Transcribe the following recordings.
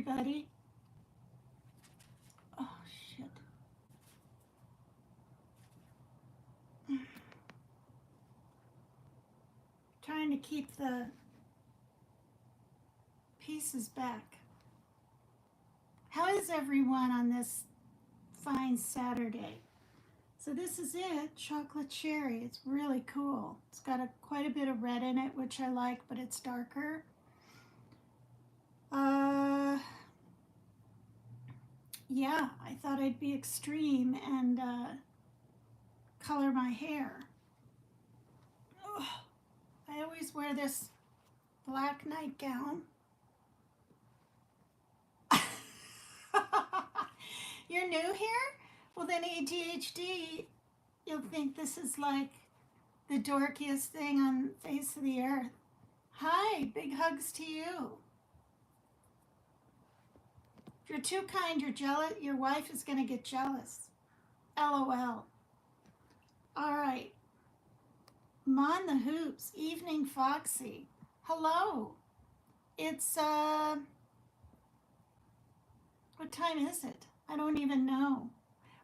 everybody. Oh, shit. Trying to keep the pieces back. How is everyone on this fine Saturday? So this is it, chocolate cherry. It's really cool. It's got quite a bit of red in it, which I like, but it's darker. Yeah, I thought I'd be extreme and color my hair. Ugh. I always wear this black nightgown. You're new here? Well, then ADHD, you'll think this is like the dorkiest thing on the face of the earth. Hi, big hugs to you. If you're too kind, you're jealous, your wife is going to get jealous. LOL. All right. Mon the Hoops, Evening Foxy. Hello. It's, what time is it? I don't even know.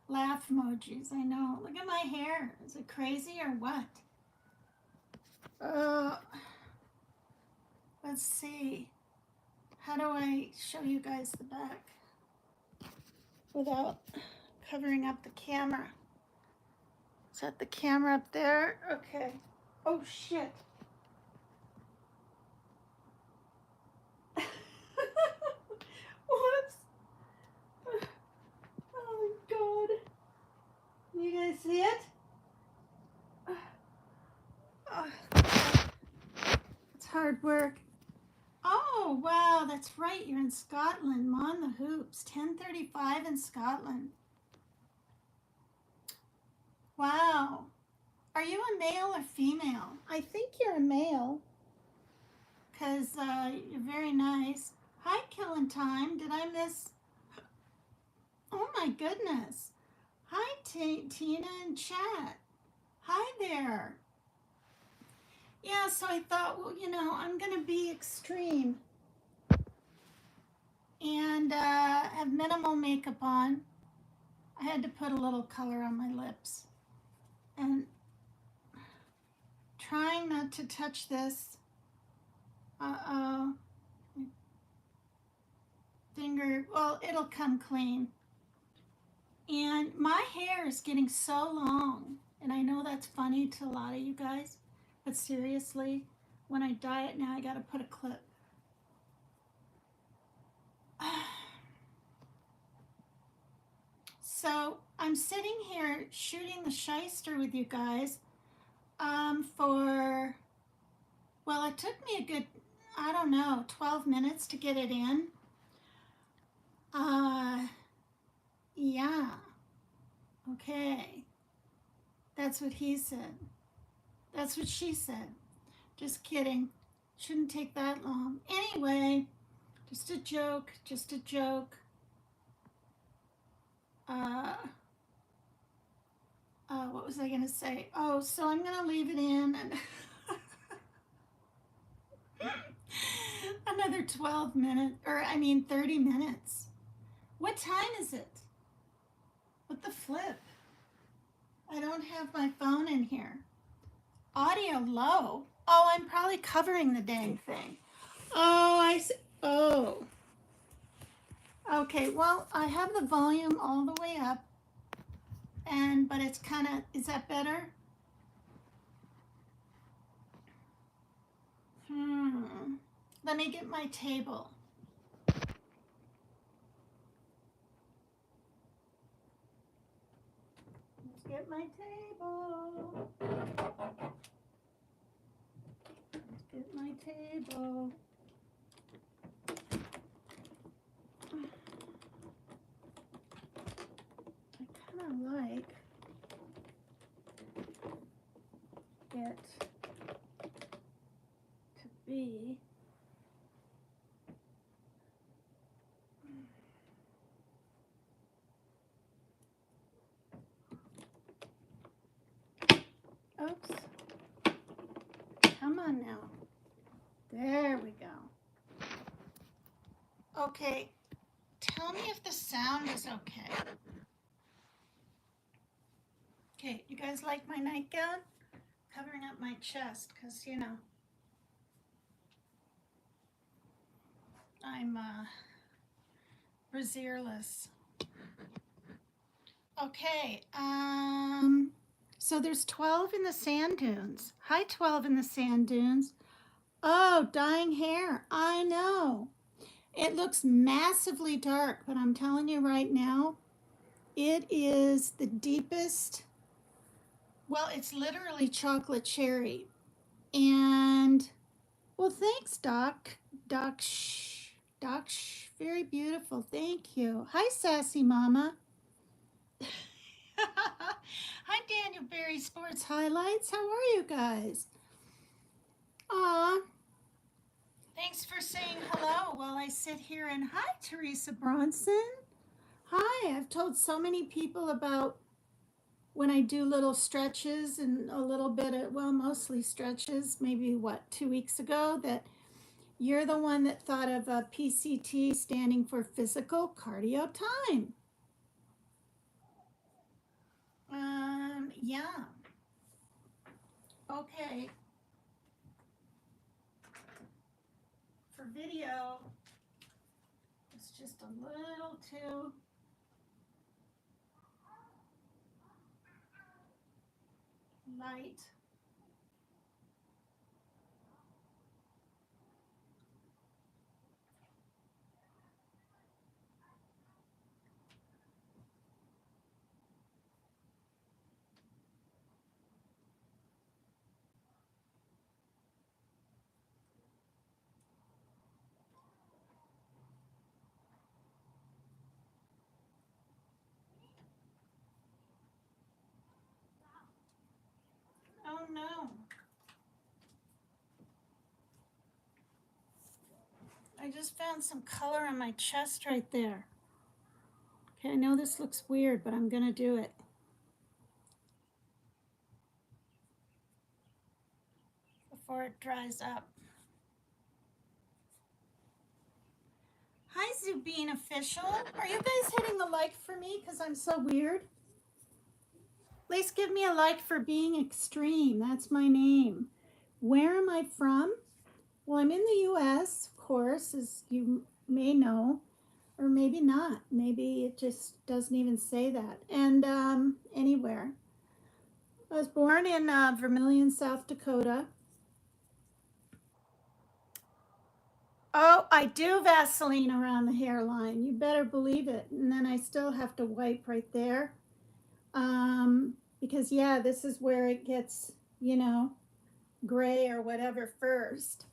Laugh emojis, I know. Look at my hair. Is it crazy or what? Let's see. How do I show you guys the back without covering up the camera? Is that the camera up there? Okay. Oh, shit. Whoops. Oh, God. You guys see it? It's hard work. Oh, wow, that's right. You're in Scotland. Mon the Hoops, 10:35 in Scotland. Wow. Are you a male or female? I think you're a male because you're very nice. Hi, Killing Time. Did I miss? Oh, my goodness. Hi, Tina and chat. Hi there. Yeah, so I thought, well, you know, I'm going to be extreme and have minimal makeup on. I had to put a little color on my lips. And trying not to touch this. Uh-oh. Finger, well, it'll come clean. And my hair is getting so long. And I know that's funny to a lot of you guys. But seriously, when I dye it now, I gotta put a clip. So I'm sitting here shooting the sheister with you guys for, well, it took me a good, I don't know, 12 minutes to get it in. Yeah. Okay. That's what he said. That's what she said. Just kidding. Shouldn't take that long. Anyway, just a joke, just a joke. What was I going to say? Oh, so I'm going to leave it in and another 12 minutes, or I mean 30 minutes. What time is it? What the flip? I don't have my phone in here. Audio low. Oh, I'm probably covering the dang thing. Oh, I see. Oh. Okay, well, I have the volume all the way up. But it's kind of, is that better? Let me get my table. Let's get my table. Let's get my table. I kind of like it to be oops. Come on now. There we go. Okay, tell me if the sound is okay. Okay, you guys like my nightgown? Covering up my chest because, you know, I'm brazierless. Okay, so there's 12 in the sand dunes. Hi, 12 in the sand dunes. Oh, dyeing hair. I know. It looks massively dark, but I'm telling you right now, it is the deepest. Well, it's literally chocolate cherry. And, well, thanks, Doc. Doc, very beautiful. Thank you. Hi, Sassy Mama. Hi, Daniel Berry Sports Highlights. How are you guys? Aw. Thanks for saying hello while I sit here. And hi, Teresa Bronson. Hi, I've told so many people about when I do little stretches and a little bit of, well, mostly stretches, maybe 2 weeks ago, that you're the one that thought of a PCT standing for physical cardio time. Yeah. Okay. For video, it's just a little too light. Oh no. I just found some color on my chest right there. Okay, I know this looks weird, but I'm gonna do it. Before it dries up. Hi, Zubine Official. Are you guys hitting the like for me because I'm so weird? At least give me a like for being extreme. That's my name. Where am I from? Well, I'm in the US, of course, as you may know, or maybe not. Maybe it just doesn't even say that. And anywhere. I was born in Vermilion, South Dakota. Oh, I do Vaseline around the hairline. You better believe it. And then I still have to wipe right there. Because, yeah, this is where it gets, you know, gray or whatever first.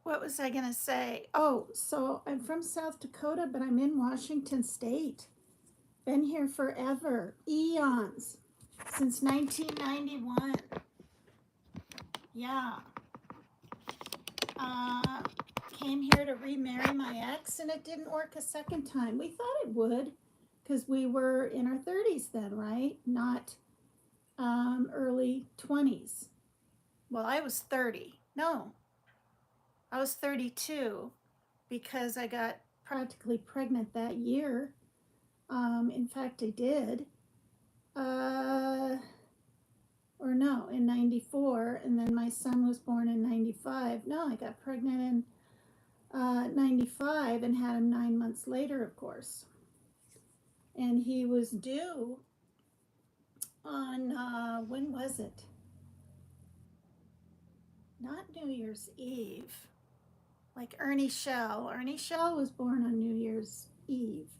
What was I going to say? Oh, so I'm from South Dakota, but I'm in Washington State. Been here forever, eons, since 1991. Yeah. Came here to remarry my ex, and it didn't work a second time. We thought it would, because we were in our 30s then, right? Not early 20s. Well, I was 30. No, I was 32 because I got practically pregnant that year. In fact, I did. Or no, in 94, and then my son was born in 95. No, I got pregnant in 95 and had him 9 months later, of course. And he was due on, when was it? Not New Year's Eve. Like Ernie Shell. Ernie Shell was born on New Year's Eve.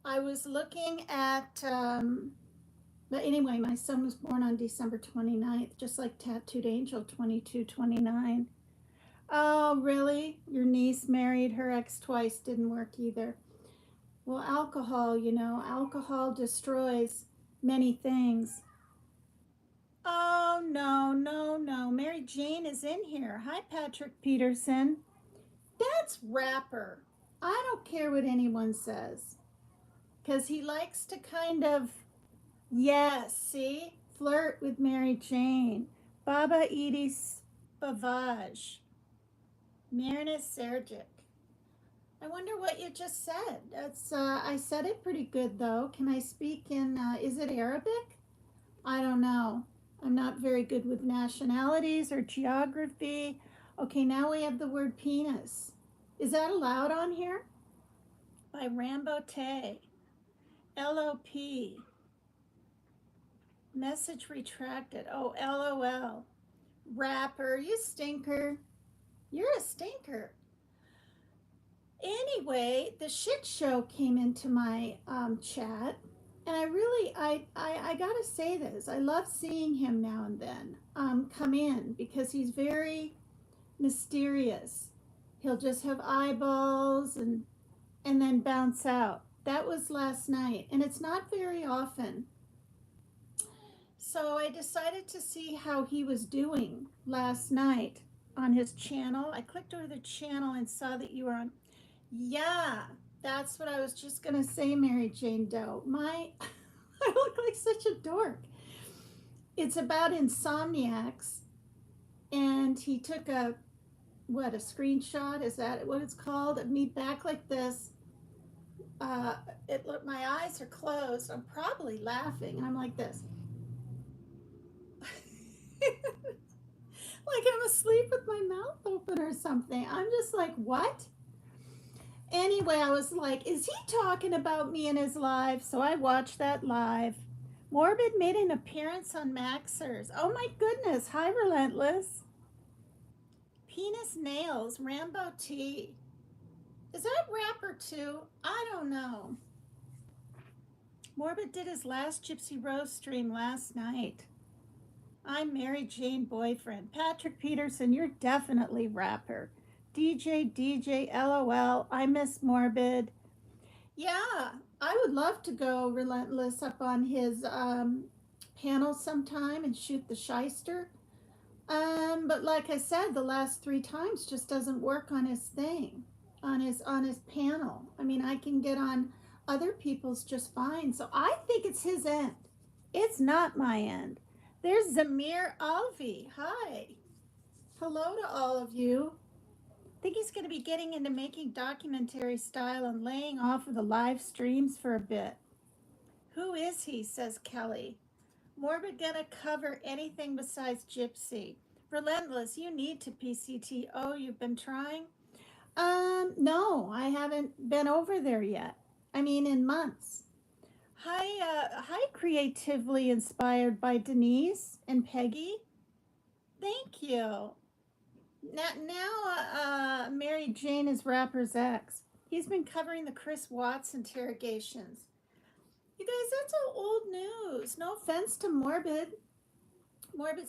I was looking at, but anyway, my son was born on December 29th, just like Tattooed Angel 2229. Oh, really? Your niece married her ex twice, didn't work either. Well, alcohol, you know, alcohol destroys many things. Oh, no, no, no. Mary Jane is in here. Hi, Patrick Peterson. That's rapper. I don't care what anyone says. Because he likes to kind of, yes, see? Flirt with Mary Jane. Baba Edie's Bavage. Mirna Sergic. I wonder what you just said. That's I said it pretty good though. Can I speak in? Is it Arabic? I don't know. I'm not very good with nationalities or geography. Okay, now we have the word penis. Is that allowed on here? By Rambo Tay. LOP. Message retracted. Oh, LOL. Rapper, you stinker. You're a stinker. Anyway, the shit show came into my chat, and I gotta say this. I love seeing him now and then come in because he's very mysterious. He'll just have eyeballs and then bounce out. That was last night, and it's not very often. So I decided to see how he was doing last night on his channel. I clicked over the channel and saw that you were on. Yeah, that's what I was just gonna say, Mary Jane Doe. I look like such a dork. It's about insomniacs, and he took a screenshot? Is that what it's called? Of me back like this. My eyes are closed. I'm probably laughing, and I'm like this. Like I'm asleep with my mouth open or something. I'm just like, what? Anyway, I was like, is he talking about me in his live? So I watched that live. Morbid made an appearance on Maxers. Oh my goodness. Hi, Relentless. Penis Nails, Rambo T. Is that rapper too? I don't know. Morbid did his last Gypsy Rose stream last night. I'm Mary Jane Boyfriend. Patrick Peterson, you're definitely rapper. DJ, LOL. I miss Morbid. Yeah, I would love to go Relentless up on his panel sometime and shoot the sheister. But like I said, the last 3 times just doesn't work on his thing, on his panel. I mean, I can get on other people's just fine. So I think it's his end. It's not my end. There's Zamir Alvi. Hi. Hello to all of you. I think he's going to be getting into making documentary style and laying off of the live streams for a bit. Who is he, says Kelly. Morbid gonna cover anything besides Gypsy. Relentless, you need to PCT. Oh, you've been trying? No, I haven't been over there yet. I mean, in months. Hi, creatively inspired by Denise and Peggy. Thank you. Now, Mary Jane is rapper's ex. He's been covering the Chris Watts interrogations. You guys, that's all old news. No offense to Morbid's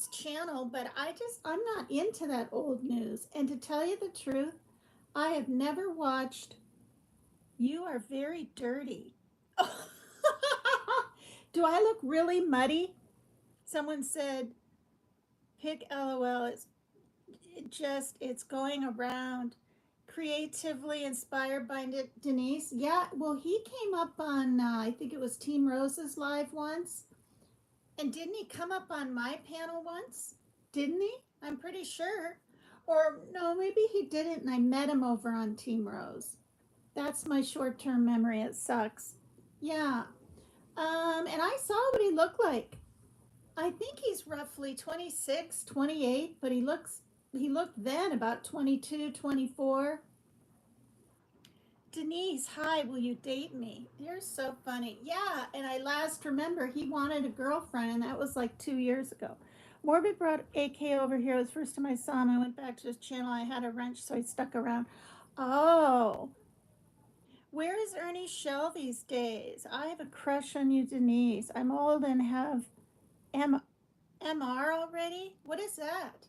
channel, but I'm not into that old news. And to tell you the truth, I have never watched You Are Very Dirty. Do I look really muddy? Someone said, pick LOL. It's going around. Creatively inspired by Denise. Yeah, well, he came up on, I think it was Team Rose's live once. And didn't he come up on my panel once? Didn't he? I'm pretty sure. Or no, maybe he didn't, and I met him over on Team Rose. That's my short-term memory. It sucks. Yeah. And I saw what he looked like. I think he's roughly 26, 28, but he looked then about 22, 24. Denise, hi, will you date me? You're so funny. Yeah, and I last remember he wanted a girlfriend, and that was like 2 years ago. Morbid brought AK over here. It was the first time I saw him. I went back to his channel. I had a wrench, so he stuck around. Oh. Where is Ernie Shell these days? I have a crush on you, Denise. I'm old and have MR already? What is that?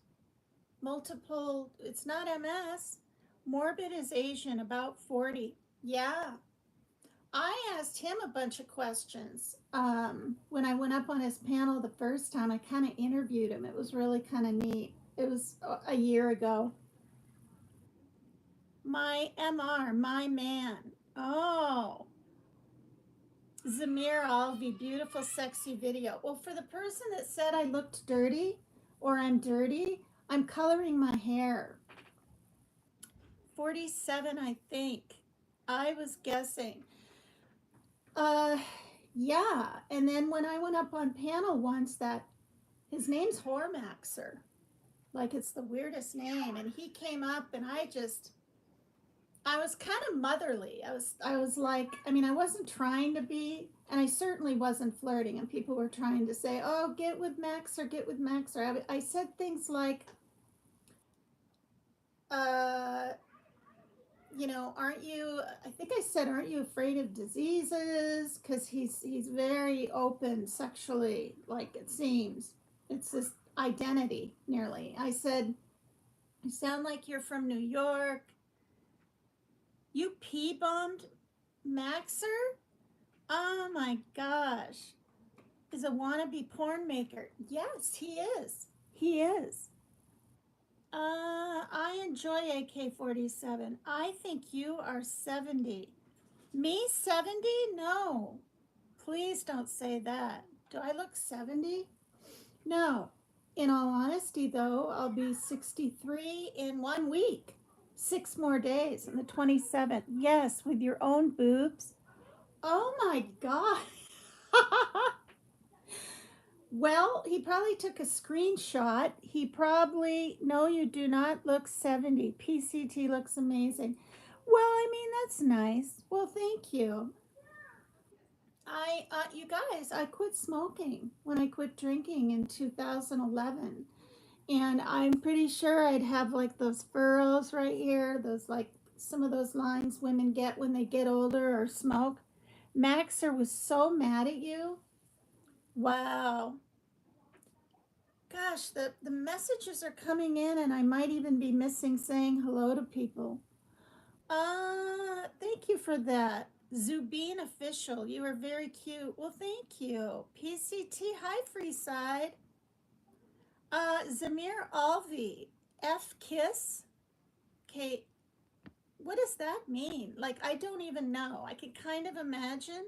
Multiple, it's not MS. Morbid is Asian, about 40. Yeah. I asked him a bunch of questions. When I went up on his panel the first time, I kind of interviewed him. It was really kind of neat. It was a year ago. My MR, my man. Oh. Zamir Alvi, beautiful, sexy video. Well, for the person that said I looked dirty or I'm dirty, I'm coloring my hair. 47, I think. I was guessing. Yeah. And then when I went up on panel once, that his name's Hormaxer. Like it's the weirdest name. And he came up and I was kind of motherly. I was like, I mean, I wasn't trying to be, and I certainly wasn't flirting. And people were trying to say, "Oh, get with Max or get with Max." Or I said things like, uh, you know, aren't you? I think I said, "Aren't you afraid of diseases?" Because he's very open sexually. Like it seems, it's this identity nearly. I said, "You sound like you're from New York. You pee bombed Maxer." Oh my gosh. Is a wannabe porn maker. Yes, he is. He is. I enjoy AK-47. I think you are 70. Me 70? No. Please don't say that. Do I look 70? No. In all honesty, though, I'll be 63 in 1 week. 6 more days on the 27th. Yes, with your own boobs. Oh my God. Well, he probably took a screenshot. He probably, no, you do not look 70. PCT looks amazing. Well, I mean, that's nice. Well, thank you. You guys, I quit smoking when I quit drinking in 2011. And I'm pretty sure I'd have like those furrows right here, those like some of those lines women get when they get older or smoke. Maxer was so mad at you. Wow. Gosh, the messages are coming in, and I might even be missing saying hello to people. Thank you for that. Zubeen Official, you are very cute. Well, thank you. PCT, hi, Freeside. Zamir Alvi, F Kiss. Okay, what does that mean? Like, I don't even know. I can kind of imagine.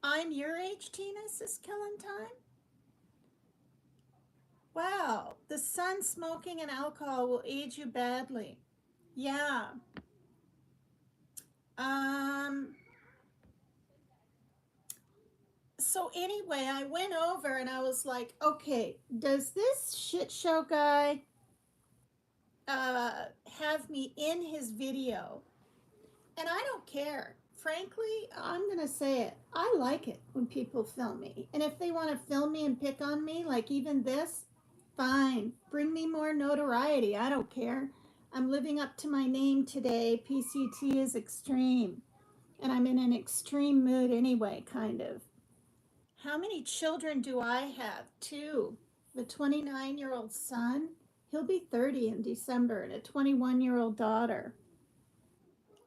I'm your age, Tina's is killing time. Wow, the sun, smoking, and alcohol will age you badly. Yeah. Um, so anyway, I went over and I was like, okay, does this shit show guy have me in his video? And I don't care. Frankly, I'm going to say it. I like it when people film me. And if they want to film me and pick on me, like even this, fine. Bring me more notoriety. I don't care. I'm living up to my name today. PCT is Xstream. And I'm in an extreme mood anyway, kind of. How many children do I have? Two. The 29-year-old son, he'll be 30 in December, and a 21-year-old daughter.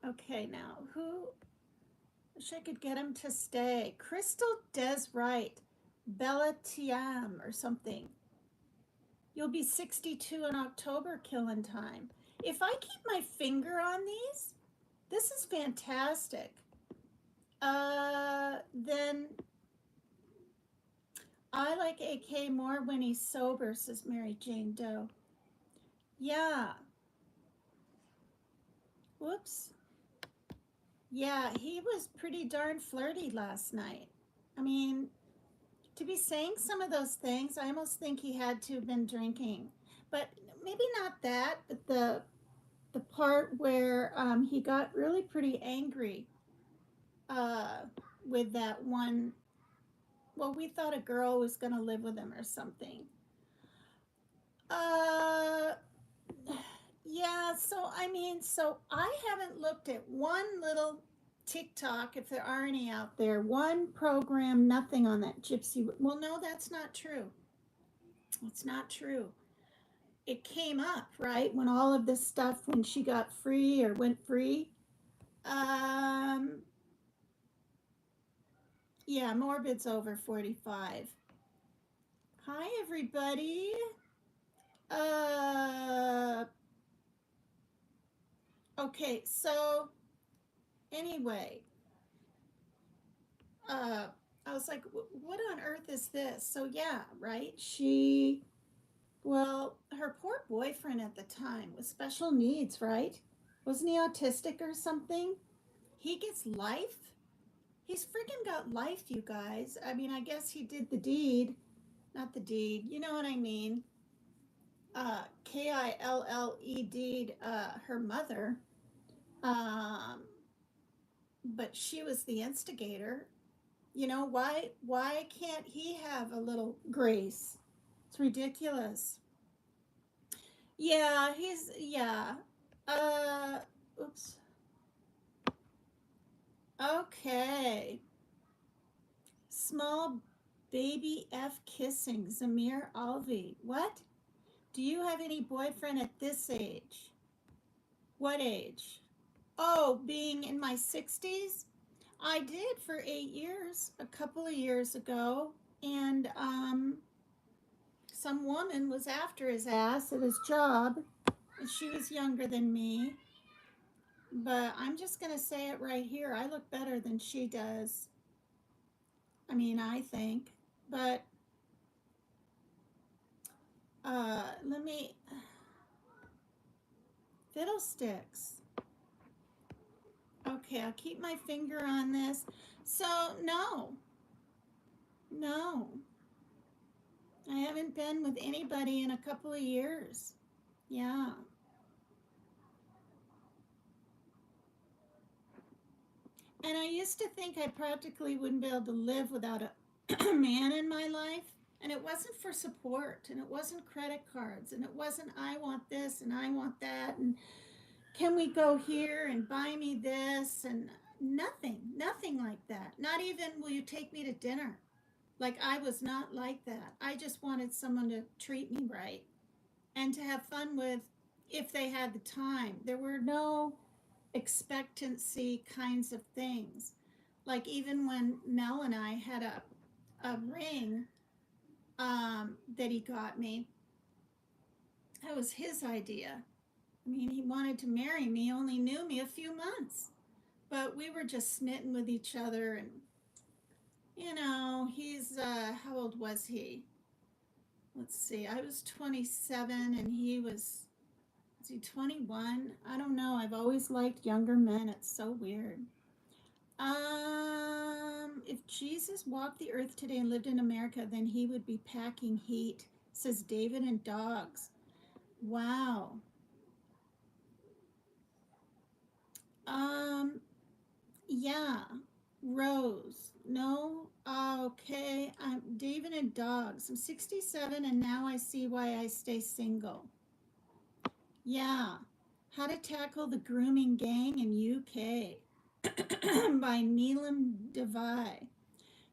Okay, now, who? Wish I could get him to stay. Crystal Des Wright, Bella Tiam, or something. You'll be 62 in October, killing time. If I keep my finger on these, this is fantastic. Then I like AK more when he's sober, says Mary Jane Doe. Yeah. Whoops. Yeah, he was pretty darn flirty last night. I mean, to be saying some of those things, I almost think he had to have been drinking. But maybe not that, but the part where he got really pretty angry uh, with that one. Well, we thought a girl was going to live with him or something. Uh, yeah, so I mean, so I haven't looked at one little TikTok, if there are any out there, one program, nothing on that gypsy. Well, no, that's not true. It's not true. It came up, right? When all of this stuff, when she got free or went free. Um, yeah, Morbid's over 45. Hi, everybody. Uh, okay, so anyway, I was like, what on earth is this? So yeah, right? She Well, her poor boyfriend at the time with special needs, right? Wasn't he autistic or something? He gets life. He's freaking got life, you guys. I mean, I guess he did the deed. Not the deed. You know what I mean? Kille deed, her mother. Um, but she was the instigator. You know, why can't he have a little grace? It's ridiculous. Yeah, yeah. Uh oops. Okay. Small baby F kissing Zamir Alvi. What? Do you have any boyfriend at this age? What age? Oh, being in my 60s? I did for 8 years, a couple of years ago, and some woman was after his ass at his job, and she was younger than me. But I'm just gonna say it right here. I look better than she does. I mean, I think. But let me fiddlesticks. Okay, I'll keep my finger on this. So no, I haven't been with anybody in a couple of years. Yeah. And I used to think I practically wouldn't be able to live without a man in my life. And it wasn't for support, and it wasn't credit cards, and it wasn't I want this and I want that, and can we go here and buy me this, and nothing like that. Not even will you take me to dinner. Like, I was not like that. I just wanted someone to treat me right and to have fun with if they had the time. There were no expectancy kinds of things. Like, even when Mel and I had a ring that he got me, that was his idea. I mean, he wanted to marry me, only knew me a few months, but we were just smitten with each other. And he's how old was he? Let's see, I was 27 and he was he 21? I don't know. I've always liked younger men. It's so weird. If Jesus walked the earth today and lived in America, then he would be packing heat, says David and Dogs. Wow. Um, yeah. Rose. No. Okay. I'm David and Dogs. I'm 67 and now I see why I stay single. Yeah. How to Tackle the Grooming Gang in UK by Neelam Devai.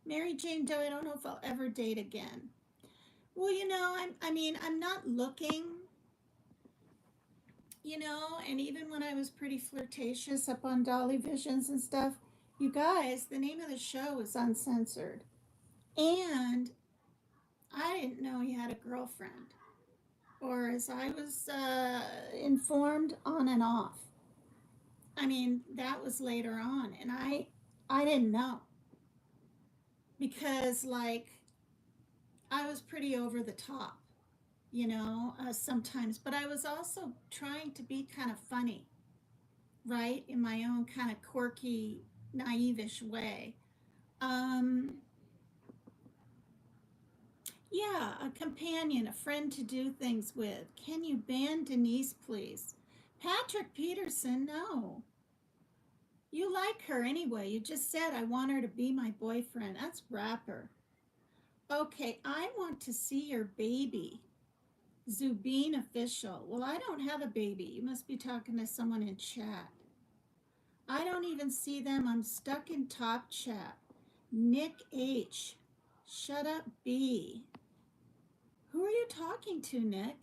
Mary Jane Doe, I don't know if I'll ever date again. Well, I'm not looking, and even when I was pretty flirtatious up on Dolly Visions and stuff, you guys, the name of the show is Uncensored. And I didn't know he had a girlfriend, or as I was informed, on and off. I mean, that was later on, and I didn't know because, like, I was pretty over the top, sometimes, but I was also trying to be kind of funny, right, in my own kind of quirky, naive-ish way. Um, yeah, a companion, a friend to do things with. Can you ban Denise, please? Patrick Peterson, no. You like her anyway. You just said, I want her to be my boyfriend. That's rapper. Okay, I want to see your baby. Zubeen Official. Well, I don't have a baby. You must be talking to someone in chat. I don't even see them. I'm stuck in top chat. Nick H. Shut up, B. Who are you talking to, Nick?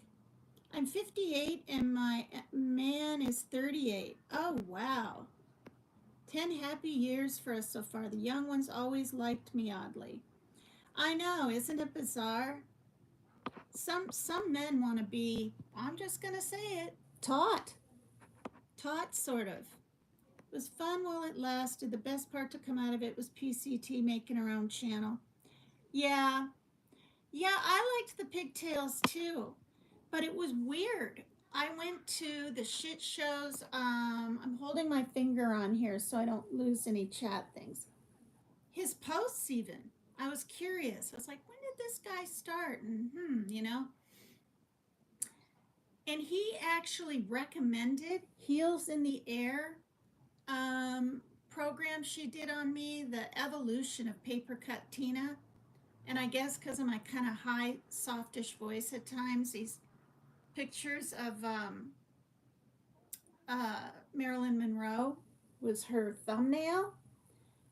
I'm 58 and my man is 38. Oh, wow. 10 happy years for us so far. The young ones always liked me oddly. I know, isn't it bizarre? Some men want to be, I'm just going to say it, taught. Taught, sort of. It was fun while it lasted. The best part to come out of it was PCT making her own channel. Yeah. Yeah, I liked the pigtails too. But it was weird. I went to the shit shows. I'm holding my finger on here so I don't lose any chat things. His posts, even. I was curious. I was like, when did this guy start? And And he actually recommended Heels in the Air program she did on me, the evolution of paper cut Tina. And I guess because of my kind of high, softish voice at times, these pictures of Marilyn Monroe was her thumbnail.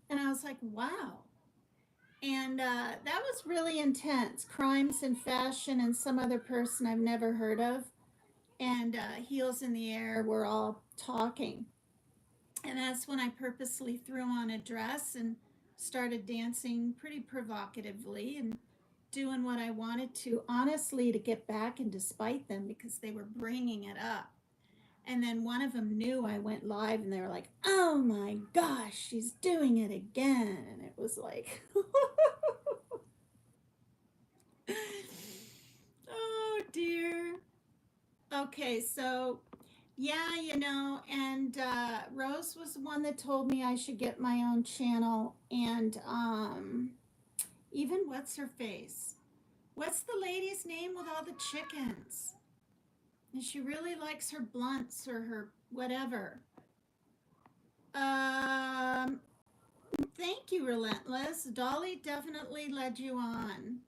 And I was like, wow. And that was really intense. Crimes in Fashion and some other person I've never heard of. And Heels in the Air were all talking. And that's when I purposely threw on a dress and started dancing pretty provocatively and doing what I wanted to, honestly, to get back and despite them because they were bringing it up. And then one of them knew I went live and they were like, oh my gosh, she's doing it again. And it was like, oh dear. Okay, so yeah, and Rose was the one that told me I should get my own channel. And even what's her face? What's the lady's name with all the chickens? And she really likes her blunts or her whatever. Thank you, Relentless. Dolly definitely led you on.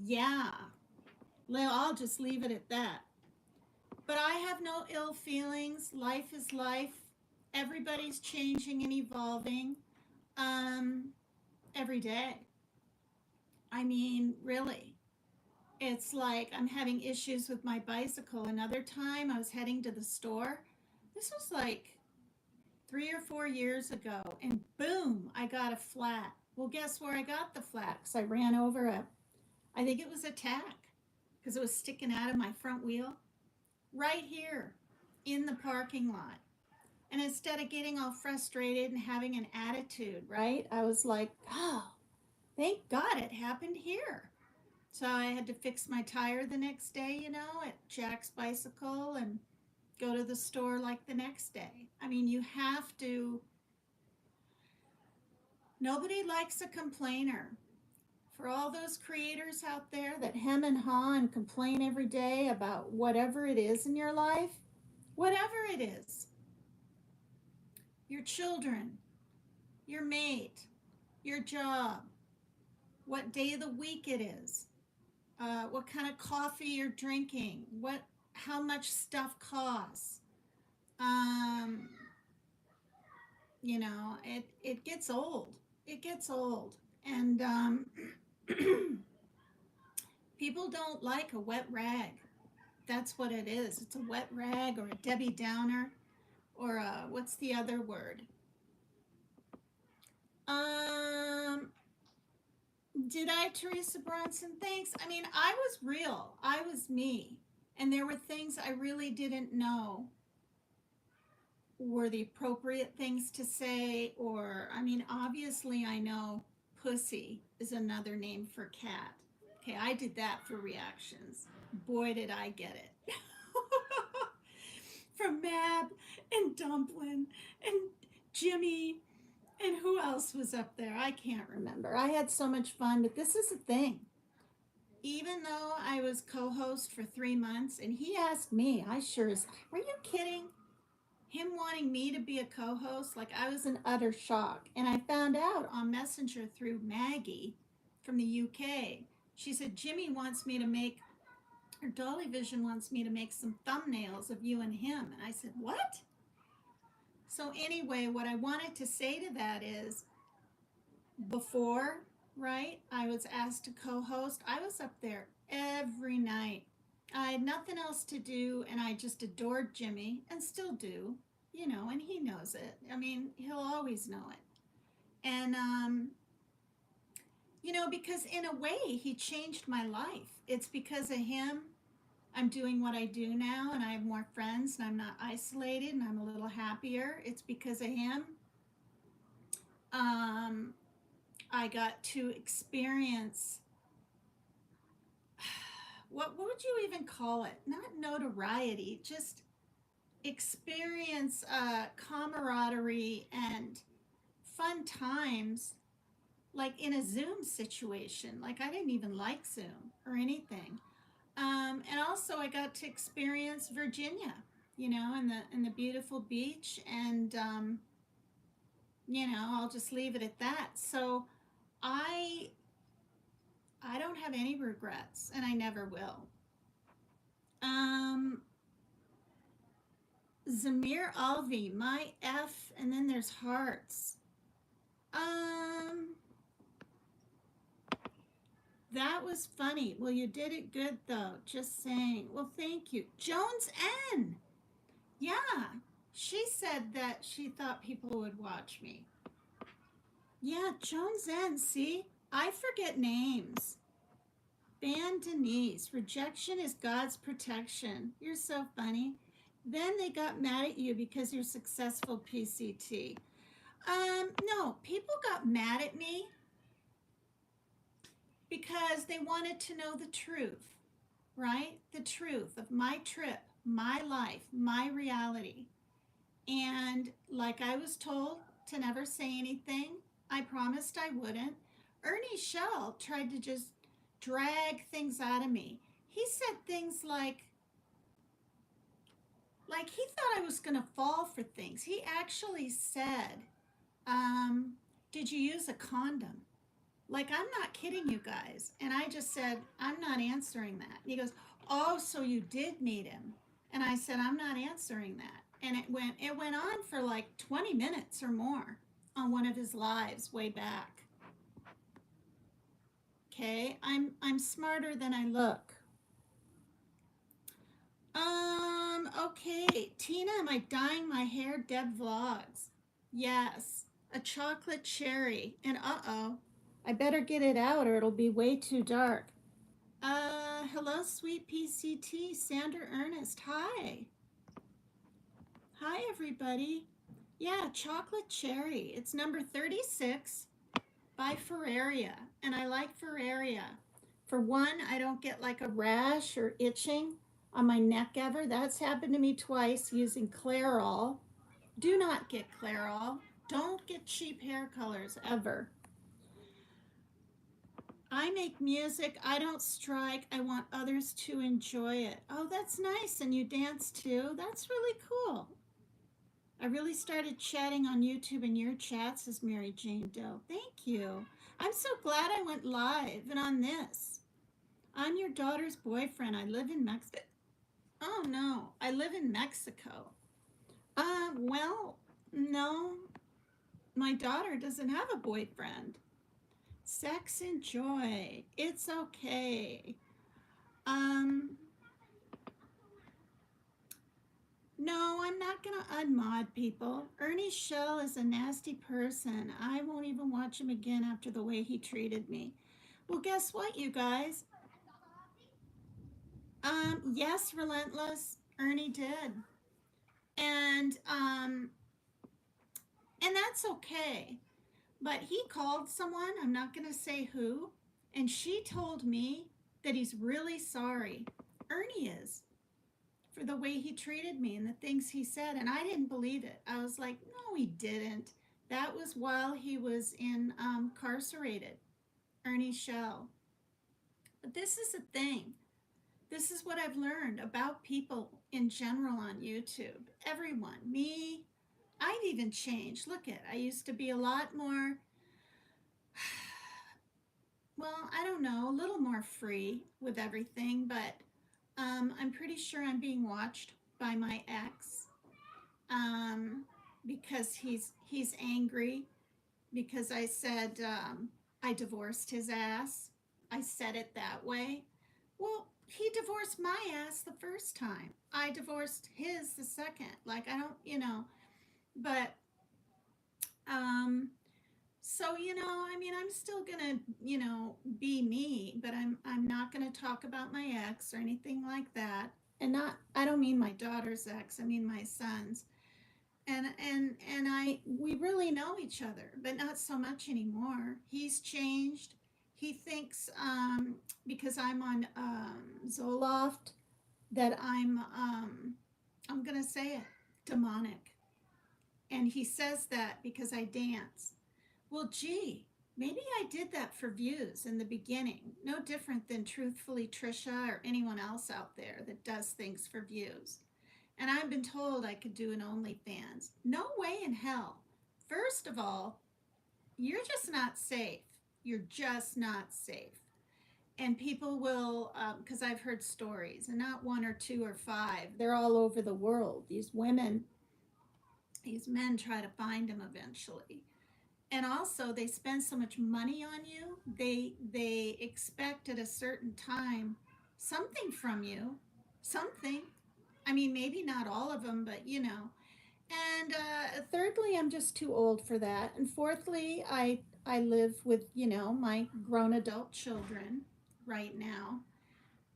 Yeah. I'll just leave it at that. But I have no ill feelings. Life is life. Everybody's changing and evolving every day. I mean, really. It's like I'm having issues with my bicycle. Another time I was heading to the store. This was like 3 or 4 years ago, and boom, I got a flat. Well, guess where I got the flat? Because I ran over I think it was a tack, because it was sticking out of my front wheel. Right here in the parking lot. And instead of getting all frustrated and having an attitude, right? I was like, oh, thank God it happened here. So I had to fix my tire the next day, at Jack's Bicycle and go to the store like the next day. I mean, you have to. Nobody likes a complainer. For all those creators out there that hem and haw and complain every day about whatever it is in your life, whatever it is, your children, your mate, your job, what day of the week it is, what kind of coffee you're drinking, how much stuff costs. It gets old. It gets old. And people don't like a wet rag. That's what it is. It's a wet rag or a Debbie Downer or what's the other word? Did I, Teresa Bronson? Thanks. I mean, I was real. I was me. And there were things I really didn't know were the appropriate things to say. Or, I mean, obviously I know pussy is another name for cat. Okay, I did that for reactions. Boy, did I get it. From Mab and Dumplin and Jimmy. And who else was up there? I can't remember. I had so much fun, but this is the thing. Even though I was co-host for 3 months, and he asked me, were you kidding? Him wanting me to be a co-host, like I was in utter shock. And I found out on Messenger through Maggie from the UK. She said, Jimmy wants me to make, or Dolly Vision wants me to make some thumbnails of you and him. And I said, what? So anyway, what I wanted to say to that is, before, right, I was asked to co-host, I was up there every night. I had nothing else to do, and I just adored Jimmy, and still do, and he knows it. I mean, he'll always know it. And, because in a way, he changed my life. It's because of him I'm doing what I do now, and I have more friends, and I'm not isolated, and I'm a little happier. It's because of him. I got to experience what would you even call it? Not notoriety, just experience, camaraderie and fun times, like in a Zoom situation. Like I didn't even like Zoom or anything. And also I got to experience Virginia, in the beautiful beach, and I'll just leave it at that. So I I don't have any regrets, and I never will. Um, Zamir Alvi, my F, and then there's hearts. Um, that was funny. Well, you did it good though. Just saying. Well, thank you. Jones N. Yeah, she said that she thought people would watch me. Yeah, Jones N. See, I forget names. Ban Denise. Rejection is God's protection. You're so funny. Then they got mad at you because you're successful PCT. No, people got mad at me because they wanted to know the truth, right? The truth of my trip, my life, my reality. And like I was told to never say anything, I promised I wouldn't. Ernie Shell tried to just drag things out of me. He said things like he thought I was going to fall for things. He actually said, um, did you use a condom? Like, I'm not kidding you guys. And I just said, I'm not answering that. And he goes, oh, so you did meet him. And I said, I'm not answering that. And it went on for like 20 minutes or more on one of his lives way back. Okay, I'm smarter than I look. Okay, Tina, am I dyeing my hair? Deb Vlogs. Yes, a chocolate cherry. And uh-oh, I better get it out or it'll be way too dark. Hello, sweet PCT, Sandra Ernest. Hi. Hi, everybody. Yeah, chocolate cherry. It's number 36 by Ferraria, and I like Ferraria. For one, I don't get like a rash or itching on my neck ever. That's happened to me twice using Clairol. Do not get Clairol. Don't get cheap hair colors ever. I make music. I don't strike. I want others to enjoy it. Oh, that's nice. And you dance too? That's really cool. I really started chatting on YouTube in your chats as Mary Jane Doe. Thank you. I'm so glad I went live and on this. I'm your daughter's boyfriend. I live in Mexico. Oh no, I live in Mexico. Well, no, my daughter doesn't have a boyfriend. Sex and joy. It's okay. Um, no, I'm not going to unmod people. Ernie Shell is a nasty person. I won't even watch him again after the way he treated me. Well, guess what, you guys? Yes, Relentless. Ernie did. And, um, and that's okay. But he called someone, I'm not going to say who, and she told me that he's really sorry. Ernie is, for the way he treated me and the things he said. And I didn't believe it. I was like, no, he didn't. That was while he was incarcerated, Ernie Shell. But this is the thing. This is what I've learned about people in general on YouTube. Everyone, me, I've even changed. Look at, I used to be a lot more, well, I don't know, a little more free with everything, but I'm pretty sure I'm being watched by my ex, because he's angry because I said, I divorced his ass. I said it that way. Well, he divorced my ass the first time. I divorced his the second. Like I don't, but so I mean, I'm still gonna, be me, but I'm not gonna talk about my ex or anything like that. And not, I don't mean my daughter's ex. I mean my son's. And we really know each other, but not so much anymore. He's changed. He thinks, because I'm on Zoloft that I'm gonna say it, demonic. And he says that because I dance. Well, gee, maybe I did that for views in the beginning. No different than truthfully Trisha or anyone else out there that does things for views. And I've been told I could do an OnlyFans. No way in hell. First of all, you're just not safe. You're just not safe. And people will, because I've heard stories, and not one or two or five, they're all over the world. These women, these men try to find them eventually. And also, they spend so much money on you, they expect at a certain time something from you, something. I mean, maybe not all of them, but you know. And thirdly, I'm just too old for that. And fourthly, I live with, you know, my grown adult children right now.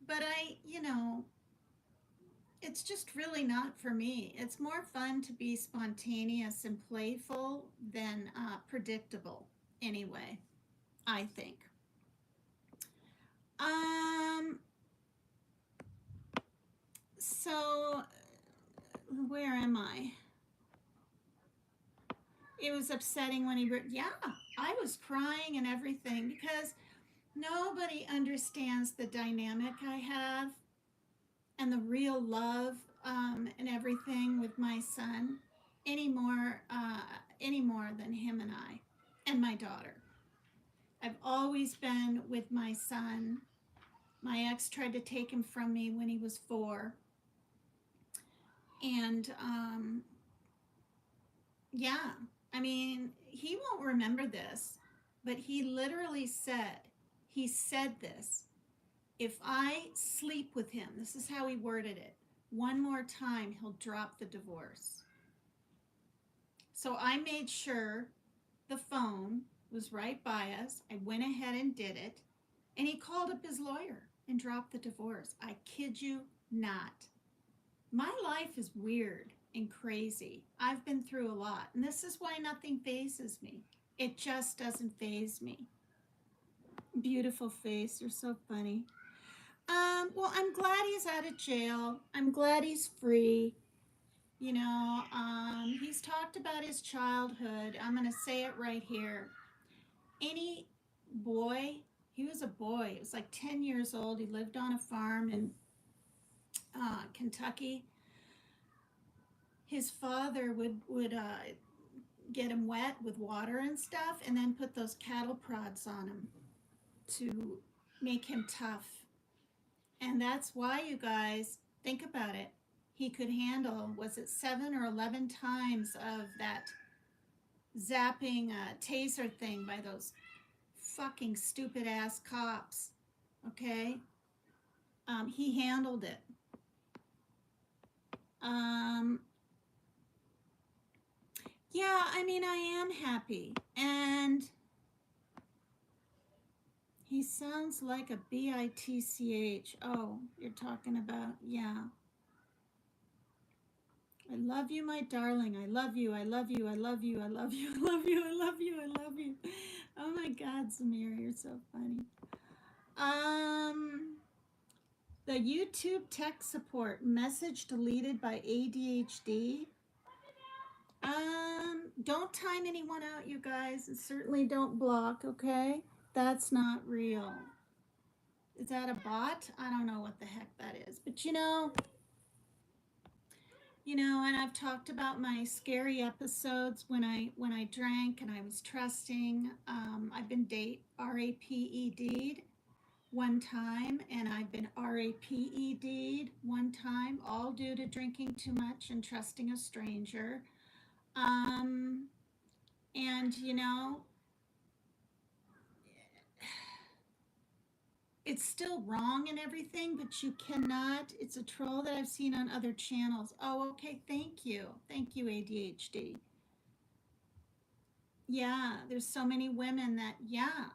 But you know, it's just really not for me. It's more fun to be spontaneous and playful than predictable, anyway, I think. Um, so, where am I? It was upsetting when he, yeah, I was crying and everything because nobody understands the dynamic I have and the real love and everything with my son any more than him and I and my daughter. I've always been with my son. My ex tried to take him from me when he was 4. And yeah, I mean, he won't remember this, but he literally he said this. If I sleep with him, this is how he worded it, one more time, he'll drop the divorce. So I made sure the phone was right by us. I went ahead and did it. And he called up his lawyer and dropped the divorce. I kid you not. My life is weird and crazy. I've been through a lot. And this is why nothing phases me. It just doesn't faze me. Beautiful face. You're so funny. Well, I'm glad he's out of jail. I'm glad he's free. You know, he's talked about his childhood. I'm going to say it right here. Any boy, he was a boy. He was like 10 years old. He lived on a farm in Kentucky. His father would get him wet with water and stuff and then put those cattle prods on him to make him tough. And that's why, you guys, think about it. He could handle, was it 7 or 11 times of that zapping taser thing by those fucking stupid ass cops. Okay? He handled it. Yeah, I mean, I am happy. And he sounds like a bitch. Oh, you're talking about, yeah. I love you, my darling. I love you. I love you. I love you. I love you. I love you. I love you. I love you. Oh my God, Samir, you're so funny. The YouTube tech support message deleted by ADHD. Don't time anyone out, you guys. And certainly don't block, okay? That's not real. Is that a bot? I don't know what the heck that is. But you know, and I've talked about my scary episodes when I drank and I was trusting. I've been RAPED'd one time, and I've been RAPED'd one time, all due to drinking too much and trusting a stranger. And it's still wrong and everything, but you cannot. It's a troll that I've seen on other channels. Oh, okay. Thank you, ADHD. Yeah, there's so many women that, yeah,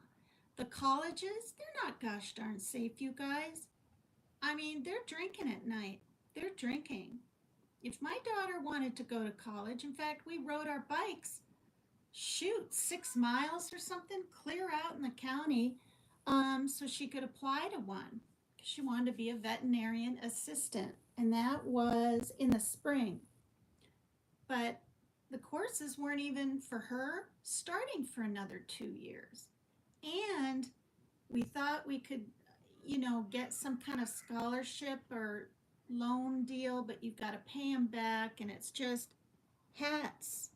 the colleges, they're not gosh darn safe, you guys. I mean, they're drinking at night. They're drinking. If my daughter wanted to go to college, in fact, we rode our bikes, 6 miles or something, clear out in the county, so she could apply to one. She wanted to be a veterinarian assistant, and that was in the spring. But the courses weren't even for her starting for another 2 years. And we thought we could, get some kind of scholarship or loan deal, but you've got to pay them back, and it's just hats,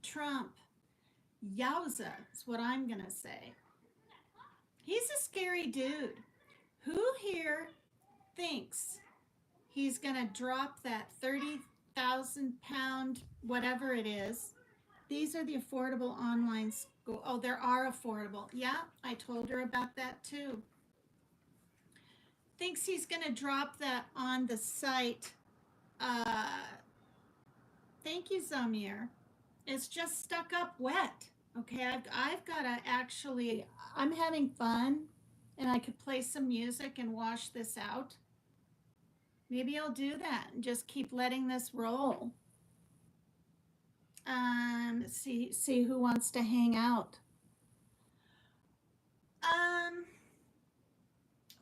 Trump, yowza is what I'm going to say. He's a scary dude. Who here thinks he's going to drop that 30,000 pound, whatever it is? These are the affordable online school. Oh, there are affordable. Yeah, I told her about that too. Thinks he's going to drop that on the site. Thank you, Zamir. It's just stuck up wet. Okay, I've got to actually, I'm having fun, and I could play some music and wash this out. Maybe I'll do that and just keep letting this roll. See who wants to hang out.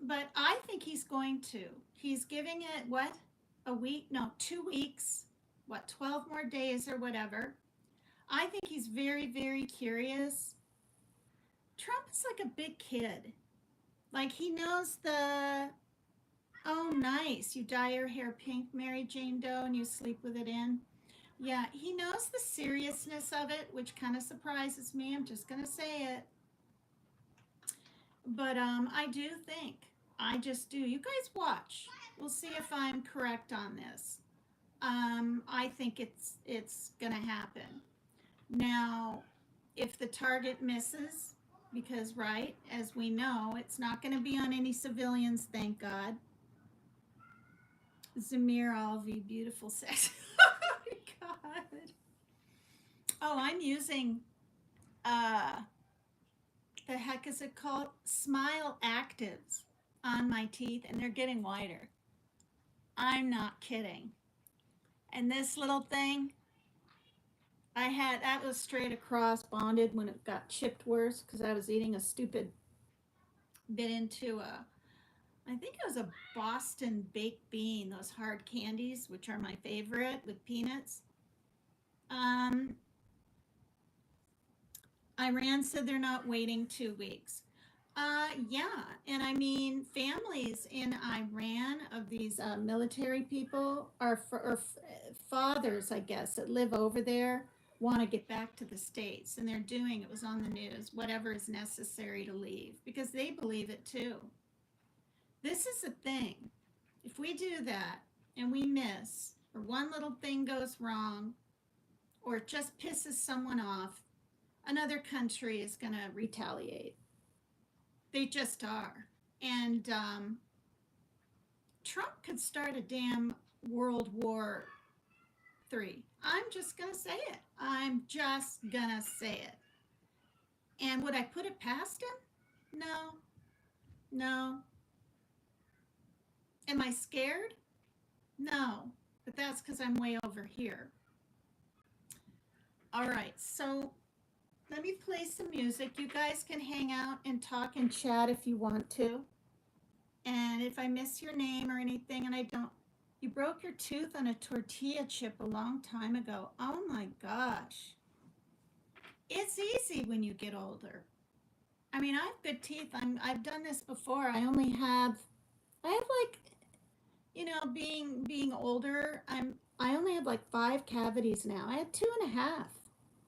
But I think he's going to. He's giving it, what, a week? No, 2 weeks. What, 12 more days or whatever. I think he's very, very curious. Trump is like a big kid. Like, he knows the, oh, nice, you dye your hair pink, Mary Jane Doe, and you sleep with it in. Yeah, he knows the seriousness of it, which kind of surprises me. I'm just going to say it. But I do think, I just do. You guys watch. We'll see if I'm correct on this. I think it's going to happen. Now, if the target misses, because, right, as we know, it's not going to be on any civilians, thank God. Zamir Alvi, beautiful sex. Oh, my God. Oh, I'm using, the heck is it called? Smile Actives on my teeth, and they're getting whiter. I'm not kidding. And this little thing, that was straight across bonded when it got chipped worse because I was eating a stupid bit into I think it was a Boston baked bean, those hard candies, which are my favorite with peanuts. Iran said they're not waiting 2 weeks. Yeah, and I mean, families in Iran of these military people or fathers, I guess, that live over there want to get back to the States, and they're doing, it was on the news, whatever is necessary to leave, because they believe it too. This is the thing. If we do that and we miss, or one little thing goes wrong, or it just pisses someone off, another country is going to retaliate. They just are. And Trump could start a damn World War III. I'm just going to say it. I'm just going to say it. And would I put it past him? No. No. Am I scared? No. But that's because I'm way over here. All right. So let me play some music. You guys can hang out and talk and chat if you want to. And if I miss your name or anything and I don't, you broke your tooth on a tortilla chip a long time ago. Oh my gosh. It's easy when you get older. I mean, I have good teeth. I've done this before. I have like, being older, I only have like 5 cavities now. I had 2.5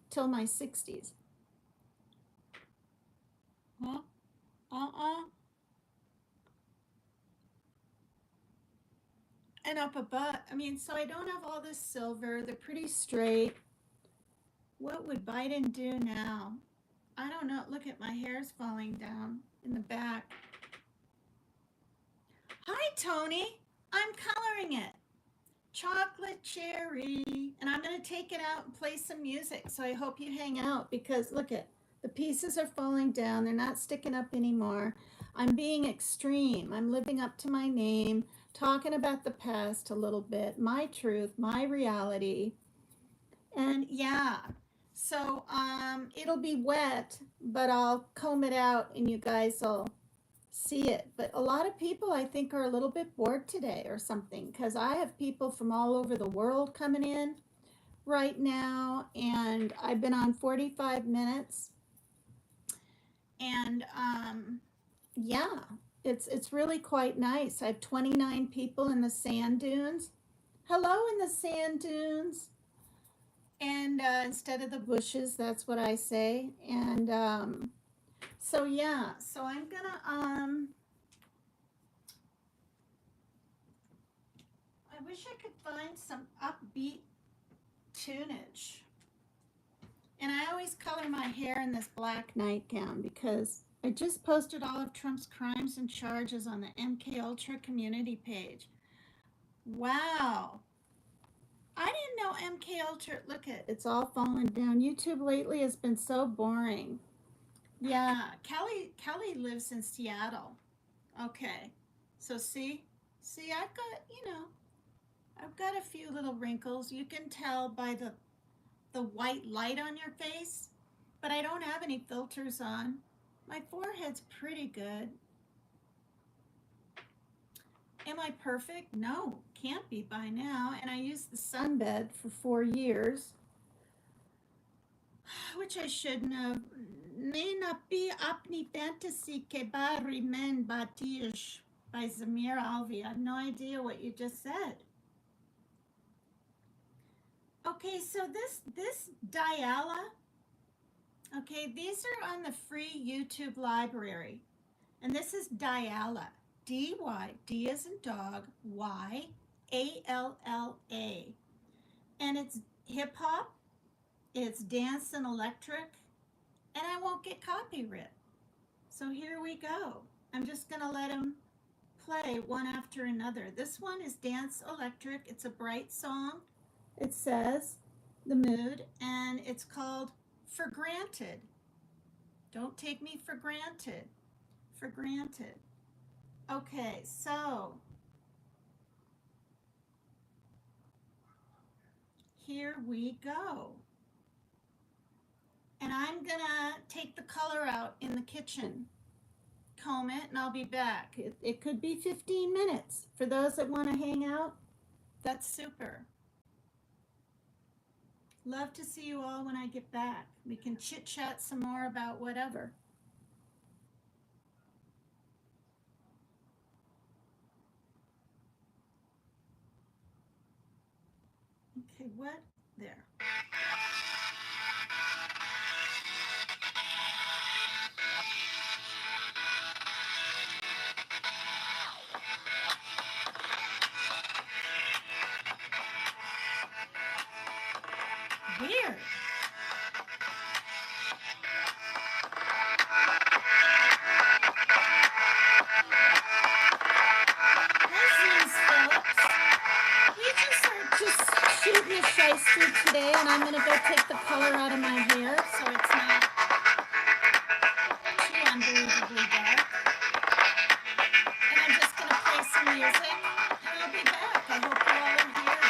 till my 60s. Huh? And up above, I mean, so I don't have all this silver. They're pretty straight. What would Biden do now? I don't know. Look at my hair's falling down in the back. Hi, Tony. I'm coloring it. Chocolate cherry. And I'm going to take it out and play some music. So I hope you hang out because look at the pieces are falling down. They're not sticking up anymore. I'm being extreme. I'm living up to my name, talking about the past a little bit, my truth, my reality. And yeah, so it'll be wet, but I'll comb it out and you guys will see it. But a lot of people, I think, are a little bit bored today or something, because I have people from all over the world coming in right now, and I've been on 45 minutes. And yeah, it's really quite nice. I have 29 people in the sand dunes. Hello in the sand dunes. And instead of the bushes, that's what I say. And so yeah, so I'm gonna I wish I could find some upbeat tunage. And I always color my hair in this black nightgown because I just posted all of Trump's crimes and charges on the MK Ultra community page. Wow. I didn't know MK Ultra. Look at it's all falling down. YouTube lately has been so boring. Yeah, Kelly lives in Seattle. Okay. So see, I've got, I've got a few little wrinkles. You can tell by the white light on your face, but I don't have any filters on. My forehead's pretty good. Am I perfect? No, can't be by now. And I used the sunbed for 4 years, which I shouldn't have. Ne napi apni fantasy ke ba rimen batish by Zamir Alvi. I have no idea what you just said. Okay, so this Diala, okay, these are on the free YouTube library. And this is Diala. D-Y, D as in dog, Y, A-L-L-A. And it's hip hop, it's dance and electric, and I won't get copyright. So here we go. I'm just gonna let them play one after another. This one is dance electric. It's a bright song. It says The Mood, and it's called For Granted. Don't take me for granted. For granted. Okay, so here we go. And I'm gonna take the color out in the kitchen, comb it, and I'll be back. It could be 15 minutes. For those that want to hang out, that's super. Love to see you all when I get back. We can chit chat some more about whatever. Okay, what? There. Weird. We just shooting a sheister today, and I'm gonna go take the color out of my hair so it's not too unbelievably dark. And I'm just gonna play some music, and I'll be back. I hope you all are here.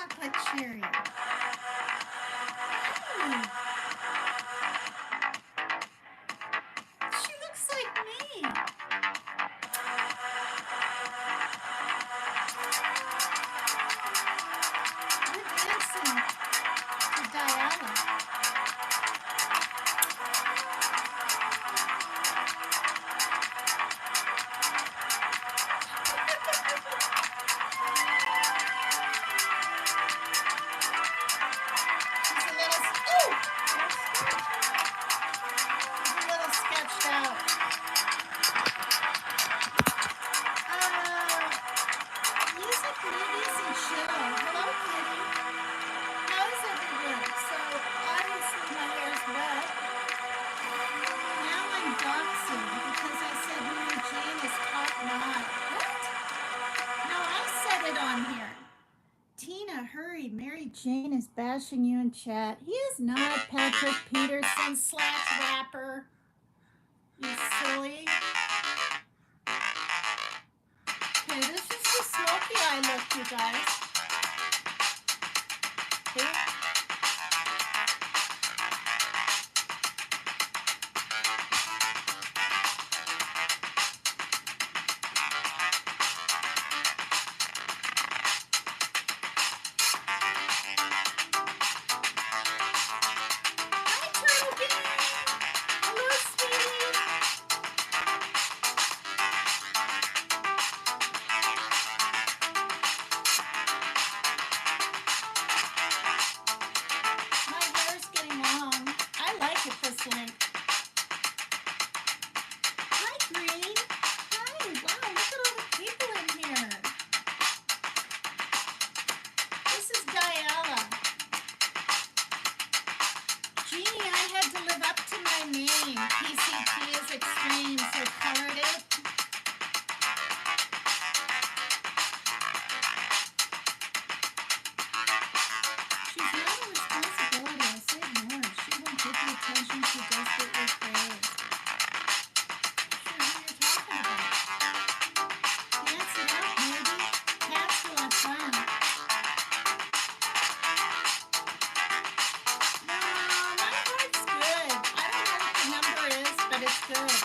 chocolate cherry. Ooh. She looks like me. We're dancing to Diana. She's a little sketched out. Music, movies, and chill. Hello, Kitty. How's everyone? So, obviously my hair's wet. Now I'm doxing because I said Mary Jane is top notch. What? No, I said it on here. Tina, hurry. Mary Jane is bashing you in chat. He is not Patrick Peterson / rapper. You silly. Okay, this is the smoky eye look, you guys. Okay. Hi, Turtle Bean. Hello, sweetie. My hair's getting long. I like it this length. Hi, Green. Hi. Wow, look at all the people in here. This is Diala. Jeannie, I had to live up to my name. PCT Is Xstream, so colored it. She's not a responsibility. I say more. She won't give you attention. She desperately craves. Sure who you're talking about. Dance it out, maybe. Cats will have fun. No, my heart's good. I don't know what the number is, but it's good.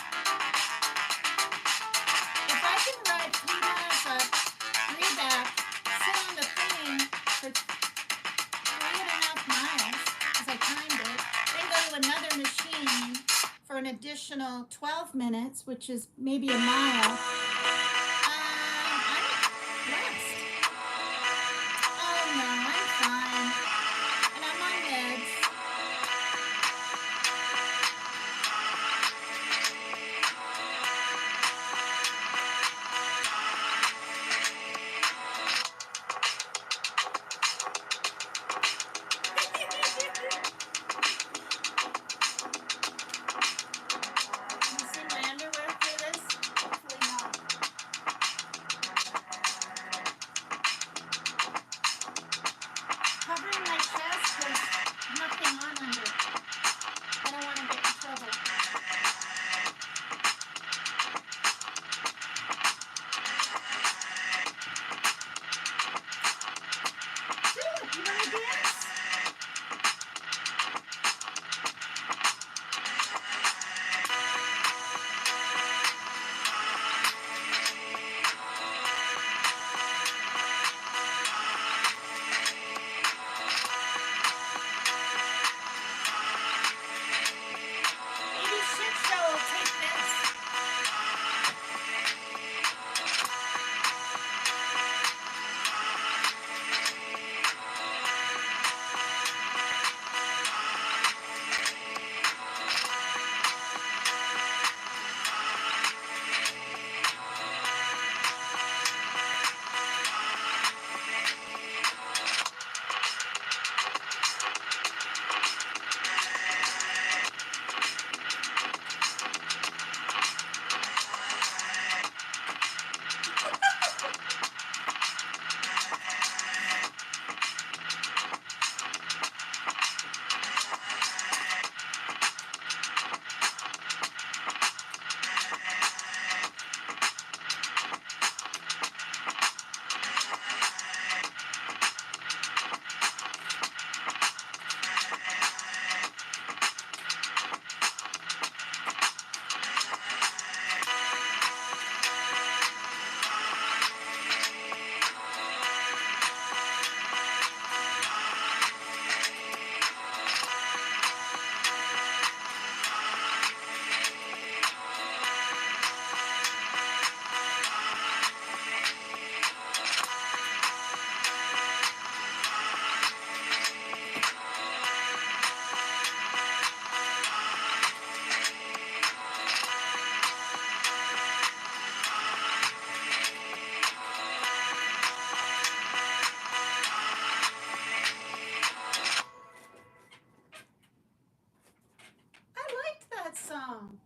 If I can ride 3 miles up, 3 back, sit on the thing for 3.5 miles, because I timed it, then go to another machine for an additional 12 minutes, which is maybe a mile, I'm blessed. Oh no, I'm fine. And I'm on meds. Can you see my underwear through this? Hopefully not. song.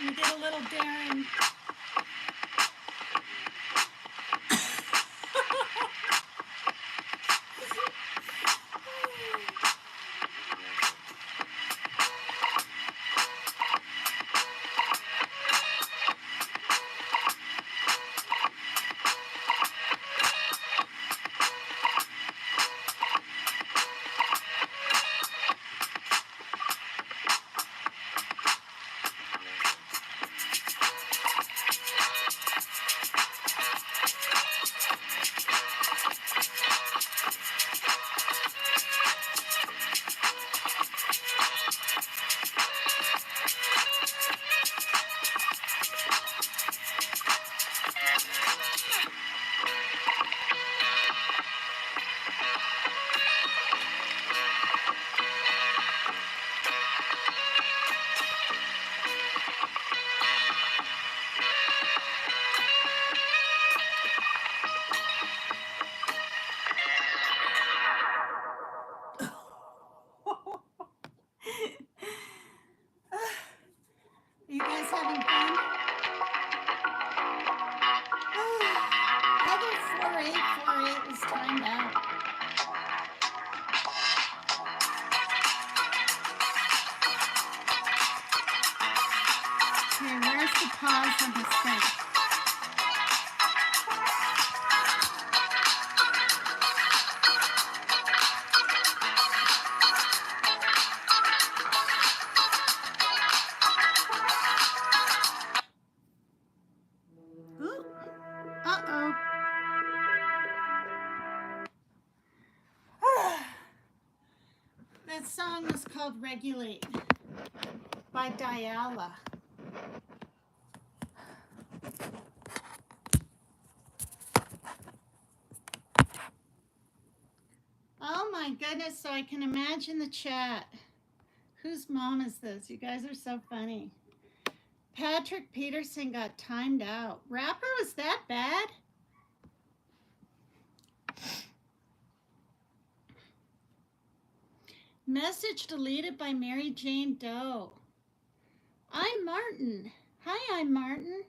You get a little daring. Are you guys having fun? Other 4848 was timed out. Okay, where's the pause on this thing? Ooh. Uh-oh. That song was called Regulate by Diala. Oh my goodness, so I can imagine the chat. Whose mom is this? You guys are so funny. Patrick Peterson got timed out. Rapper was that bad? Message deleted by Mary Jane Doe. I'm Martin. Hi, I'm Martin.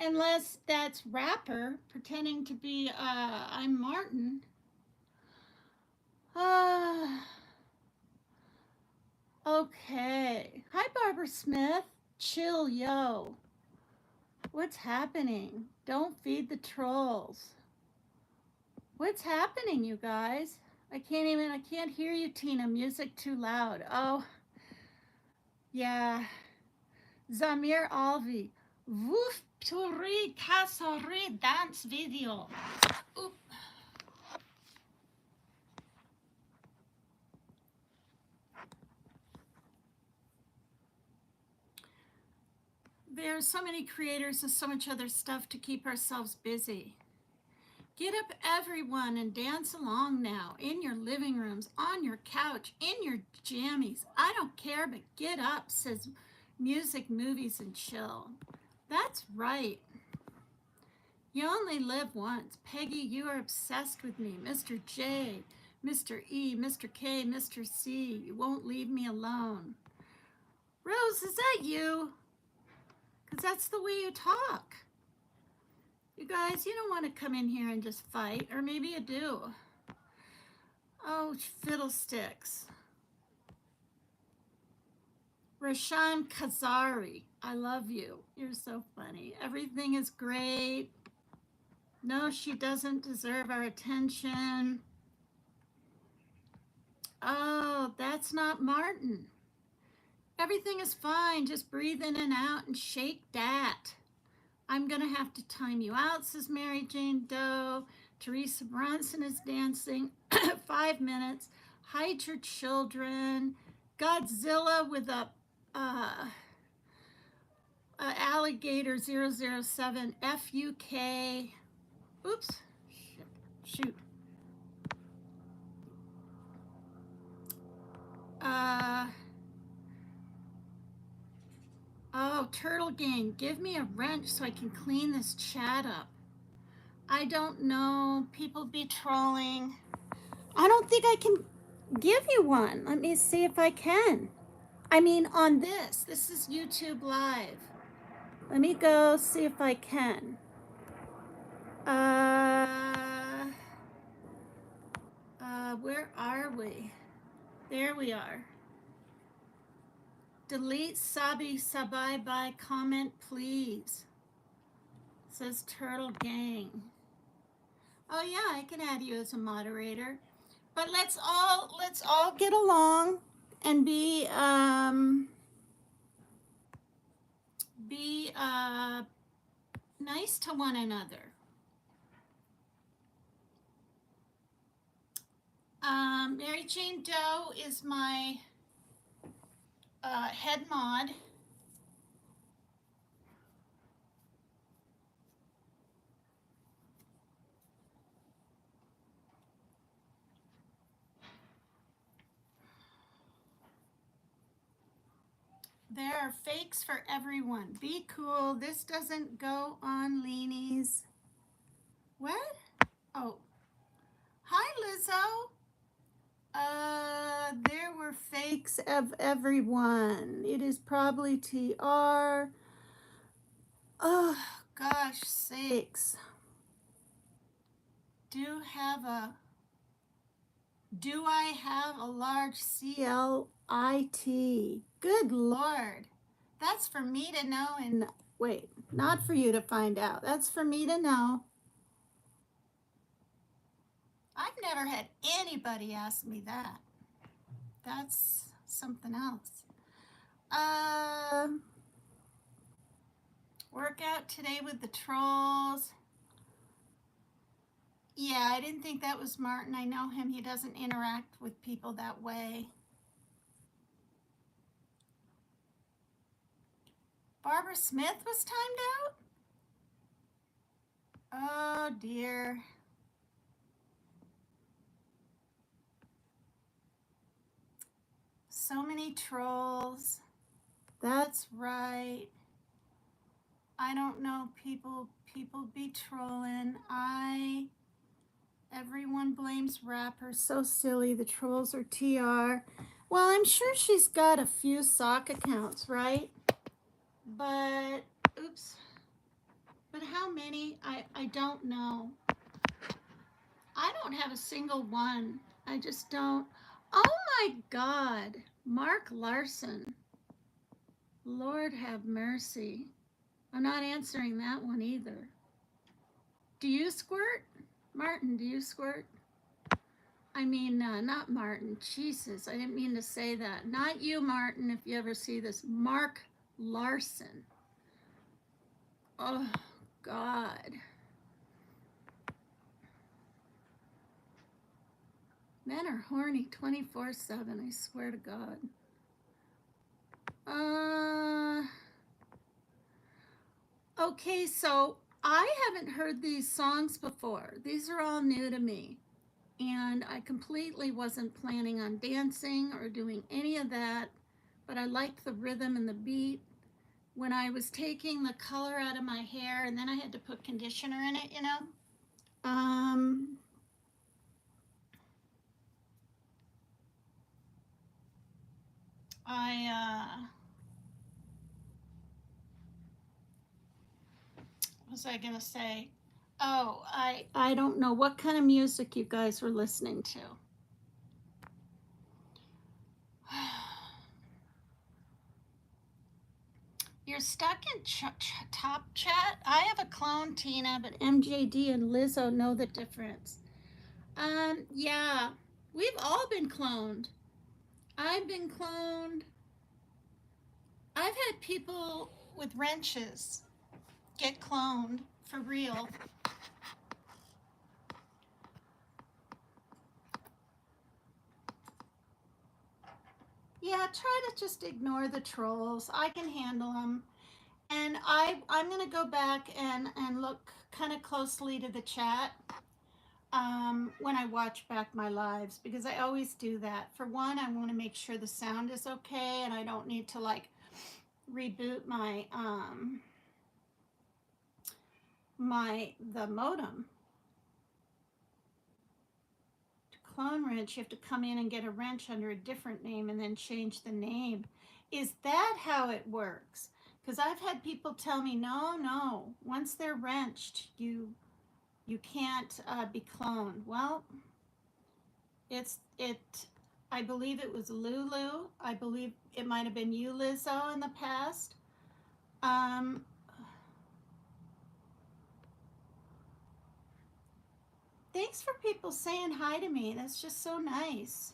Unless that's Rapper pretending to be, I'm Martin. Okay. Hi, Barbara Smith. Chill, yo. What's happening? Don't feed the trolls. What's happening, you guys? I can't hear you, Tina. Music too loud. Oh, yeah. Zamir Alvi. Woof turi kasori dance video. Oop. There's so many creators and so much other stuff to keep ourselves busy. Get up, everyone, and dance along now in your living rooms, on your couch, in your jammies. I don't care, but get up, says Music, Movies, and Chill. That's right. You only live once. Peggy, you are obsessed with me. Mr. J, Mr. E, Mr. K, Mr. C, you won't leave me alone. Rose, is that you? Because that's the way you talk. You guys, you don't want to come in here and just fight, or maybe you do. Oh, fiddlesticks. Rashan Kazari, I love you. You're so funny. Everything is great. No, she doesn't deserve our attention. Oh, that's not Martin. Everything is fine. Just breathe in and out and shake that. I'm going to have to time you out, says Mary Jane Doe. Teresa Bronson is dancing. 5 minutes. Hide your children. Godzilla with a alligator 007 FUK. Oops. Shoot. Oh, Turtle Gang, give me a wrench so I can clean this chat up. I don't know. People be trolling. I don't think I can give you one. Let me see if I can. I mean, on this. This is YouTube Live. Let me go see if I can. Where are we? There we are. Delete Sabi Sabai by comment, please. Says Turtle Gang. Oh yeah, I can add you as a moderator. But let's all get along and be nice to one another. Mary Jane Doe is my head mod. There are fakes for everyone. Be cool. This doesn't go on Leanies. What? Oh. Hi, Lizzo. There were fakes of everyone. It is probably TR. Oh, gosh sakes. Do I have a large CLIT? Good Lord. That's for me to know and wait, not for you to find out. That's for me to know. I've never had anybody ask me that. That's something else. Workout today with the trolls. Yeah, I didn't think that was Martin. I know him. He doesn't interact with people that way. Barbara Smith was timed out? Oh, dear. So many trolls. That's right. I don't know, people be trolling. Everyone blames rappers. So silly. The trolls are TR. Well, I'm sure she's got a few sock accounts, right? But, oops. But how many? I don't know. I don't have a single one. I just don't. Oh my God. Mark Larson. Lord have mercy. I'm not answering that one either. Do you squirt? Martin, do you squirt? I mean, not Martin. Jesus, I didn't mean to say that. Not you, Martin, if you ever see this. Mark Larson. Oh, God. Men are horny 24/7, I swear to God. Okay, so I haven't heard these songs before. These are all new to me. And I completely wasn't planning on dancing or doing any of that, but I liked the rhythm and the beat. When I was taking the color out of my hair and then I had to put conditioner in it, you know. Um, I what was I gonna say? Oh, I don't know what kind of music you guys were listening to. You're stuck in top chat. I have a clone, Tina, but MJD and Lizzo know the difference. Yeah, we've all been cloned. I've been cloned. I've had people with wrenches get cloned for real. Yeah, try to just ignore the trolls. I can handle them. And I'm going to go back and look kind of closely to the chat when I watch back my lives, because I always do that. For one, I want to make sure the sound is okay and I don't need to like reboot the modem. To clone wrench, you have to come in and get a wrench under a different name and then change the name. Is that how it works? Because I've had people tell me, no, once they're wrenched, you can't be cloned. Well, it. I believe it was Lulu. I believe it might have been you, Lizzo, in the past. Thanks for people saying hi to me. That's just so nice.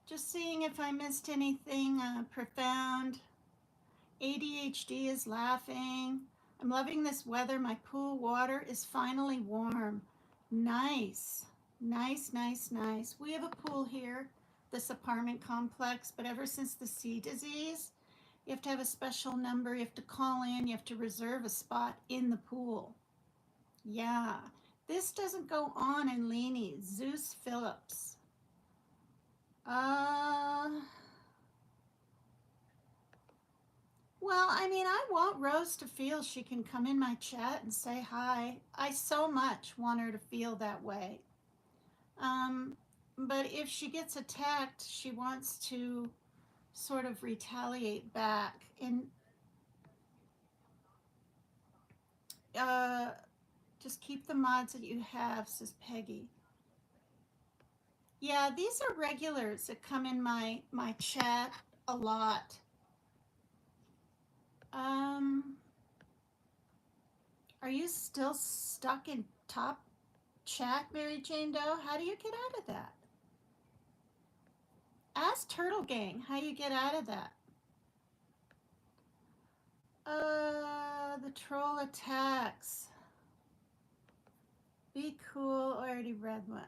Just seeing if I missed anything profound. ADHD is laughing. I'm loving this weather. My pool water is finally warm. Nice. Nice, nice, nice. We have a pool here, this apartment complex, but ever since the C disease, you have to have a special number. You have to call in. You have to reserve a spot in the pool. Yeah. This doesn't go on in Leanie. Zeus Phillips. Well, I mean, I want Rose to feel she can come in my chat and say hi. I so much want her to feel that way. But if she gets attacked, she wants to sort of retaliate back. And just keep the mods that you have, says Peggy. Yeah, these are regulars that come in my chat a lot. Are you still stuck in top chat, Mary Jane Doe? How do you get out of that? Ask Turtle Gang how you get out of that. The troll attacks. Be cool. Already read one.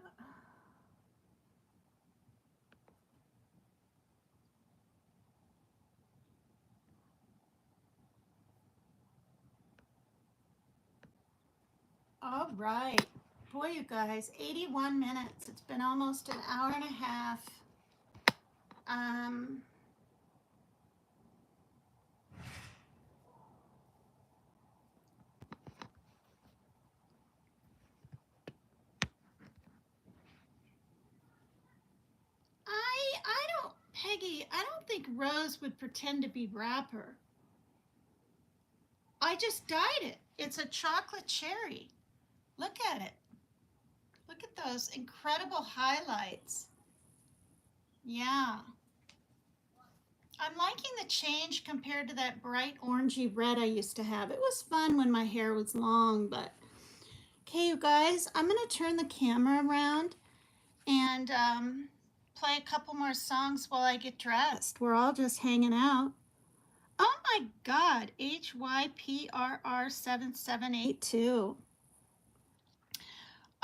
All right. Boy, you guys, 81 minutes. It's been almost an hour and a half. I don't, Peggy, I don't think Rose would pretend to be rapper. I just dyed it. It's a chocolate cherry. Look at it. Look at those incredible highlights. Yeah. I'm liking the change compared to that bright orangey red I used to have. It was fun when my hair was long, but okay, you guys, I'm going to turn the camera around and play a couple more songs while I get dressed. We're all just hanging out. Oh my God, HYPRR7782.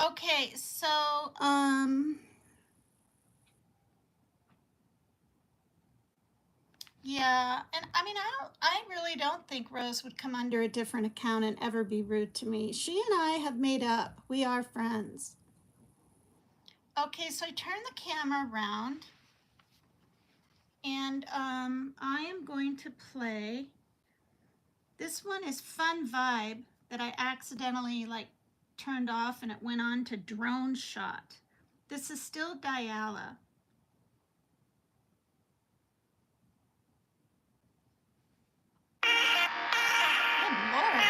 Okay, so Yeah, and I mean, I really don't think Rose would come under a different account and ever be rude to me. She and I have made up. We are friends. Okay, so I turn the camera around, and I am going to play. This one is Fun Vibe that I accidentally turned off and it went on to drone shot. This is still Diala. Good Lord.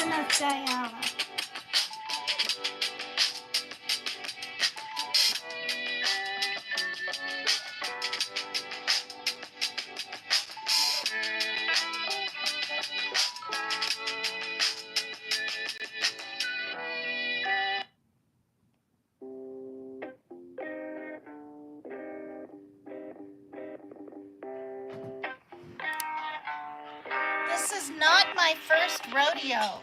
enough Diala. This is not my first rodeo.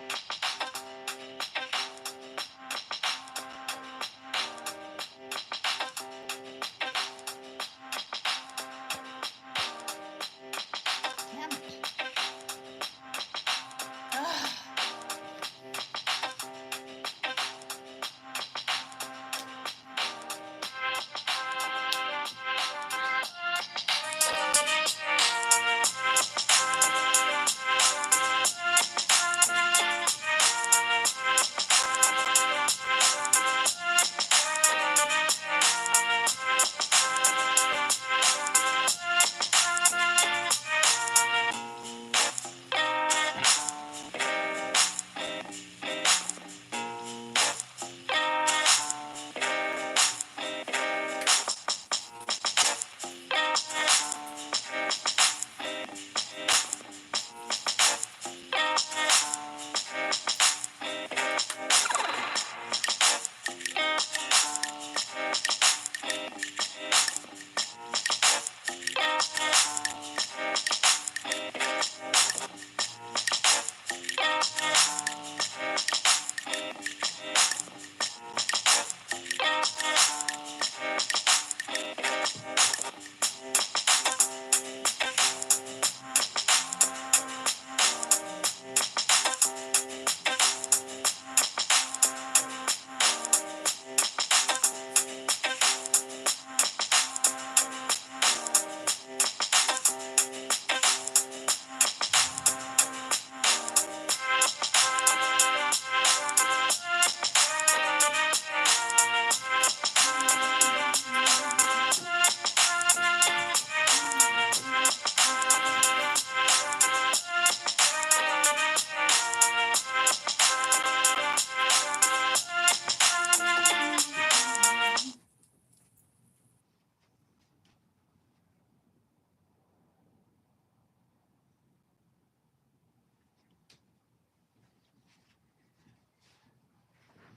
Damn it. Ugh.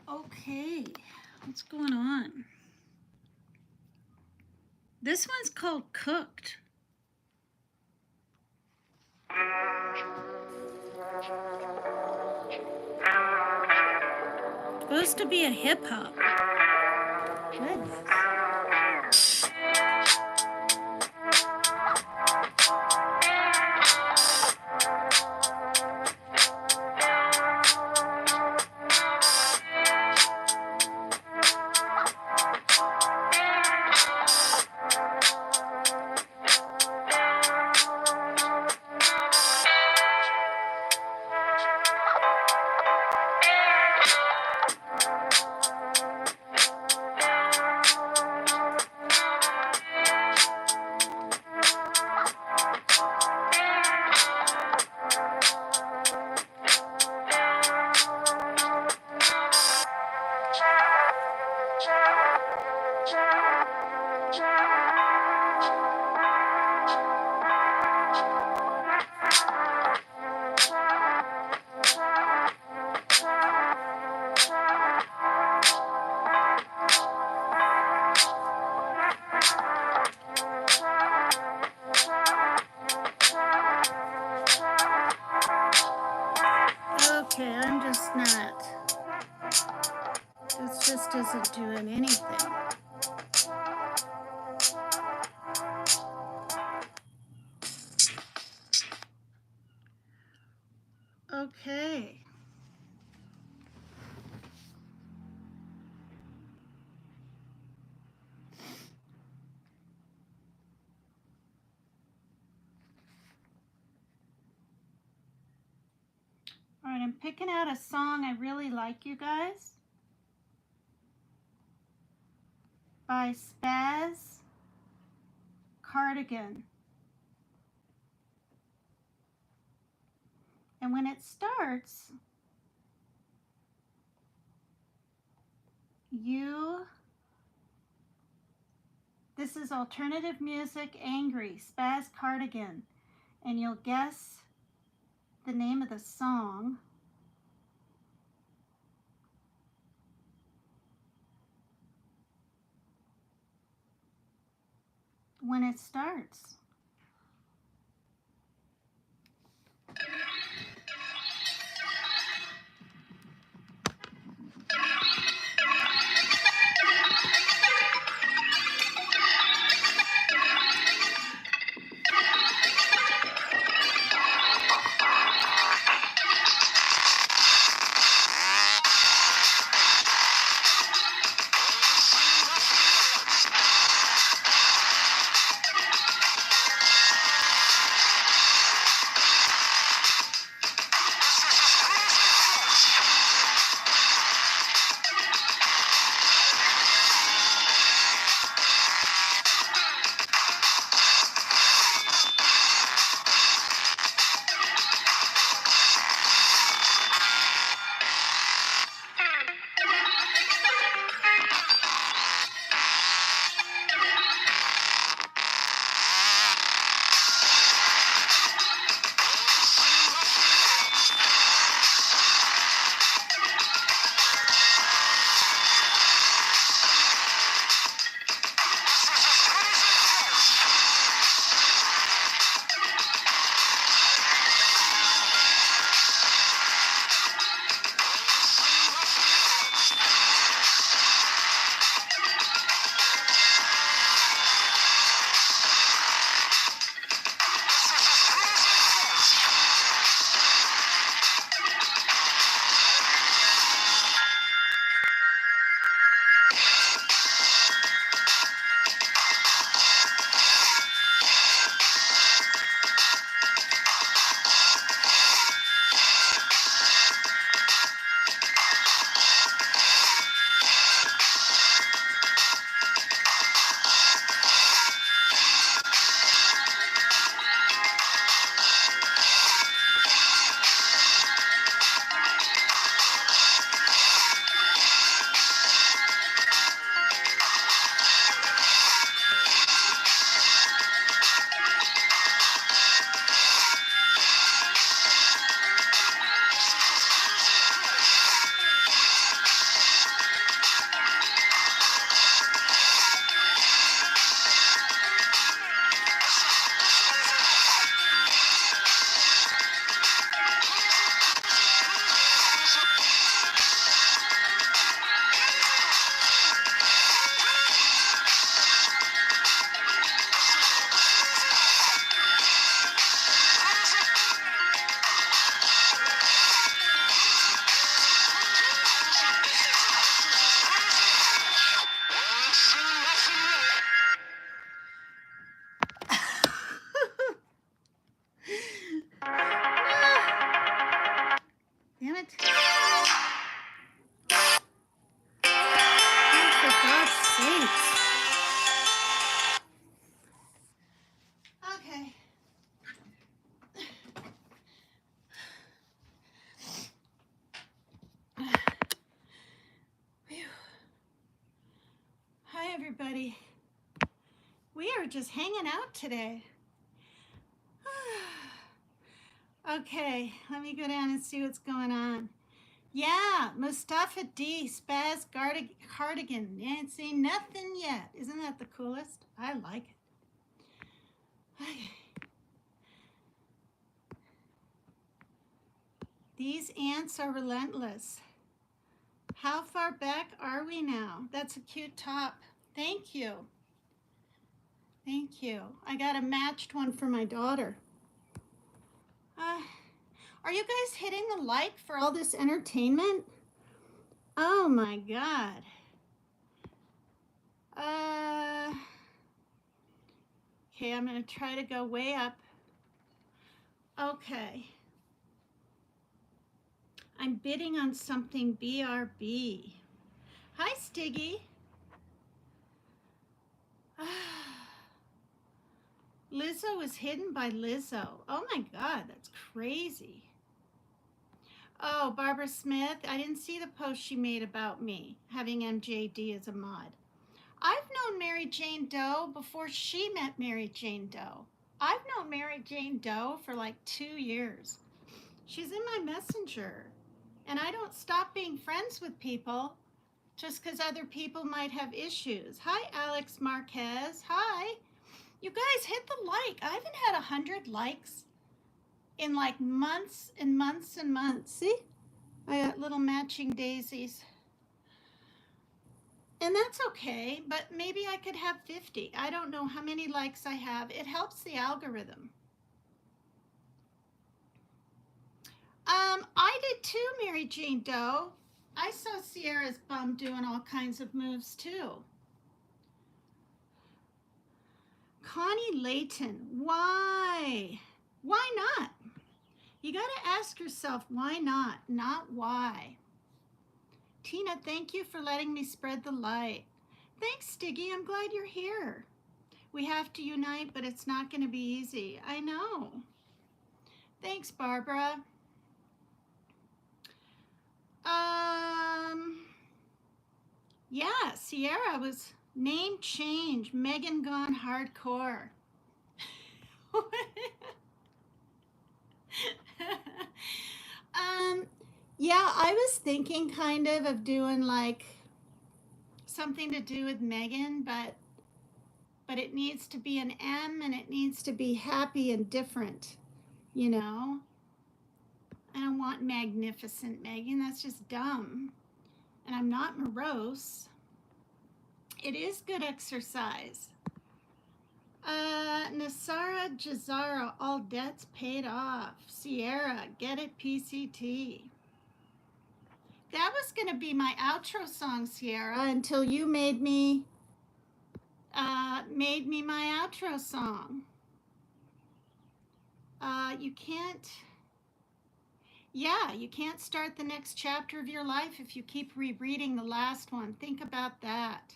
Okay, what's going on? This one's called Cooked. Supposed to be a hip hop. Goodness. Okay, I'm just not. This just isn't doing anything. Okay. All right, I'm picking out a song I really like, you guys. By Spaz Cardigan. And when it starts, This is alternative music, angry, Spaz Cardigan. And you'll guess the name of the song when it starts. Damn it. Oh, for God's sakes. Okay. Phew. Hi, everybody. We are just hanging out today. Okay, let me go down and see what's going on. Yeah, Mustafa D, Spaz Cardigan. Ain't seen nothing yet. Isn't that the coolest? I like it. Okay. These ants are relentless. How far back are we now? That's a cute top. Thank you. Thank you. I got a matched one for my daughter. Are you guys hitting the like for all this entertainment? Oh my God. Okay, I'm gonna try to go way up. Okay. I'm bidding on something BRB. Hi, Stiggy. Lizzo is hidden by Lizzo. Oh my God, that's crazy. Oh, Barbara Smith, I didn't see the post she made about me having MJD as a mod. I've known Mary Jane Doe before she met Mary Jane Doe. I've known Mary Jane Doe for like 2 years. She's in my messenger. And I don't stop being friends with people just because other people might have issues. Hi, Alex Marquez. Hi. You guys hit the like. I haven't had 100 likes in like months and months and months. See? I got little matching daisies. And that's okay, but maybe I could have 50. I don't know how many likes I have. It helps the algorithm. I did too, Mary Jane Doe. I saw Sierra's bum doing all kinds of moves too. Connie Layton, why? Why not? You got to ask yourself, why not why. Tina, thank you for letting me spread the light. Thanks, Stiggy. I'm glad you're here. We have to unite, but it's not going to be easy. I know. Thanks, Barbara. Yeah, Sierra was name change. Megan gone hardcore. Yeah, I was thinking kind of doing like something to do with Megan, but it needs to be an M and it needs to be happy and different, you know? I don't want magnificent Megan, that's just dumb. And I'm not morose. It is good exercise. Nasara Jazara, all debts paid off. Sierra, get it PCT. That was going to be my outro song, Sierra, until you made me my outro song. You can't start the next chapter of your life if you keep rereading the last one. Think about that.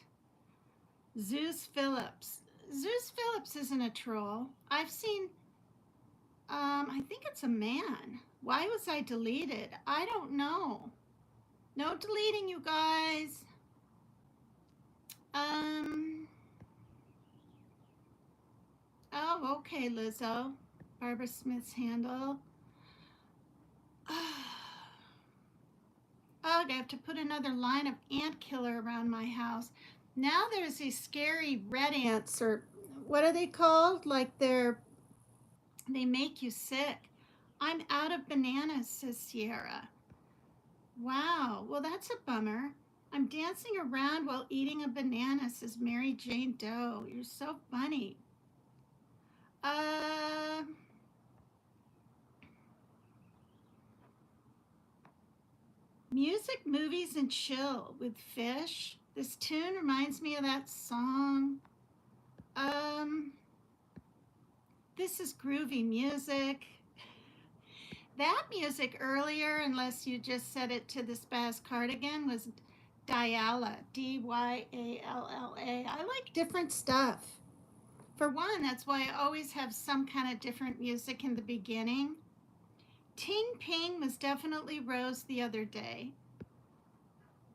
Zeus Phillips. Zeus Phillips isn't a troll. I've seen, I think it's a man. Why was I deleted? I don't know. No deleting, you guys. Oh, okay, Lizzo. Barbara Smith's handle. Oh, I have to put another line of ant killer around my house. Now there's these scary red ants, or what are they called? Like they make you sick. I'm out of bananas, says Sierra. Wow, well that's a bummer. I'm dancing around while eating a banana, says Mary Jane Doe. You're so funny. Music, movies, and chill with Fish. This tune reminds me of that song. This is groovy music. That music earlier, unless you just set it to the Spaz Cardigan, was Diala, D-Y-A-L-L-A. I like different stuff. For one, that's why I always have some kind of different music in the beginning. Ting Ping was definitely Rose the other day.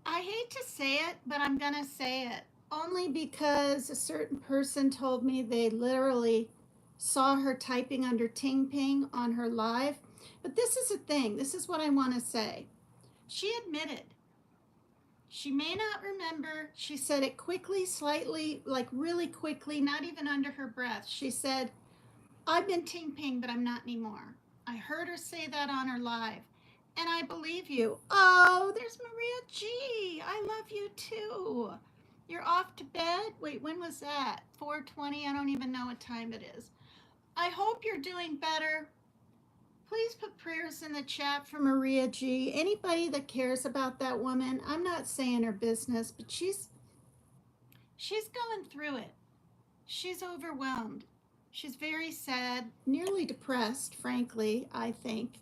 I hate to say it, but I'm gonna say it. Only because a certain person told me they literally saw her typing under Ting Ping on her live. But this is a thing. This is what I want to say. She admitted. She may not remember. She said it quickly, slightly, like really quickly, not even under her breath. She said, I've been Ting Ping, but I'm not anymore. I heard her say that on her live. And I believe you. Oh, there's Maria G. I love you too. You're off to bed? Wait, when was that? 4:20? I don't even know what time it is. I hope you're doing better. Please put prayers in the chat for Maria G. Anybody that cares about that woman, I'm not saying her business, but she's going through it. She's overwhelmed. She's very sad, nearly depressed, frankly, I think.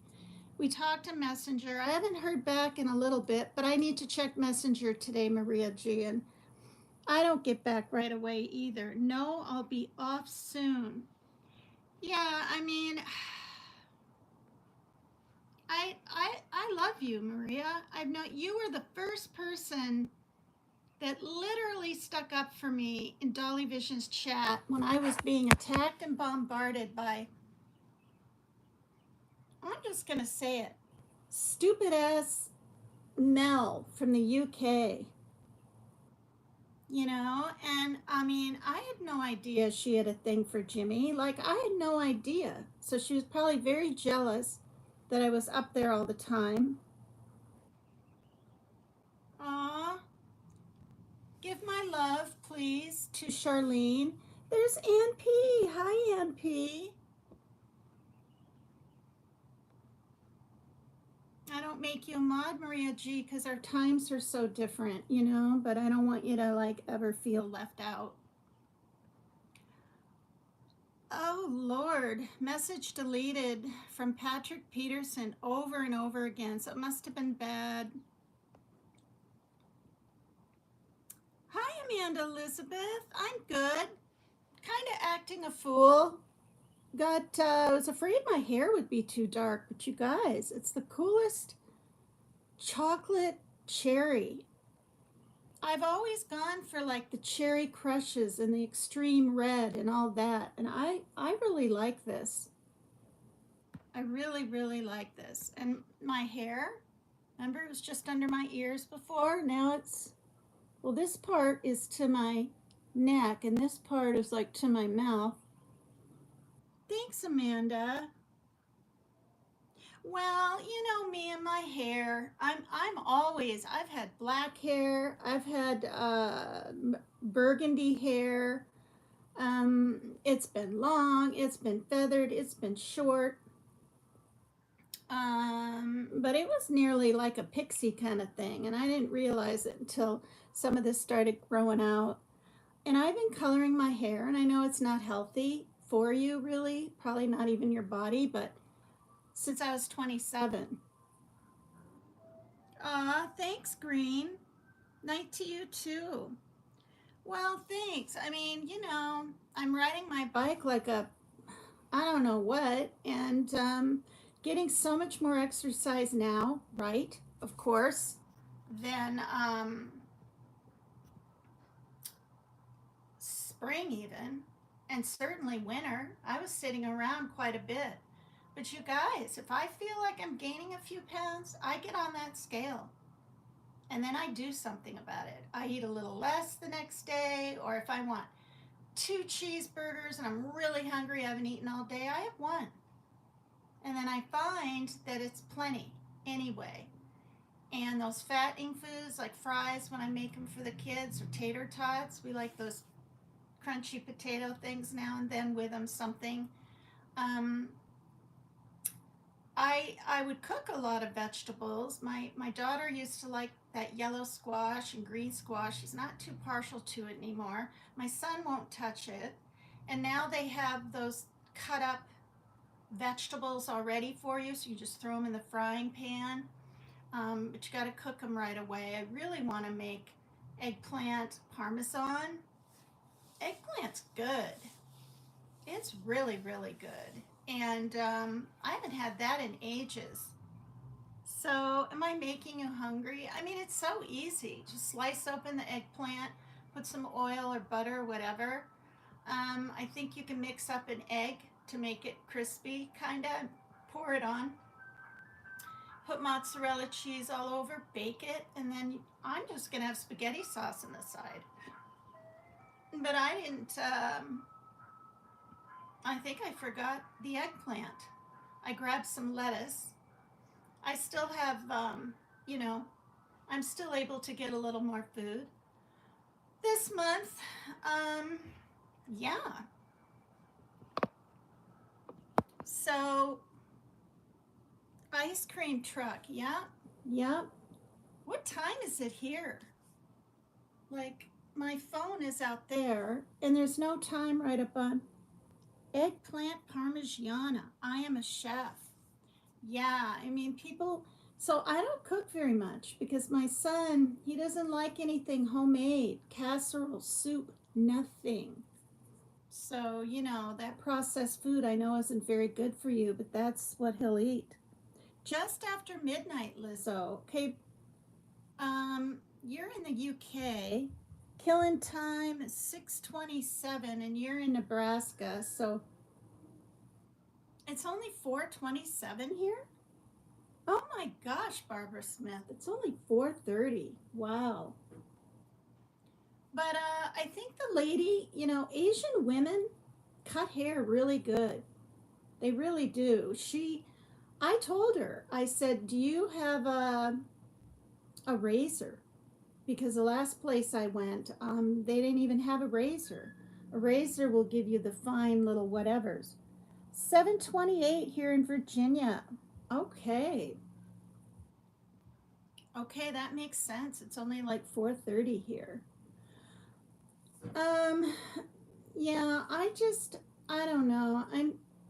We talked to Messenger. I haven't heard back in a little bit, but I need to check Messenger today, Maria G. And I don't get back right away either. No, I'll be off soon. Yeah, I mean, I love you, Maria. I've known you were the first person that literally stuck up for me in Dolly Vision's chat when I was being attacked and bombarded by, I'm just going to say it, stupid ass Mel from the UK. And I mean, I had no idea she had a thing for Jimmy. Like, I had no idea. So she was probably very jealous that I was up there all the time. Aw, give my love, please, to Charlene. There's Ann P. Hi, Ann P. I don't make you a mod, Maria G, because our times are so different, but I don't want you to, like, ever feel left out. Oh, Lord. Message deleted from Patrick Peterson over and over again, so it must have been bad. Hi, Amanda Elizabeth. I'm good. Kind of acting a fool. I was afraid my hair would be too dark, but you guys, it's the coolest chocolate cherry. I've always gone for like the cherry crushes and the extreme red and all that, and I really like this. I really, really like this. And my hair, remember it was just under my ears before? Now well, this part is to my neck, and this part is like to my mouth. Thanks, Amanda. Well, you know me and my hair. I've had black hair, I've had burgundy hair. It's been long, it's been feathered, it's been short. But it was nearly like a pixie kind of thing, and I didn't realize it until some of this started growing out. And I've been coloring my hair, and I know it's not healthy for you, really, probably not even your body, but since I was 27. Thanks, Green. Night to you, too. Well, thanks. I mean, I'm riding my bike like I don't know what, and getting so much more exercise now, right? Of course, than spring, even, and certainly winter. I was sitting around quite a bit. But you guys, if I feel like I'm gaining a few pounds, I get on that scale and then I do something about it. I eat a little less the next day, or if I want 2 cheeseburgers and I'm really hungry, I haven't eaten all day, I have one. And then I find that it's plenty anyway. And those fattening foods like fries, when I make them for the kids, or tater tots, we like those crunchy potato things now and then with them something. Um, I would cook a lot of vegetables. My daughter used to like that yellow squash and green squash. She's not too partial to it anymore. My son won't touch it. And now they have those cut up vegetables already for you, so you just throw them in the frying pan. But you got to cook them right away. I really want to make eggplant parmesan. Eggplant's good. It's really, really good. And I haven't had that in ages. So, am I making you hungry? I mean, it's so easy. Just slice open the eggplant, put some oil or butter, or whatever. I think you can mix up an egg to make it crispy, kind of. Pour it on. Put mozzarella cheese all over, bake it, and then I'm just going to have spaghetti sauce on the side. But I didn't, I think I forgot the eggplant. I grabbed some lettuce. I still have, you know, I'm still able to get a little more food this month. Um, yeah. So, ice cream truck. Yeah. Yeah. What time is it here? Like, my phone is out there, and there's no time right up on eggplant parmigiana. I am a chef. Yeah, I mean, people. So I don't cook very much because my son, he doesn't like anything homemade, casserole, soup, nothing. So, that processed food I know isn't very good for you, but that's what he'll eat. Just after midnight, Lizzo. Okay, you're in the UK. Killing time is 6:27, and you're in Nebraska, so it's only 4:27 here. Oh my gosh, Barbara Smith, it's only 4:30. Wow. But I think the lady, Asian women cut hair really good. They really do. I told her, I said, do you have a razor? Because the last place I went, they didn't even have a razor. A razor will give you the fine little whatevers. 7:28 here in Virginia. Okay. Okay, that makes sense. It's only like 4:30 here. Um, yeah, I don't know.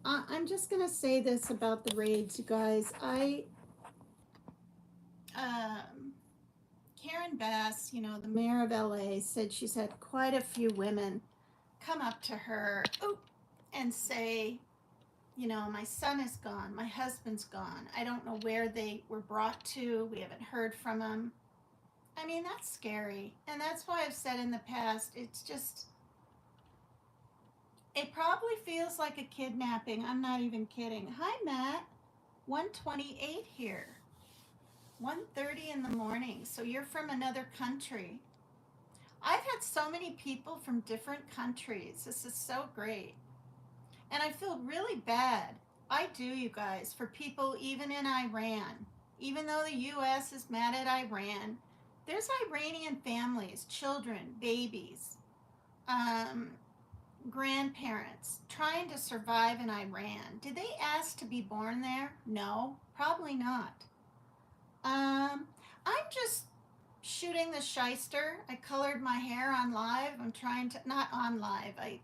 I'm just gonna say this about the raids, you guys. Um, Karen Bass, the mayor of LA, said she's had quite a few women come up to her and say, my son is gone, my husband's gone. I don't know where they were brought to. We haven't heard from them. I mean, that's scary. And that's why I've said in the past, it probably feels like a kidnapping. I'm not even kidding. Hi, Matt. 1:28 here. 1:30 in the morning. So you're from another country. I've had so many people from different countries. This is so great. And I feel really bad. I do, you guys, for people even in Iran. Even though the US is mad at Iran, there's Iranian families, children, babies, um, grandparents trying to survive in Iran. Did they ask to be born there? No, probably not. I'm just shooting the sheister. I colored my hair on live. I'm trying to, not on live, I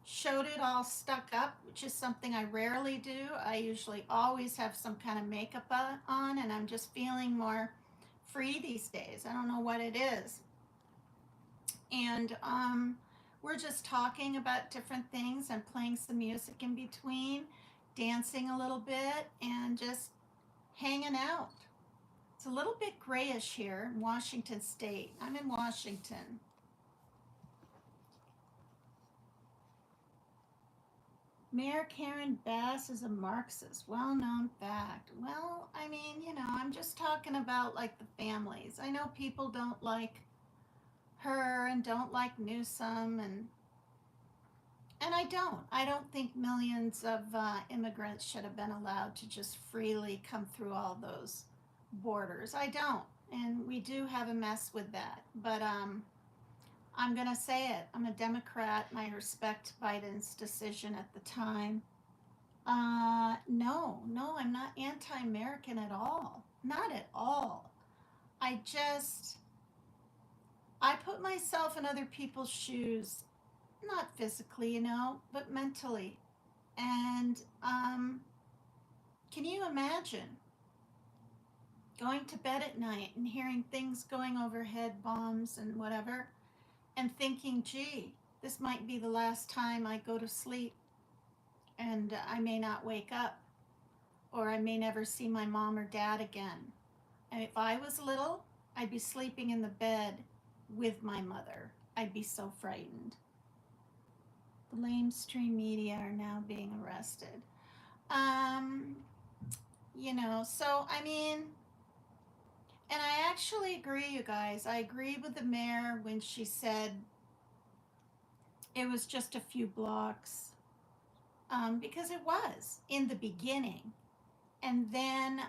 showed it all stuck up, which is something I rarely do. I usually always have some kind of makeup on, and I'm just feeling more free these days. I don't know what it is. And we're just talking about different things and playing some music in between, dancing a little bit, and just hanging out. It's a little bit grayish here in Washington State. I'm in Washington. Mayor Karen Bass is a Marxist. Well known fact. Well, I mean, I'm just talking about like the families. I know people don't like her and don't like Newsom, and I don't. I don't think millions of immigrants should have been allowed to just freely come through all those borders. I don't. And we do have a mess with that. But I'm going to say it. I'm a Democrat and I respect Biden's decision at the time. No, I'm not anti American at all. Not at all. I just, I put myself in other people's shoes, not physically, but mentally. And can you imagine going to bed at night and hearing things going overhead, bombs and whatever, and thinking, gee, this might be the last time I go to sleep and I may not wake up, or I may never see my mom or dad again. And if I was little, I'd be sleeping in the bed with my mother. I'd be so frightened. The lamestream media are now being arrested. Um, so I mean, and I actually agree, you guys. I agree with the mayor when she said it was just a few blocks, because it was in the beginning. And then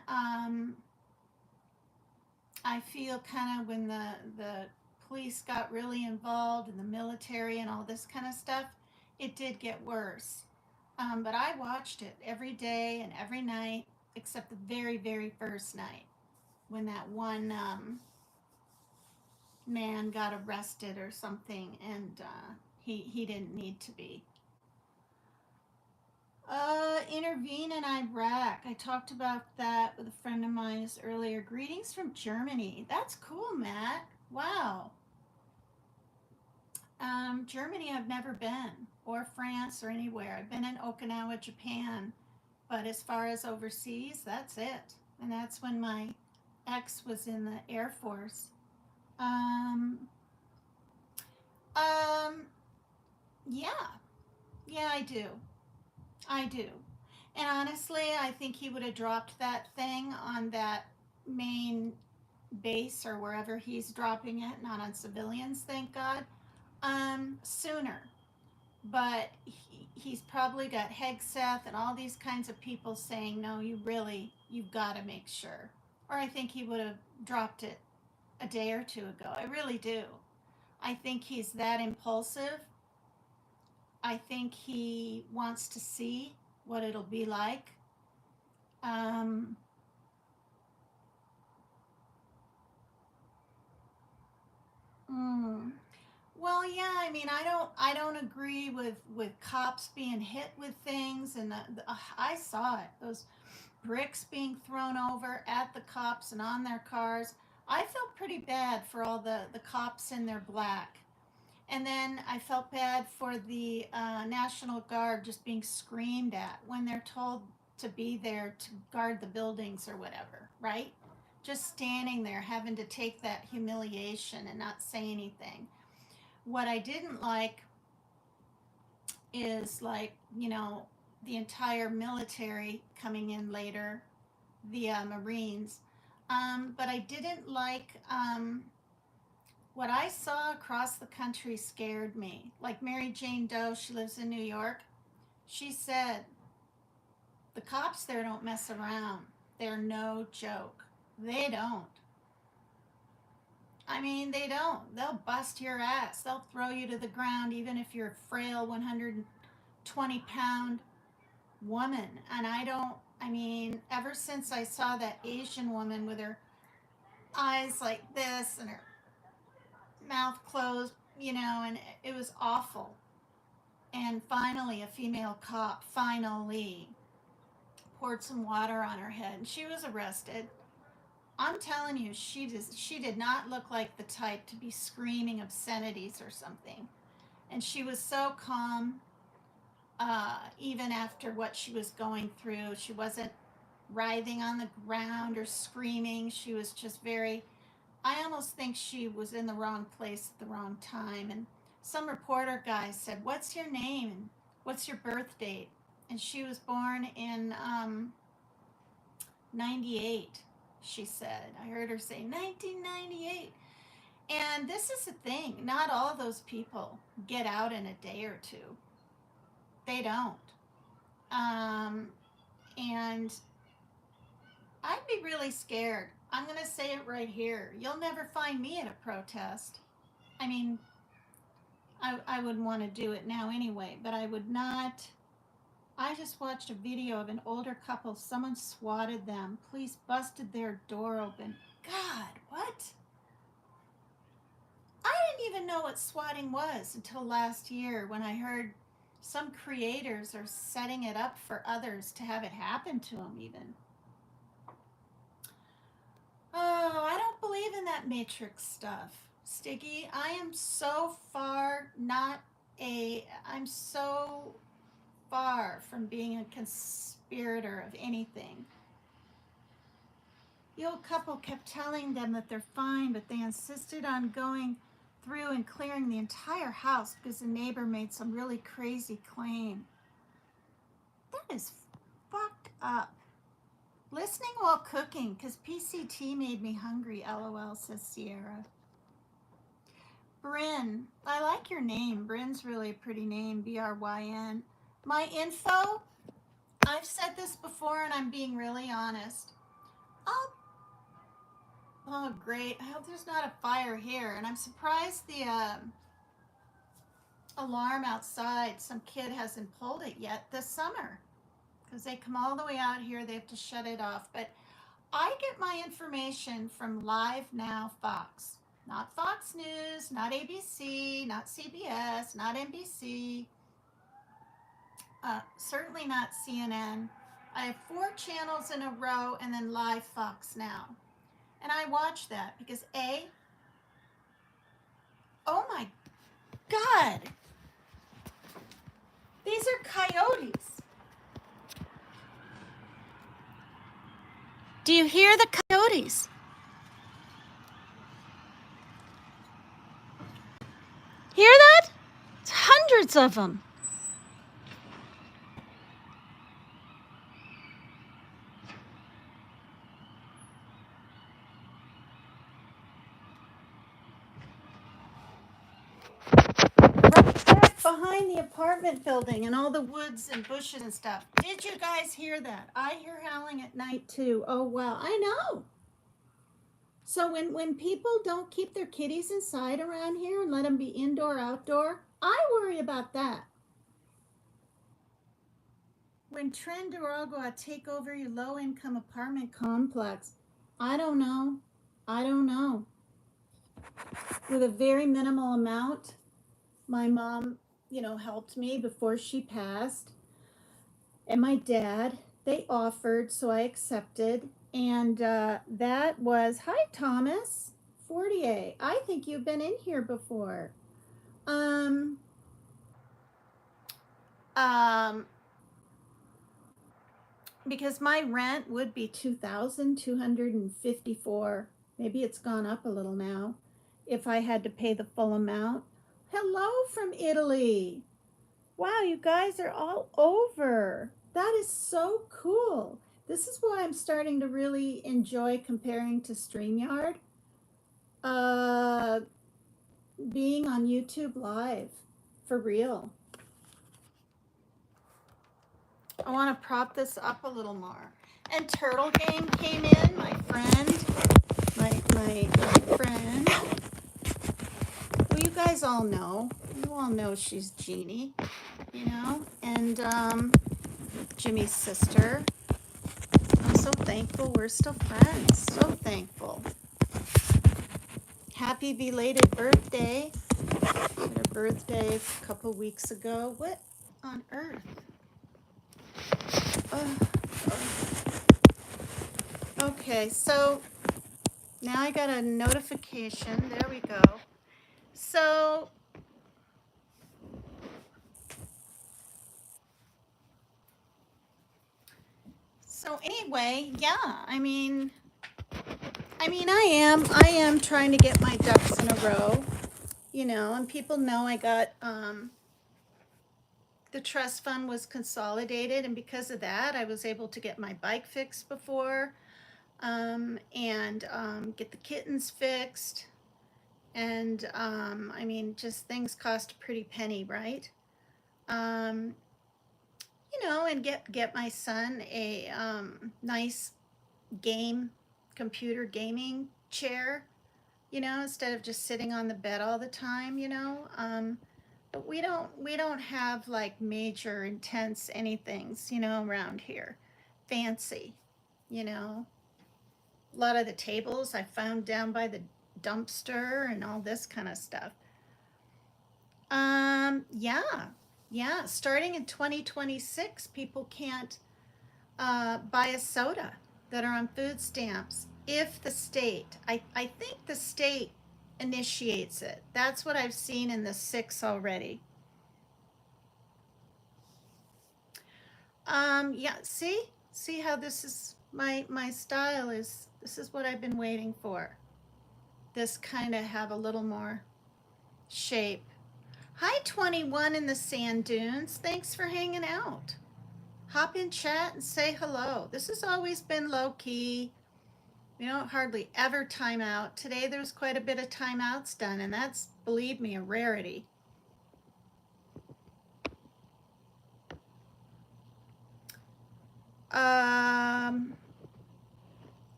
I feel kind of when the police got really involved and the military and all this kind of stuff, it did get worse. But I watched it every day and every night, except the very, very first night when that one man got arrested or something, and he didn't need to be. Intervene in Iraq. I talked about that with a friend of mine earlier. Greetings from Germany. That's cool, Matt. Wow. Germany, I've never been, or France, or anywhere. I've been in Okinawa, Japan, but as far as overseas, that's it. and that's when my ex was in the Air Force. Um, um, yeah, yeah, I do. I do. And honestly, I think he would have dropped that thing on that main base or wherever he's dropping it, not on civilians, thank God, sooner. But he's probably got Hegseth and all these kinds of people saying, no, you've got to make sure. Or I think he would have dropped it a day or two ago. I really do. I think he's that impulsive. I think he wants to see what it'll be like. Um, mm, well, yeah. I mean, I don't agree with cops being hit with things, and I saw it. Those bricks being thrown over at the cops and on their cars. I felt pretty bad for all the cops in their black. And then I felt bad for the National Guard just being screamed at when they're told to be there to guard the buildings or whatever, right? Just standing there having to take that humiliation and not say anything. What I didn't like is, like, the entire military coming in later, the Marines. But I didn't like what I saw across the country scared me. Like Mary Jane Doe, she lives in New York. She said, the cops there don't mess around. They're no joke. They don't. I mean, they don't. They'll bust your ass. They'll throw you to the ground even if you're a frail 120-pound woman. And I mean, ever since I saw that Asian woman with her eyes like this and her mouth closed, and it was awful. And finally, a female cop finally poured some water on her head and she was arrested. I'm telling you, she did not look like the type to be screaming obscenities or something. And she was so calm, even after what she was going through. She wasn't writhing on the ground or screaming. She was just very, I almost think she was in the wrong place at the wrong time. And some reporter guy said, "What's your name? And what's your birth date?" And she was born in 98, she said. I heard her say 1998. And this is the thing, not all those people get out in a day or two. They don't. Um, and I'd be really scared. I'm going to say it right here. You'll never find me at a protest. I mean, I wouldn't want to do it now anyway, but I would not. I just watched a video of an older couple. Someone swatted them. Police busted their door open. God, what? I didn't even know what swatting was until last year when I heard some creators are setting it up for others to have it happen to them even. Oh, I don't believe in that Matrix stuff. Stiggy, I am so far not I'm so far from being a conspirator of anything. The old couple kept telling them that they're fine, but they insisted on going through and clearing the entire house because the neighbor made some really crazy claim. That is fucked up. Listening while cooking because PCT made me hungry, LOL, says Sierra. Bryn, I like your name. Bryn's really a pretty name, Bryn. My info, I've said this before and I'm being really honest. Oh, great. I hope there's not a fire here. And I'm surprised the alarm outside, some kid hasn't pulled it yet this summer. Because they come all the way out here, they have to shut it off. But I get my information from Live Now Fox. Not Fox News, not ABC, not CBS, not NBC. Certainly not CNN. I have 4 channels in a row and then Live Fox Now. And I watch that because oh my God, these are coyotes. Do you hear the coyotes? Hear that? It's hundreds of them. Right back behind the apartment building and all the woods and bushes and stuff. Did you guys hear that? I hear howling at night too. Oh, wow. I know. So when people don't keep their kitties inside around here and let them be indoor, outdoor, I worry about that. When Trend Duragoa take over your low-income apartment complex, I don't know. I don't know. With a very minimal amount, my mom, helped me before she passed. And my dad, they offered, so I accepted. And that was, hi, Thomas, 48. I think you've been in here before. Because my rent would be $2,254. Maybe it's gone up a little now if I had to pay the full amount. Hello from Italy. Wow, you guys are all over. That is so cool. This is why I'm starting to really enjoy comparing to StreamYard. Being on YouTube Live, for real. I want to prop this up a little more. And Turtle Game came in, my friend. My friend. Well, you guys all know. You all know she's Jeannie, And Jimmy's sister. I'm so thankful we're still friends. So thankful. Happy belated birthday. Her birthday a couple weeks ago. What on earth? Okay, so now I got a notification. There we go. So anyway, yeah, I am trying to get my ducks in a row, and people know I got, the trust fund was consolidated, and because of that, I was able to get my bike fixed before, and get the kittens fixed, and, just things cost a pretty penny, right? And get my son a, nice computer gaming chair, instead of just sitting on the bed all the time, but we don't have like major intense anythings, around here. Fancy, a lot of the tables I found down by the dumpster and all this kind of stuff. Yeah, starting in 2026, people can't buy a soda that are on food stamps if the state, I think the state initiates it. That's what I've seen in the 6 already. Yeah, see how this is my style is, this is what I've been waiting for. This kind of have a little more shape. Hi 21 in the sand dunes, thanks for hanging out. Hop in chat and say hello. This has always been low key. We don't hardly ever time out. Today there's quite a bit of timeouts done, and that's, believe me, a rarity.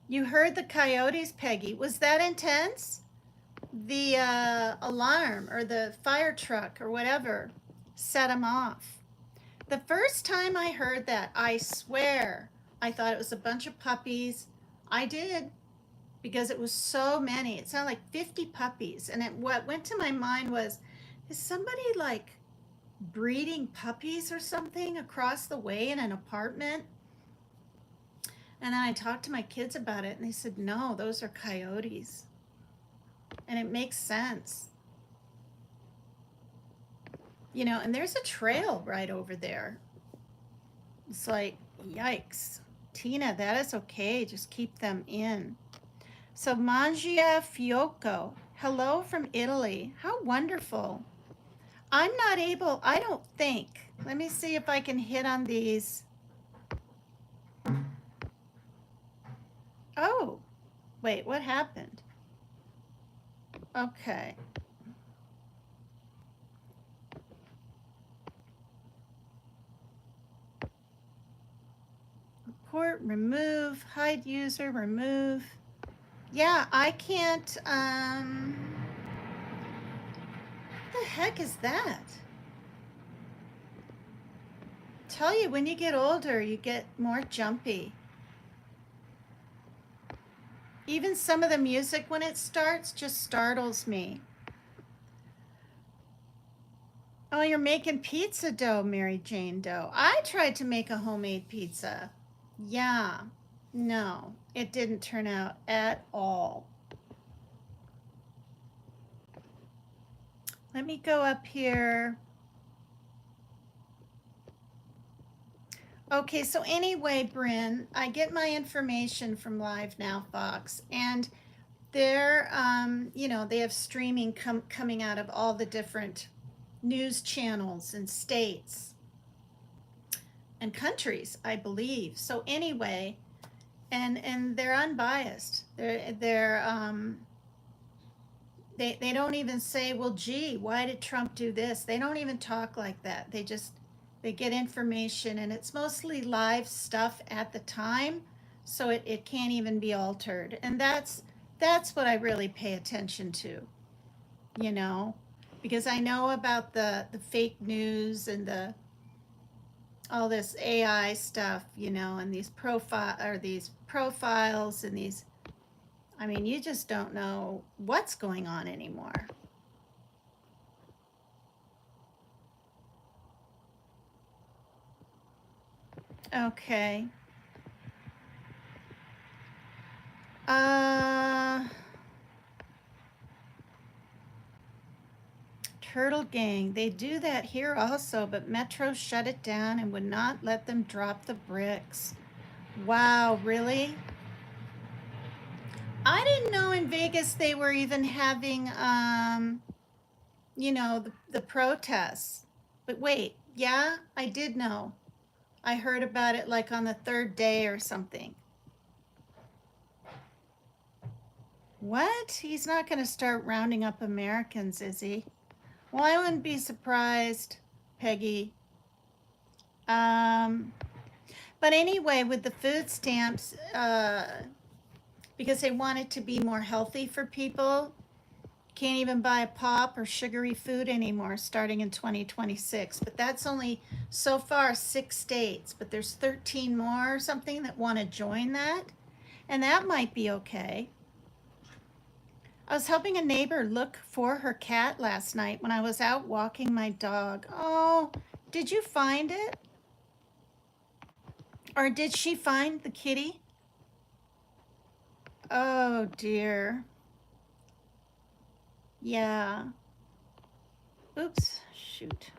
You heard the coyotes, Peggy. Was that intense? The alarm or the fire truck or whatever set them off. The first time I heard that, I swear, I thought it was a bunch of puppies. I did, because it was so many. It sounded like 50 puppies. And what went to my mind was, is somebody like breeding puppies or something across the way in an apartment? And then I talked to my kids about it, and they said, no, those are coyotes. And it makes sense. And there's a trail right over there. It's like, yikes. Tina, that is okay. Just keep them in. So Mangia Fiocco, hello from Italy. How wonderful. I'm not able, I don't think. Let me see if I can hit on these. Oh, wait, what happened? Okay. Report, remove, hide user, remove. Yeah, I can't, what the heck is that? Tell you, when you get older, you get more jumpy. Even some of the music when it starts just startles me. Oh, you're making pizza dough, Mary Jane Doe. I tried to make a homemade pizza. Yeah, no, it didn't turn out at all. Let me go up here. Okay, so anyway, Bryn, I get my information from Live Now Fox, and they're, you know, they have streaming coming out of all the different news channels and states and countries, I believe. So anyway, and they're unbiased. They don't even say, well, gee, why did Trump do this? They don't even talk like that. They get information, and it's mostly live stuff at the time, so it can't even be altered. And that's what I really pay attention to, you know, because I know about the fake news and the all this AI stuff, you know, and these profiles and these, I mean, you just don't know what's going on anymore. Okay. Turtle Gang, they do that here also, but Metro shut it down and would not let them drop the bricks. Wow, really? I didn't know in Vegas they were even having, you know, the protests. But wait, yeah, I did know. I heard about it like on the third day or something. What? He's not going to start rounding up Americans, is he? Well, I wouldn't be surprised, Peggy. But anyway, with the food stamps, because they want it to be more healthy for people, can't even buy a pop or sugary food anymore starting in 2026. But that's only so far 6 states, but there's 13 more or something that want to join that, and that might be okay. I was helping a neighbor look for her cat last night when I was out walking my dog. Oh, did you find it? Or did she find the kitty? Oh dear. Yeah. Oops, shoot.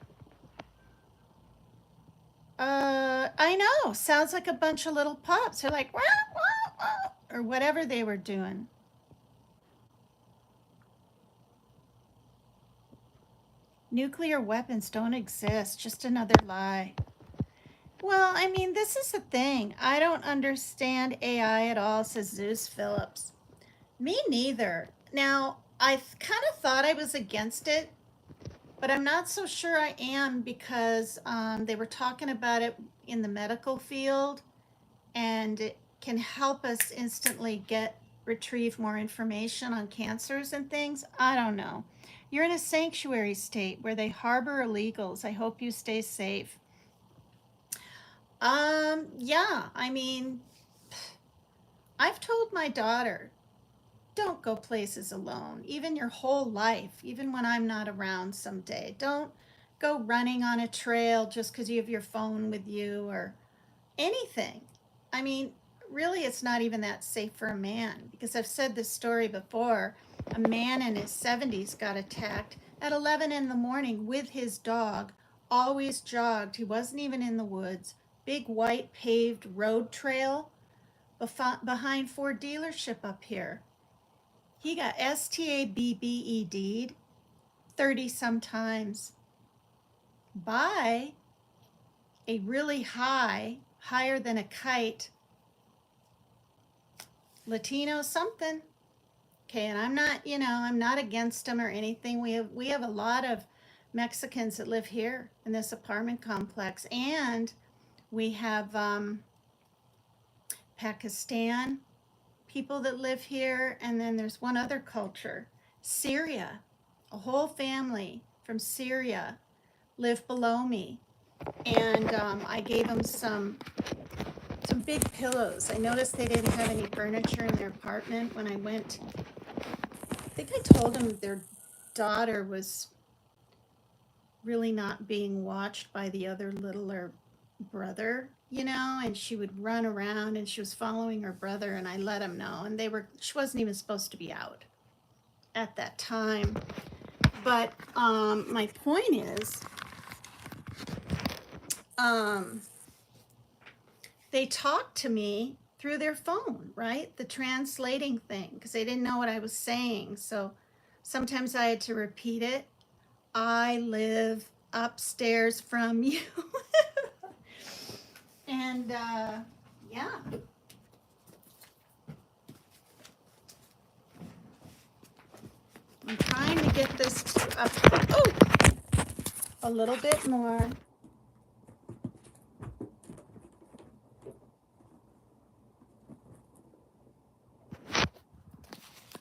I know. Sounds like a bunch of little pups. They're like, wah, wah, wah, or whatever they were doing. Nuclear weapons don't exist. Just another lie. Well, I mean, this is the thing. I don't understand AI at all, says Zeus Phillips. Me neither. Now, I kind of thought I was against it, but I'm not so sure I am because they were talking about it in the medical field, and it can help us instantly retrieve more information on cancers and things. I don't know. You're in a sanctuary state where they harbor illegals. I hope you stay safe. Yeah, I mean, I've told my daughter, don't go places alone, even your whole life, even when I'm not around someday. Don't go running on a trail just because you have your phone with you or anything. I mean, really, it's not even that safe for a man, because I've said this story before. A man in his 70s got attacked at 11 in the morning with his dog, always jogged. He wasn't even in the woods, big white paved road trail behind Ford dealership up here. He got STABBED'd 30 some times by a really higher than a kite, Latino something. Okay, and I'm not, I'm not against them or anything. We have a lot of Mexicans that live here in this apartment complex, and we have Pakistan people that live here, and then there's one other culture, Syria. A whole family from Syria live below me, and I gave them some big pillows. I noticed they didn't have any furniture in their apartment when I went. I think I told them their daughter was really not being watched by the other littler brother, and she would run around and she was following her brother, and I let them know, and she wasn't even supposed to be out at that time. But my point is, they talked to me through their phone, right? The translating thing, because they didn't know what I was saying. So sometimes I had to repeat it. I live upstairs from you. And yeah. I'm trying to get this up a little bit more.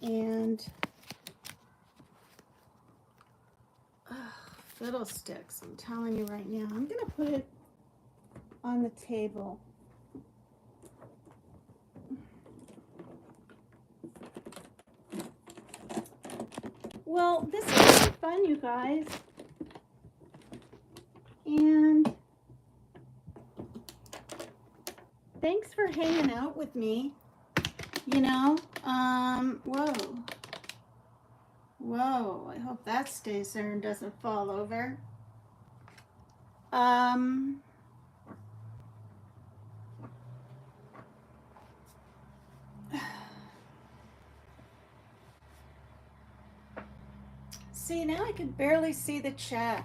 And fiddlesticks, I'm telling you right now. I'm gonna put it on the table. Well, this is really fun, you guys. And thanks for hanging out with me. Whoa, I hope that stays there and doesn't fall over. See, now I can barely see the chat.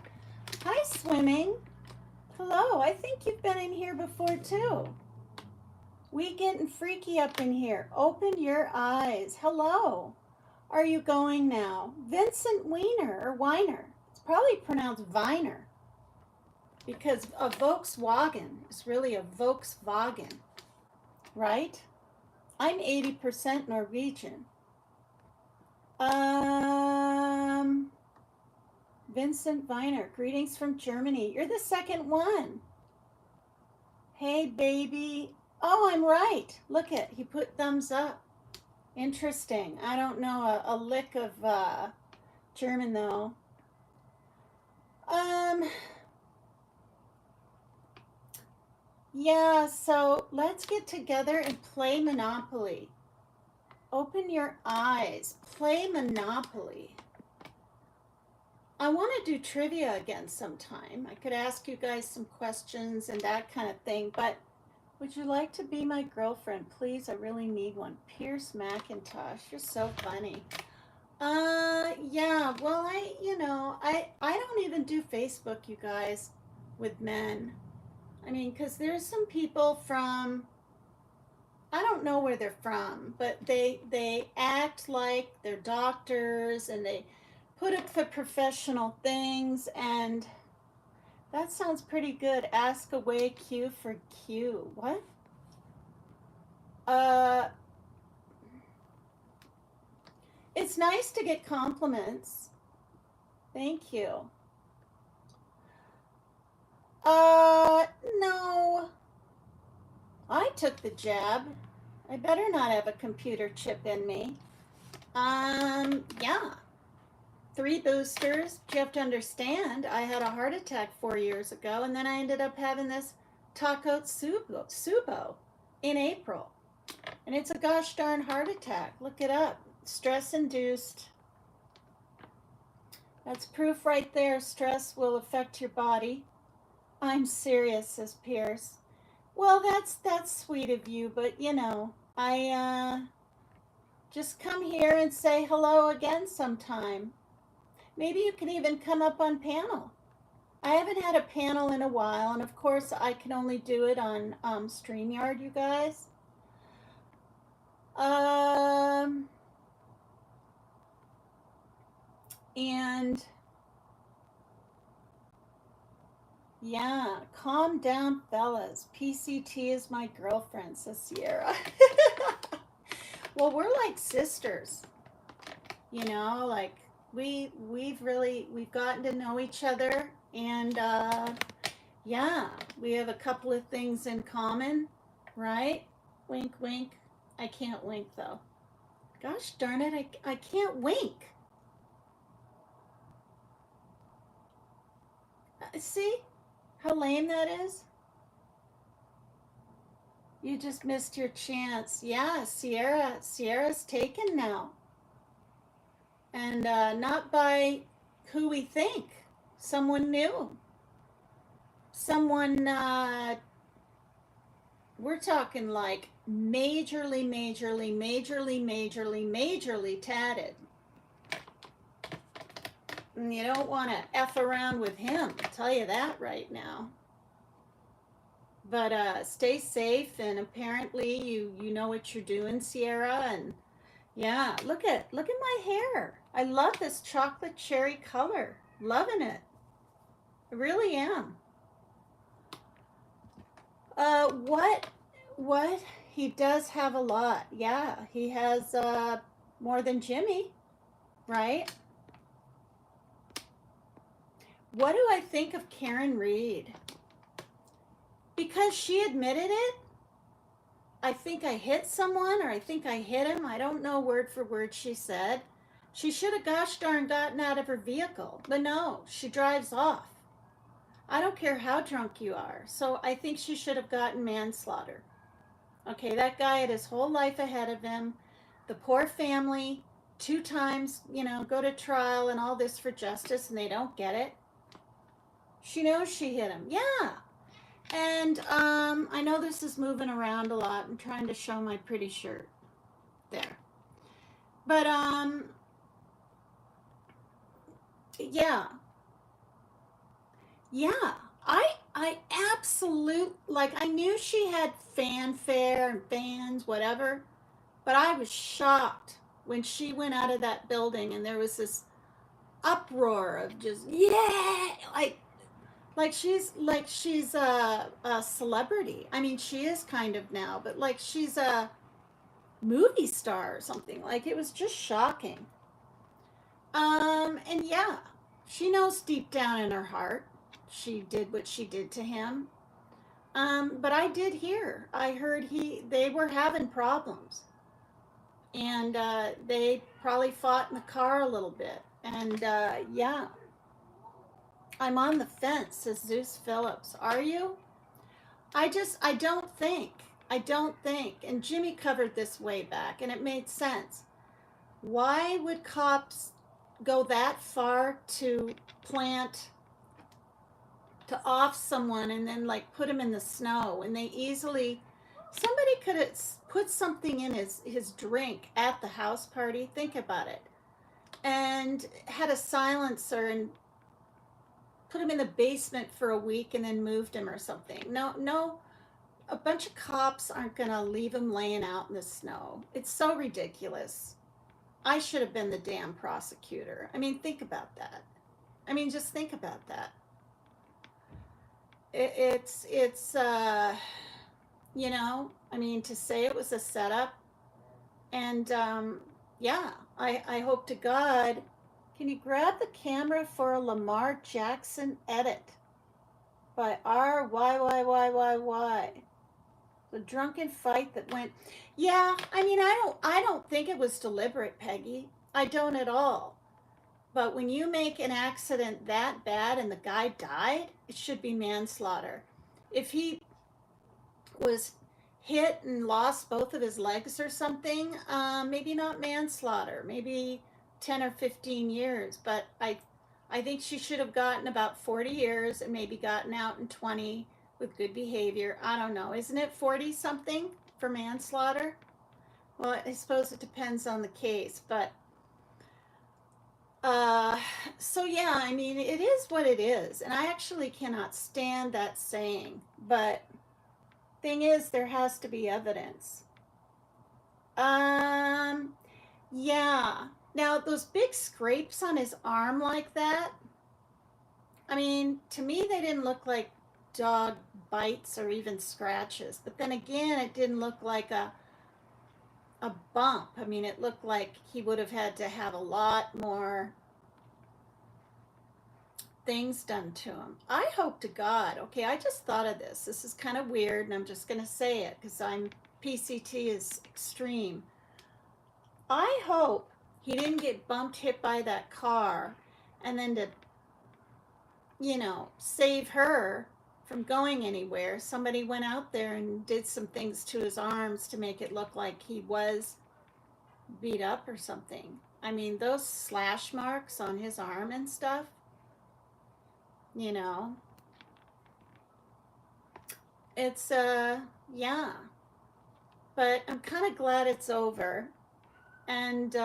Hi, Swimming. Hello, I think you've been in here before too. We getting freaky up in here. Open your eyes. Hello. Are you going now? Vincent Weiner or Weiner. It's probably pronounced Viner, because a Volkswagen is really a Volkswagen, right? I'm 80% Norwegian. Vincent Weiner, greetings from Germany. You're the second one. Hey, baby. Oh, I'm right. Look it. He put thumbs up. Interesting. I don't know a lick of German, though. Yeah, so let's get together and play Monopoly. Open your eyes. Play Monopoly. I want to do trivia again sometime. I could ask you guys some questions and that kind of thing, but would you like to be my girlfriend? Please, I really need one. Pierce McIntosh, you're so funny. Yeah, well, I don't even do Facebook, you guys, with men. I mean, because there's some people from, I don't know where they're from, but they act like they're doctors and they put up for professional things, and that sounds pretty good. Ask away Q for Q. What? It's nice to get compliments. Thank you. No. I took the jab. I better not have a computer chip in me. Yeah. 3 boosters. You have to understand, I had a heart attack 4 years ago, and then I ended up having this Takotsubo in April. And it's a gosh darn heart attack. Look it up. Stress-induced. That's proof right there. Stress will affect your body. I'm serious, says Pierce. Well, that's sweet of you, but you know, I just come here and say hello again sometime. Maybe you can even come up on panel. I haven't had a panel in a while, and of course, I can only do it on StreamYard, you guys. Um, and yeah, calm down, fellas. PCT is my girlfriend, says Sierra. Well, we're like sisters, you know, like we've gotten to know each other, and yeah, we have a couple of things in common, right? Wink, wink. I can't wink though. Gosh darn it, I can't wink. See how lame that is? You just missed your chance. Yeah, Sierra's taken now. And not by who we think. Someone new. Someone, we're talking like majorly tatted. And you don't want to F around with him, I'll tell you that right now. But stay safe, and apparently you know what you're doing, Sierra. And yeah, look at my hair. I love this chocolate cherry color. Loving it. I really am. What he does have a lot. Yeah, he has more than Jimmy, right? What do I think of Karen Reed? Because she admitted it, I think I hit someone, or I think I hit him. I don't know word for word she said. She should have gosh darn gotten out of her vehicle. But no, she drives off. I don't care how drunk you are. So I think she should have gotten manslaughter. Okay, that guy had his whole life ahead of him. The poor family, 2 times, you know, go to trial and all this for justice, and they don't get it. She knows she hit him. Yeah. And I know this is moving around a lot. I'm trying to show my pretty shirt there. But yeah. Yeah. I absolute, like, I knew she had fanfare and fans, whatever, but I was shocked when she went out of that building and there was this uproar of just yeah, like she's a celebrity. I mean, she is kind of now, but like she's a movie star or something. Like, it was just shocking. And yeah, she knows deep down in her heart she did what she did to him. But I did hear. I heard they were having problems, and they probably fought in the car a little bit. And yeah, I'm on the fence, says Zeus Phillips. Are you? I don't think. And Jimmy covered this way back, and it made sense. Why would cops go that far to plant to off someone and then like put him in the snow? And they easily, somebody could have put something in his drink at the house party. Think about it. And had a silencer and put him in the basement for a week and then moved him or something. No, a bunch of cops aren't going to leave him laying out in the snow. It's so ridiculous. I should have been the damn prosecutor. I mean, think about that. I mean, just think about that. It's you know, I mean, to say it was a setup. And yeah, I hope to God. Can you grab the camera for a Lamar Jackson edit by RYYYYY? The drunken fight that went. Yeah, I mean, I don't think it was deliberate, Peggy. I don't at all. But when you make an accident that bad and the guy died, it should be manslaughter. If he was hit and lost both of his legs or something, maybe not manslaughter, maybe 10 or 15 years. But I think she should have gotten about 40 years and maybe gotten out in 20, with good behavior. I don't know. Isn't it 40 something for manslaughter? Well, I suppose it depends on the case, but uh, so yeah, I mean, it is what it is, and I actually cannot stand that saying. But thing is, there has to be evidence. Um, yeah. Now those big scrapes on his arm like that. I mean, to me, they didn't look like dog bites or even scratches. But then again, it didn't look like a bump. I mean, it looked like he would have had to have a lot more things done to him. I hope to God, okay, I just thought of this. This is kind of weird, and I'm just going to say it because I'm PCT is Xstream. I hope he didn't get bumped, hit by that car, and then to, save her from going anywhere, somebody went out there and did some things to his arms to make it look like he was beat up or something. I mean, those slash marks on his arm and stuff, you know, it's, yeah. But I'm kind of glad it's over. And,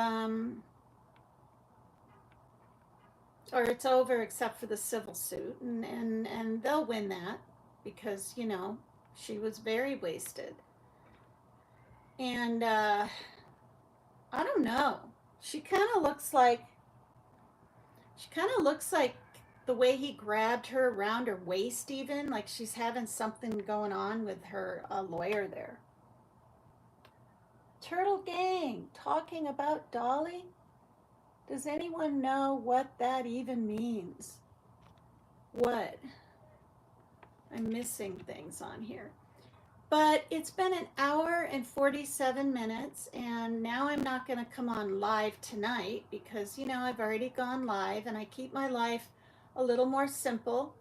or it's over except for the civil suit. And they'll win that because, she was very wasted. And, I don't know. She kind of looks like the way he grabbed her around her waist, even like she's having something going on with her lawyer there. Turtle Gang talking about Dolly? Does anyone know what that even means? What? I'm missing things on here. But it's been an hour and 47 minutes, and now I'm not going to come on live tonight because, I've already gone live, and I keep my life a little more simple.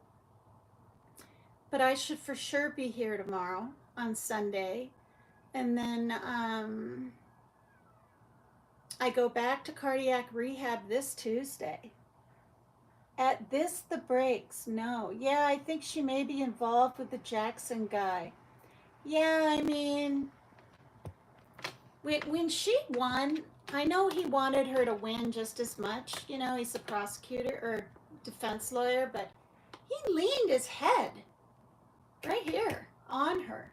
But I should for sure be here tomorrow on Sunday. And then I go back to cardiac rehab this Tuesday. At this, the breaks. No. Yeah, I think she may be involved with the Jackson guy. Yeah, I mean, when she won, I know he wanted her to win just as much. He's a prosecutor or defense lawyer, but he leaned his head right here on her.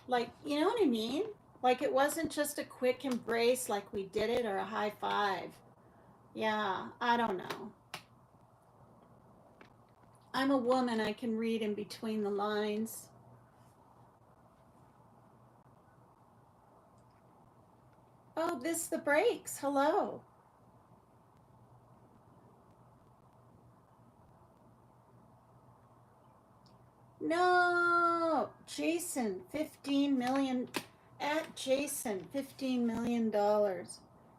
Like, you know what I mean? Like, it wasn't just a quick embrace like we did it or a high five. Yeah, I don't know. I'm a woman, I can read in between the lines. Oh, this the breaks. Hello. No, Jason, 15 million at Jason, $15 million.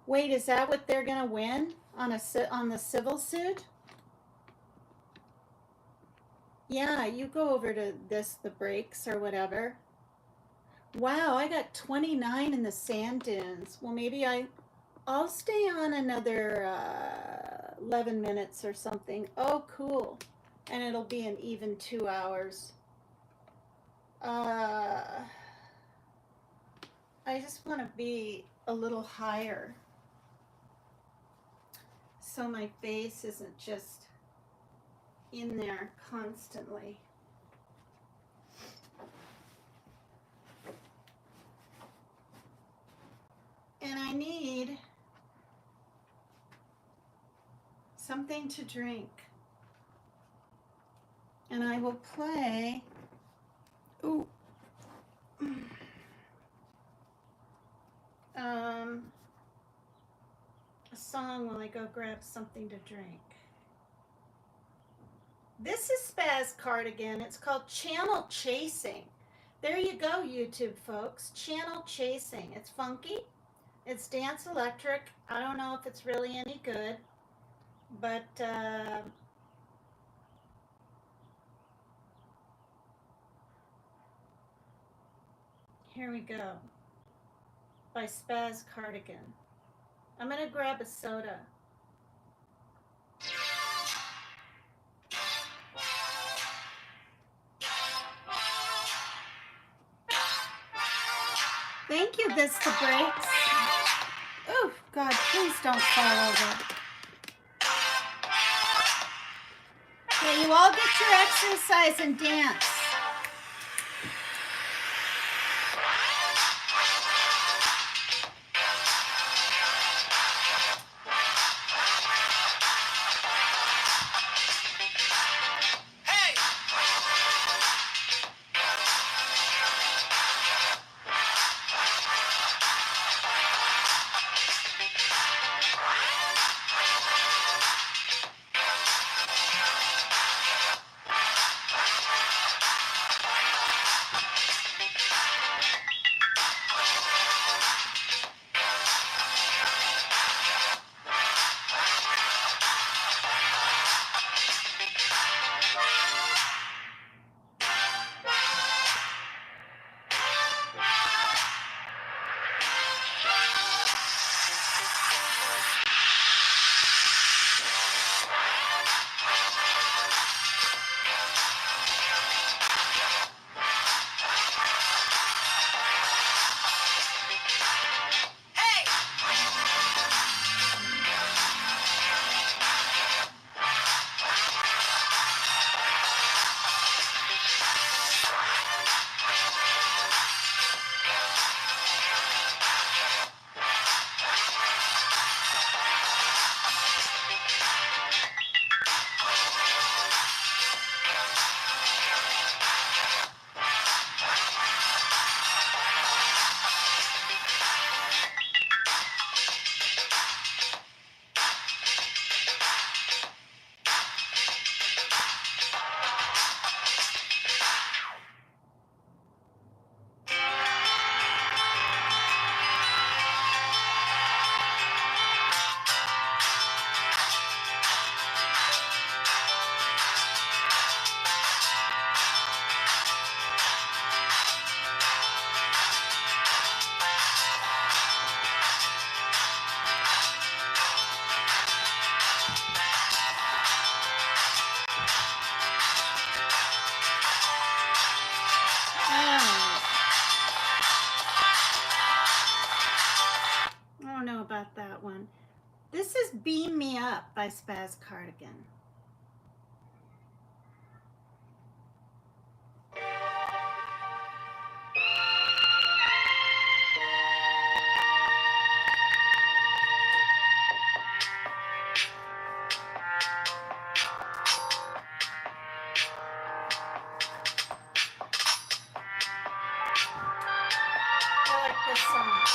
Wait, is that what they're gonna win on the civil suit? Yeah, you go over to the breaks or whatever. Wow, I got 29 in the sand dunes. Well, maybe I'll stay on another 11 minutes or something. Oh, cool. And it'll be an even 2 hours. I just want to be a little higher so my face isn't just in there constantly. And I need something to drink. And I will play a song while I go grab something to drink. This is Spaz Cardigan. It's called Channel Chasing. There you go, YouTube folks. Channel Chasing. It's funky. It's dance electric. I don't know if it's really any good, but here we go. By Spaz Cardigan. I'm going to grab a soda. give this the brakes. Oh, God, please don't fall over. Okay, you all get your exercise and dance. I don't know about that one. This is Beam Me Up by Spaz Cardigan. I like this song.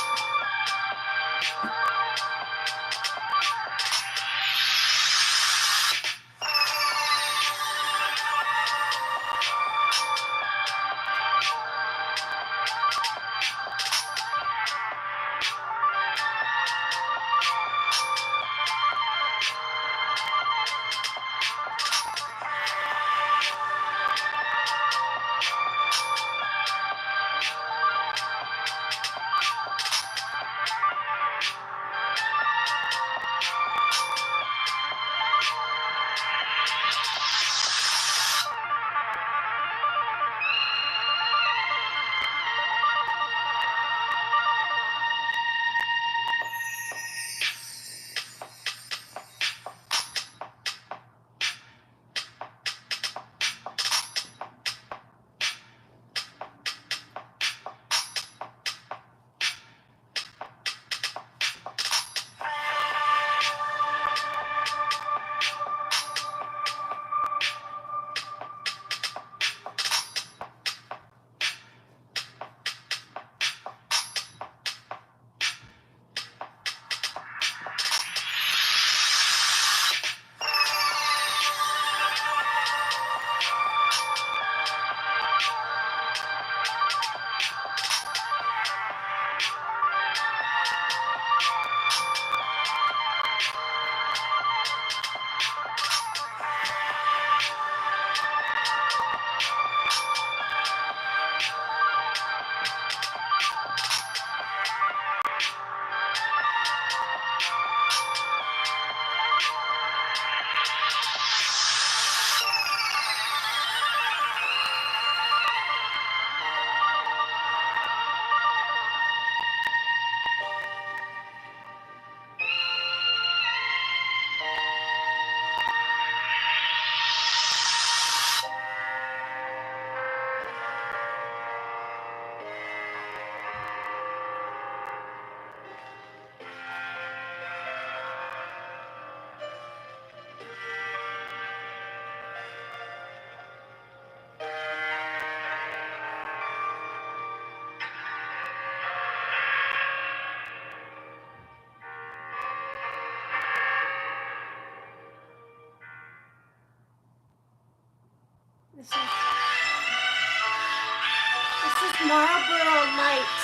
Marlboro Light.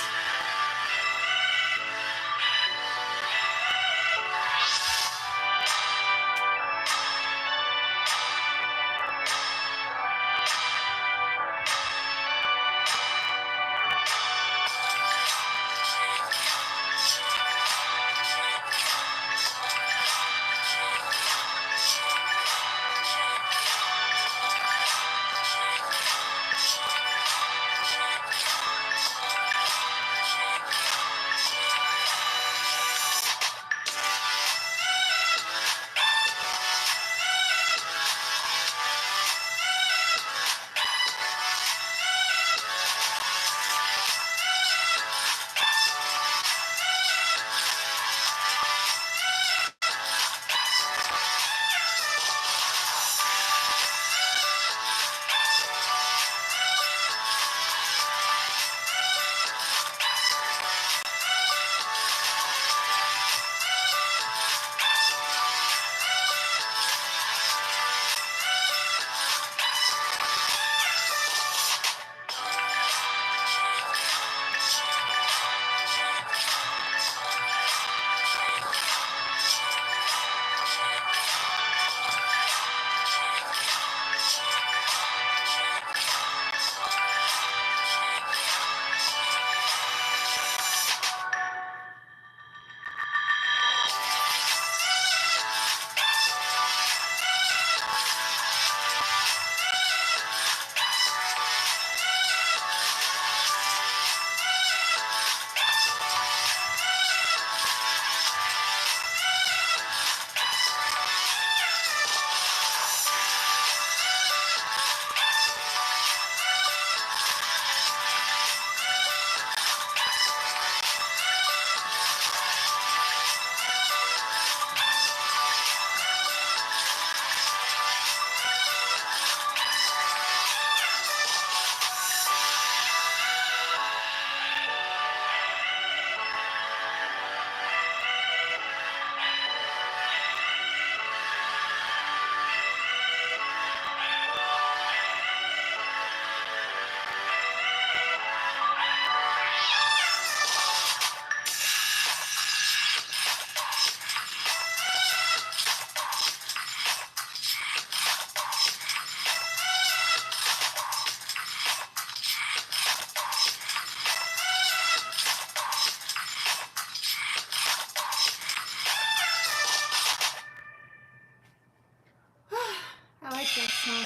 I like that song.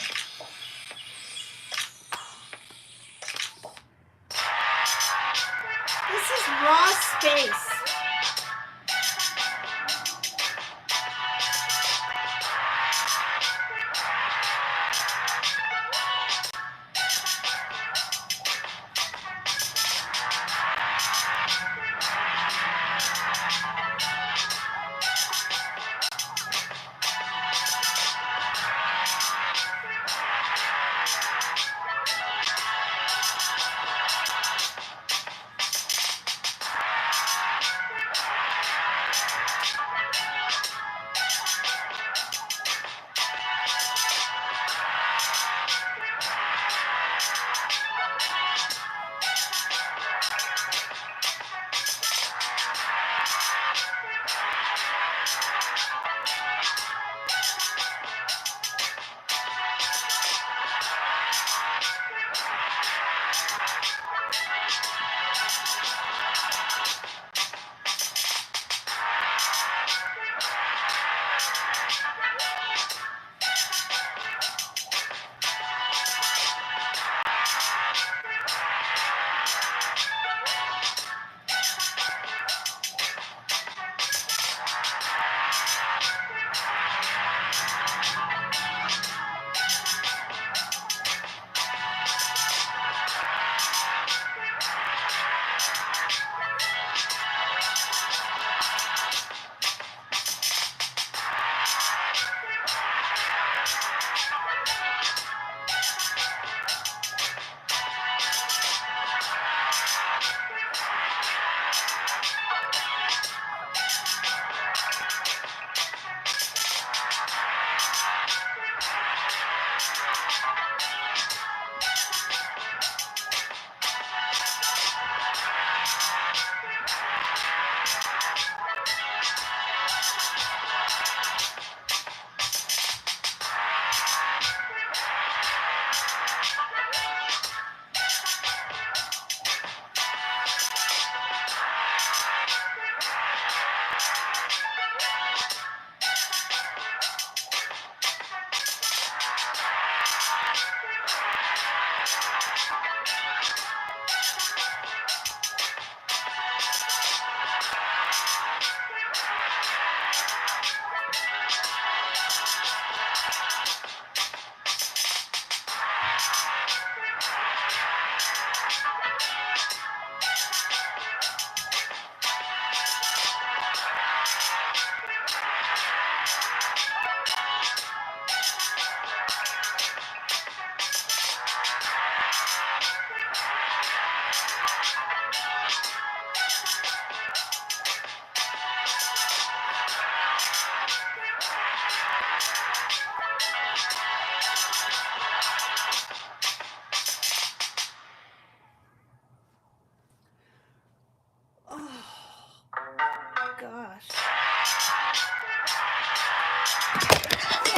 This is Raw Space.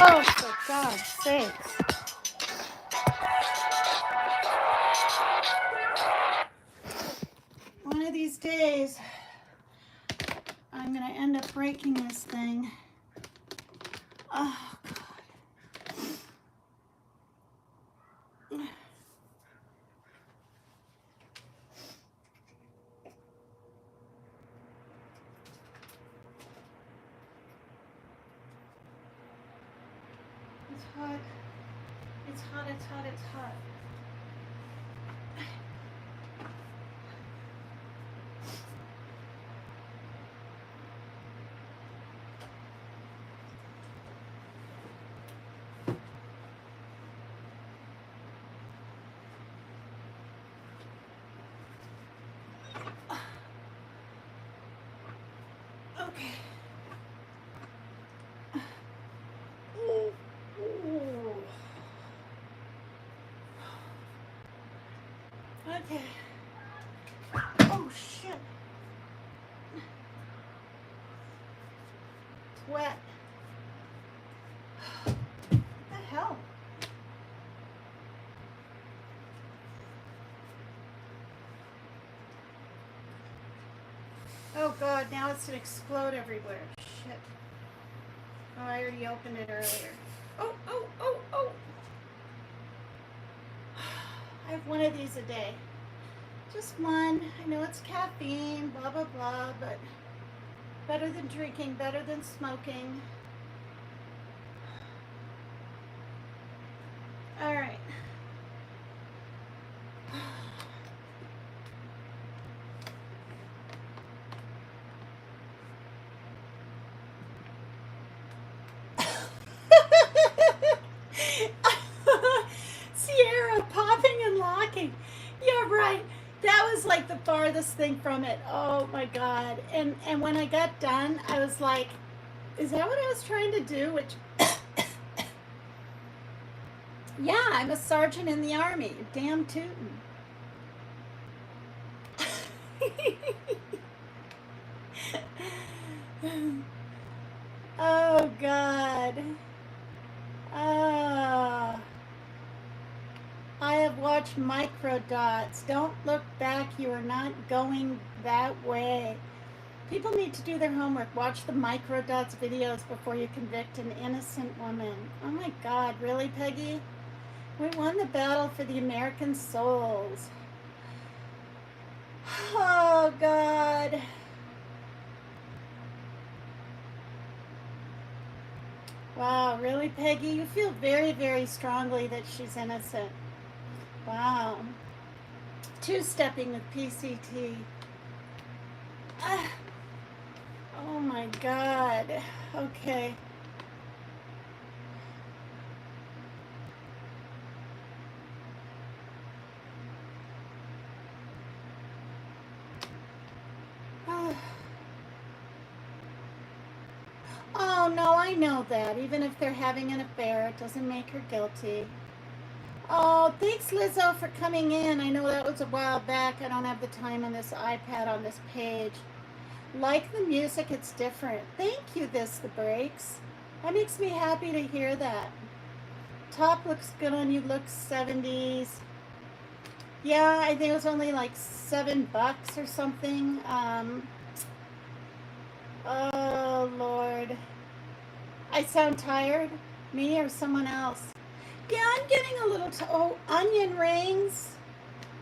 Oh, for God's sakes. One of these days, I'm going to end up breaking this thing. Oh, God. It's hot. It's hot, it's hot, it's hot. Okay. Ooh, ooh. Okay. Oh, shit. It's wet. What the hell? Oh, God, now it's going to explode everywhere. Shit. Oh, I already opened it earlier. Oh, oh, oh, oh. I have one of these a day. Just one. I know it's caffeine, blah, blah, blah, but better than drinking, better than smoking. All right. Sierra popping and locking. Yeah, right. That was like the farthest thing from it. Oh my God. And when I got done, I was like, is that what I was trying to do? Which yeah, I'm a sergeant in the Army. Damn tootin'. Oh God. Ah. I have watched microdots. Don't look back. You are not going that way. People need to do their homework. Watch the microdots videos before you convict an innocent woman. Oh my God, really, Peggy? We won the battle for the American souls. Oh God. Wow, really, Peggy? You feel very, very strongly that she's innocent. Wow. Two-stepping with PCT. Oh my God. Okay. Oh no, I know that. Even if they're having an affair, it doesn't make her guilty. Oh, thanks, Lizzo, for coming in. I know that was a while back. I don't have the time on this iPad on this page. Like the music, it's different. Thank you, This The Breaks. That makes me happy to hear that. Top looks good on you. Looks 70s. Yeah, I think it was only like $7 or something. Oh, Lord. I sound tired? Me or someone else? Yeah, I'm getting a little... oh, onion rings.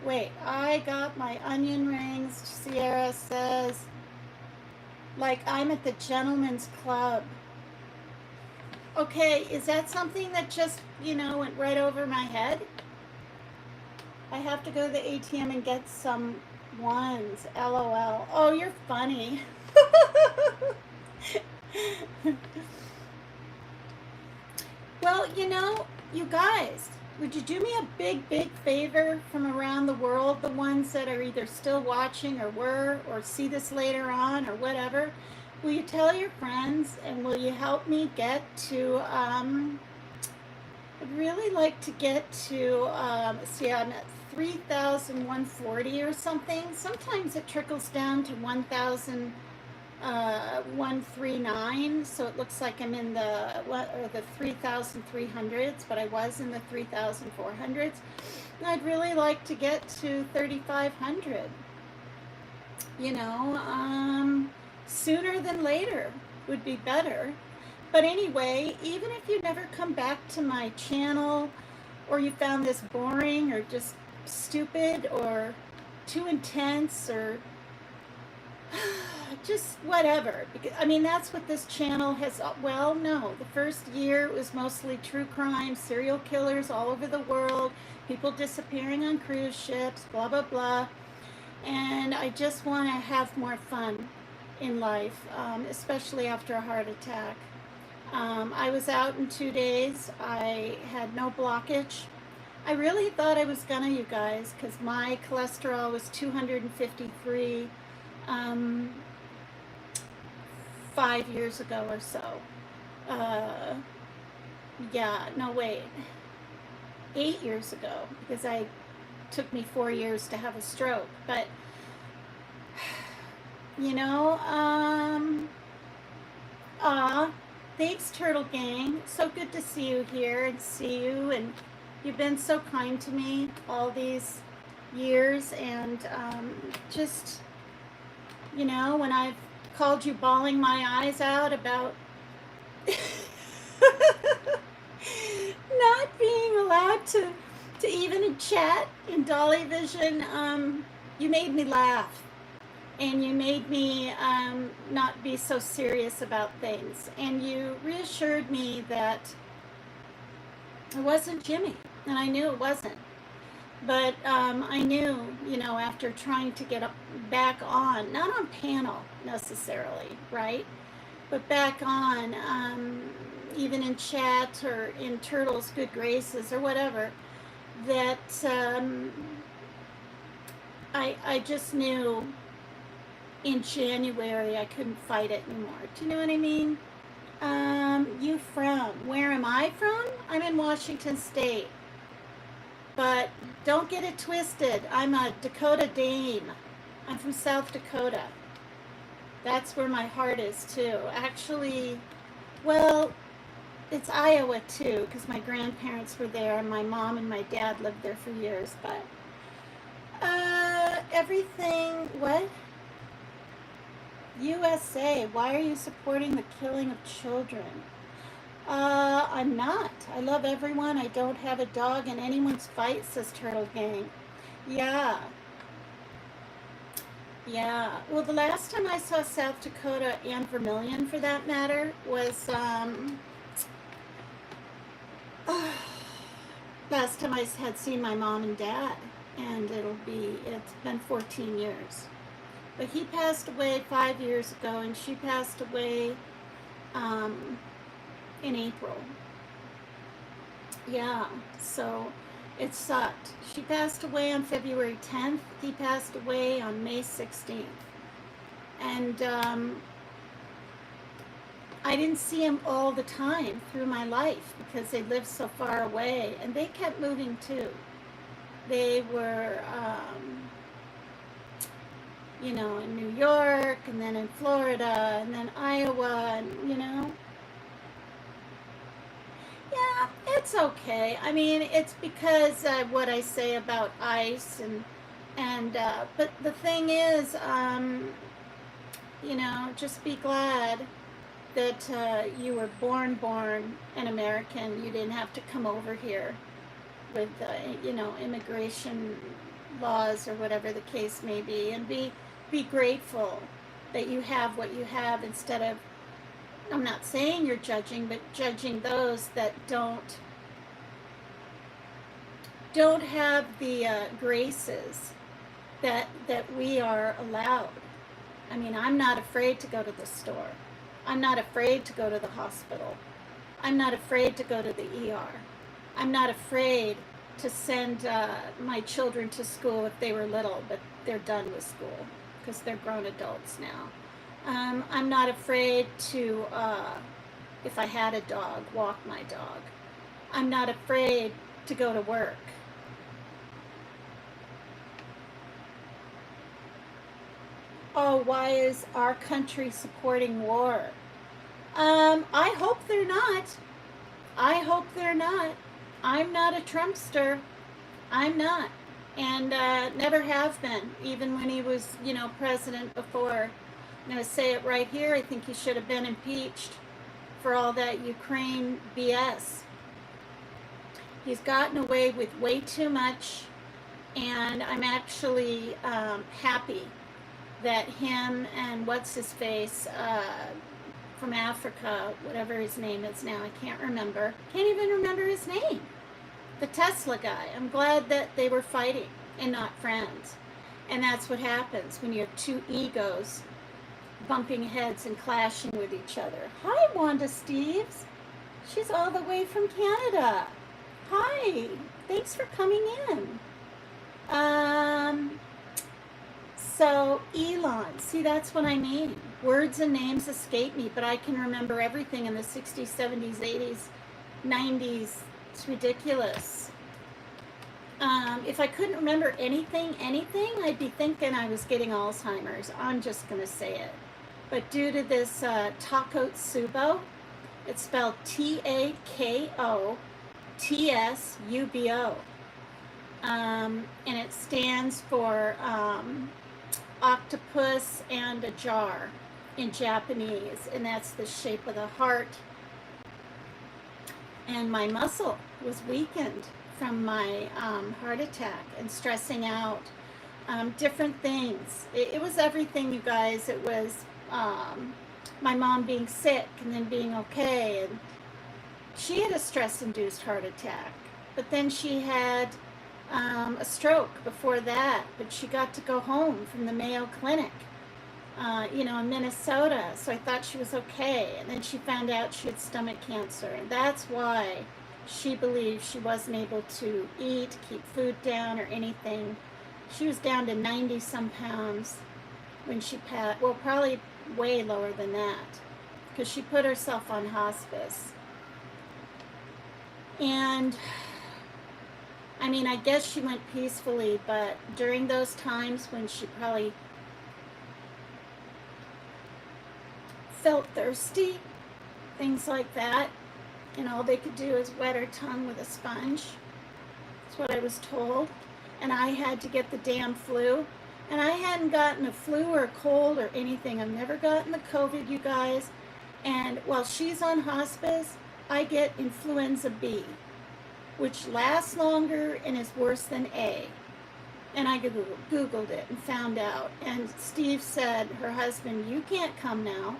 Wait, I got my onion rings. Sierra says... like I'm at the gentleman's club. Okay, is that something that just, went right over my head? I have to go to the ATM and get some ones. LOL. Oh, you're funny. Well, you guys, would you do me a big, big favor from around the world, the ones that are either still watching or were, or see this later on or whatever? Will you tell your friends, and will you help me get to, I'd really like to get to, see, I'm at 3,140 or something. Sometimes it trickles down to 1,000 139, so it looks like I'm in the 3,300s, but I was in the 3,400s. I'd really like to get to 3,500. You know, sooner than later would be better. But anyway, even if you never come back to my channel, or you found this boring or just stupid or too intense or just whatever. Because, I mean, that's what this channel has. Well, no, the first year it was mostly true crime, serial killers all over the world, people disappearing on cruise ships, blah, blah, blah. And I just want to have more fun in life, especially after a heart attack. I was out in 2 days. I had no blockage. I really thought I was gonna, you guys, because my cholesterol was 253 5 years ago or so. Yeah, no, wait. 8 years ago, because it took me 4 years to have a stroke. But, you know, thanks, Turtle Gang. So good to see you here and see you. And you've been so kind to me all these years. And just, you know, when I've called you bawling my eyes out about not being allowed to even chat in Dolly Vision, you made me laugh. And you made me not be so serious about things. And you reassured me that it wasn't Jimmy. And I knew it wasn't. But I knew, you know, after trying to get back on, not on panel necessarily, right? But back on, even in chat or in Turtle's good graces or whatever, that I just knew in January I couldn't fight it anymore. Do you know what I mean? You from? Where am I from? I'm in Washington State. But don't get it twisted. I'm a Dakota dame. I'm from South Dakota. That's where my heart is too. Actually, well, it's Iowa too, because my grandparents were there and my mom and my dad lived there for years. But everything, what? USA, why are you supporting the killing of children? I'm not. I love everyone. I don't have a dog in anyone's fight, says Turtle Gang. Yeah. Yeah. Well, the last time I saw South Dakota and Vermilion, for that matter, was last time I had seen my mom and dad, and it's been 14 years. But he passed away 5 years ago, and she passed away in April. Yeah, so it sucked. She passed away on February 10th. He passed away on May 16th. And I didn't see him all the time through my life because they lived so far away, and they kept moving too. They were, you know, in New York, and then in Florida, and then Iowa, and, you know. Yeah, it's okay. I mean, it's because what I say about ICE, but the thing is, you know, just be glad that you were born an American. You didn't have to come over here with, you know, immigration laws or whatever the case may be, and be grateful that you have what you have instead of, I'm not saying you're judging, but judging those that don't have the graces that we are allowed. I mean, I'm not afraid to go to the store. I'm not afraid to go to the hospital. I'm not afraid to go to the ER. I'm not afraid to send my children to school if they were little, but they're done with school because they're grown adults now. I'm not afraid to, if I had a dog, walk my dog. I'm not afraid to go to work. oh, why is our country supporting war? I hope they're not. I hope they're not. I'm not a Trumpster. I'm not. And never have been, even when he was, president before. I'm going to say it right here. I think he should have been impeached for all that Ukraine BS. He's gotten away with way too much, and I'm actually happy that him and what's his face from Africa, whatever his name is now, I can't remember. Can't even remember his name. The Tesla guy. I'm glad that they were fighting and not friends. And that's what happens when you have two egos bumping heads and clashing with each other. Hi, Wanda Steves. She's all the way from Canada. Hi. Thanks for coming in. So Elon, see, that's what I mean. Words and names escape me, but I can remember everything in the 60s, 70s, 80s, 90s. It's ridiculous. If I couldn't remember anything, I'd be thinking I was getting Alzheimer's. I'm just going to say it. But due to this Takotsubo, it's spelled Takotsubo. And it stands for octopus and a jar in Japanese. And that's the shape of the heart. And my muscle was weakened from my heart attack and stressing out, different things. It was everything, you guys. It was my mom being sick and then being okay. And she had a stress-induced heart attack. But then she had a stroke before that. But she got to go home from the Mayo Clinic, in Minnesota. So I thought she was okay. And then she found out she had stomach cancer. And that's why she believed she wasn't able to eat, keep food down, or anything. She was down to 90-some pounds when she passed. Well, probably way lower than that, because she put herself on hospice. And I guess she went peacefully, but during those times when she probably felt thirsty, things like that, and all they could do is wet her tongue with a sponge. That's what I was told. And I had to get the damn flu. And I hadn't gotten a flu or a cold or anything. I've never gotten the COVID, you guys. And while she's on hospice, I get influenza B, which lasts longer and is worse than A. And I Googled it and found out. And Steve said, her husband, you can't come now.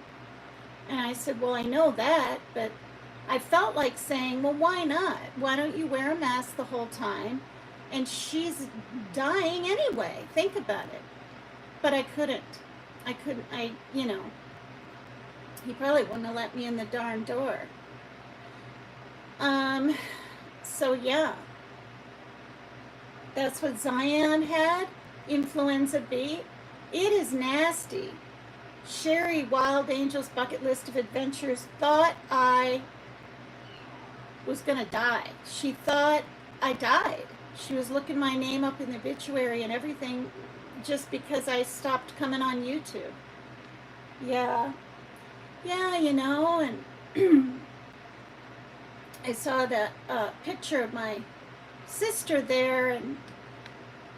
And I said, well, I know that, but I felt like saying, well, why not? Why don't you wear a mask the whole time? And she's dying anyway. Think about it. But I couldn't. He probably wouldn't have let me in the darn door. So yeah. That's what Zion had, influenza B. It is nasty. Sherry, Wild Angel's bucket list of adventures, thought I was going to die. She thought I died. She was looking my name up in the obituary and everything just because I stopped coming on YouTube. Yeah. Yeah, and I saw that picture of my sister there, and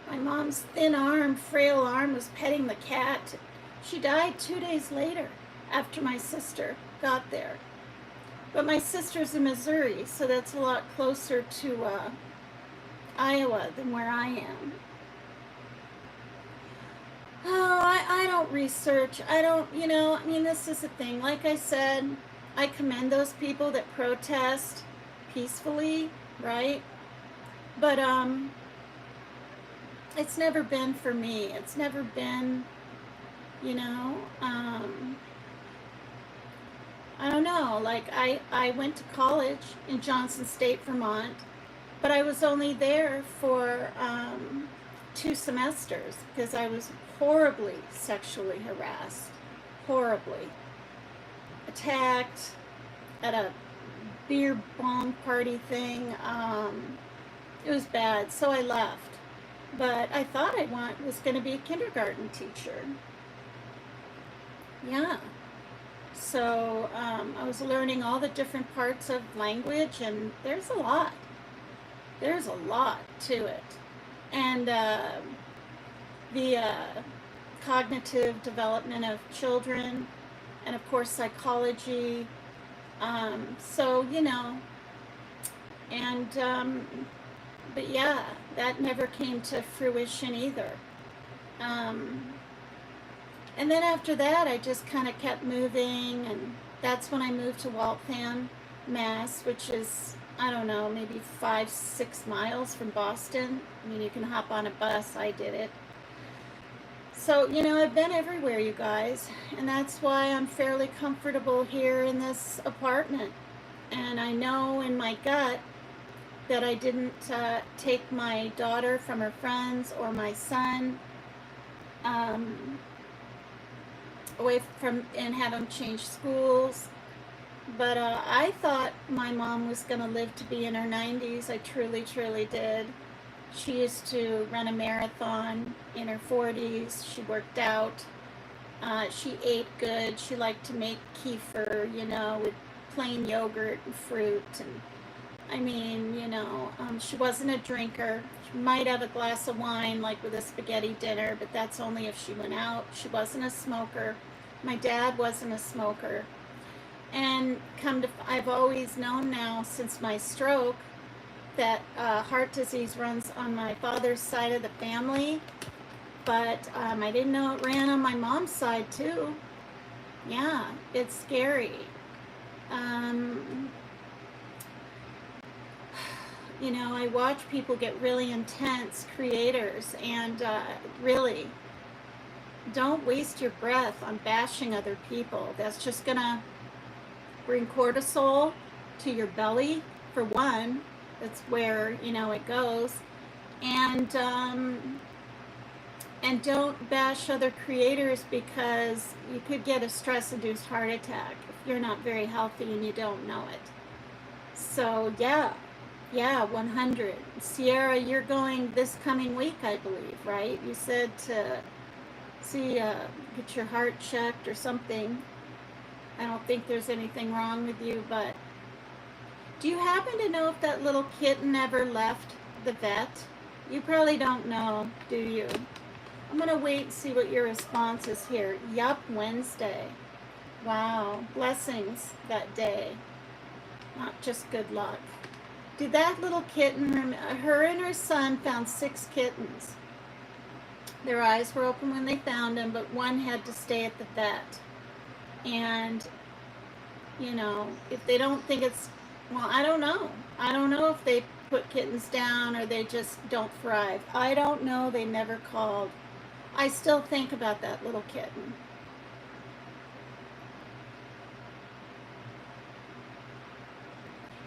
my mom's thin arm, frail arm was petting the cat. She died 2 days later after my sister got there. But my sister's in Missouri, so that's a lot closer to Iowa than where I am. Oh, I don't research. I don't, this is the thing. Like I said, I commend those people that protest peacefully, right? But it's never been for me. It's never been, I don't know. Like, I went to college in Johnson State, Vermont, but I was only there for 2 semesters because I was horribly sexually harassed, horribly attacked at a beer bong party thing. It was bad, so I left. But I thought I was going to be a kindergarten teacher. Yeah. So I was learning all the different parts of language, and there's a lot. There's a lot to it. And the cognitive development of children, and of course, psychology. So, and but yeah, that never came to fruition either. Um, and then after that, I just kind of kept moving, and that's when I moved to Waltham, Mass, which is, I don't know, maybe 5, 6 miles from Boston. I mean, you can hop on a bus. I did it. So, I've been everywhere, you guys, and that's why I'm fairly comfortable here in this apartment. And I know in my gut that I didn't take my daughter from her friends or my son um, away from and have them change schools. But I thought my mom was going to live to be in her 90s. I truly, truly did. She used to run a marathon in her 40s. She worked out. She ate good. She liked to make kefir, with plain yogurt and fruit. And I mean, she wasn't a drinker. She might have a glass of wine, like with a spaghetti dinner, but that's only if she went out. She wasn't a smoker. My dad wasn't a smoker. And I've always known now since my stroke that heart disease runs on my father's side of the family, but I didn't know it ran on my mom's side too. Yeah, it's scary. Um, I watch people get really intense creators, and really, don't waste your breath on bashing other people. That's just gonna bring cortisol to your belly, for one. That's where it goes. And don't bash other creators, because you could get a stress-induced heart attack if you're not very healthy and you don't know it. So yeah, 100. Sierra, you're going this coming week, I believe, right? You said to get your heart checked or something. I don't think there's anything wrong with you, but do you happen to know if that little kitten ever left the vet? You probably don't know, do you? I'm going to wait and see what your response is here. Yup, Wednesday. Wow, blessings that day. Not just good luck. Did that little kitten, her and her son found 6 kittens. Their eyes were open when they found them, but one had to stay at the vet. And, if they don't think it's, well, I don't know. I don't know if they put kittens down or they just don't thrive. I don't know. They never called. I still think about that little kitten.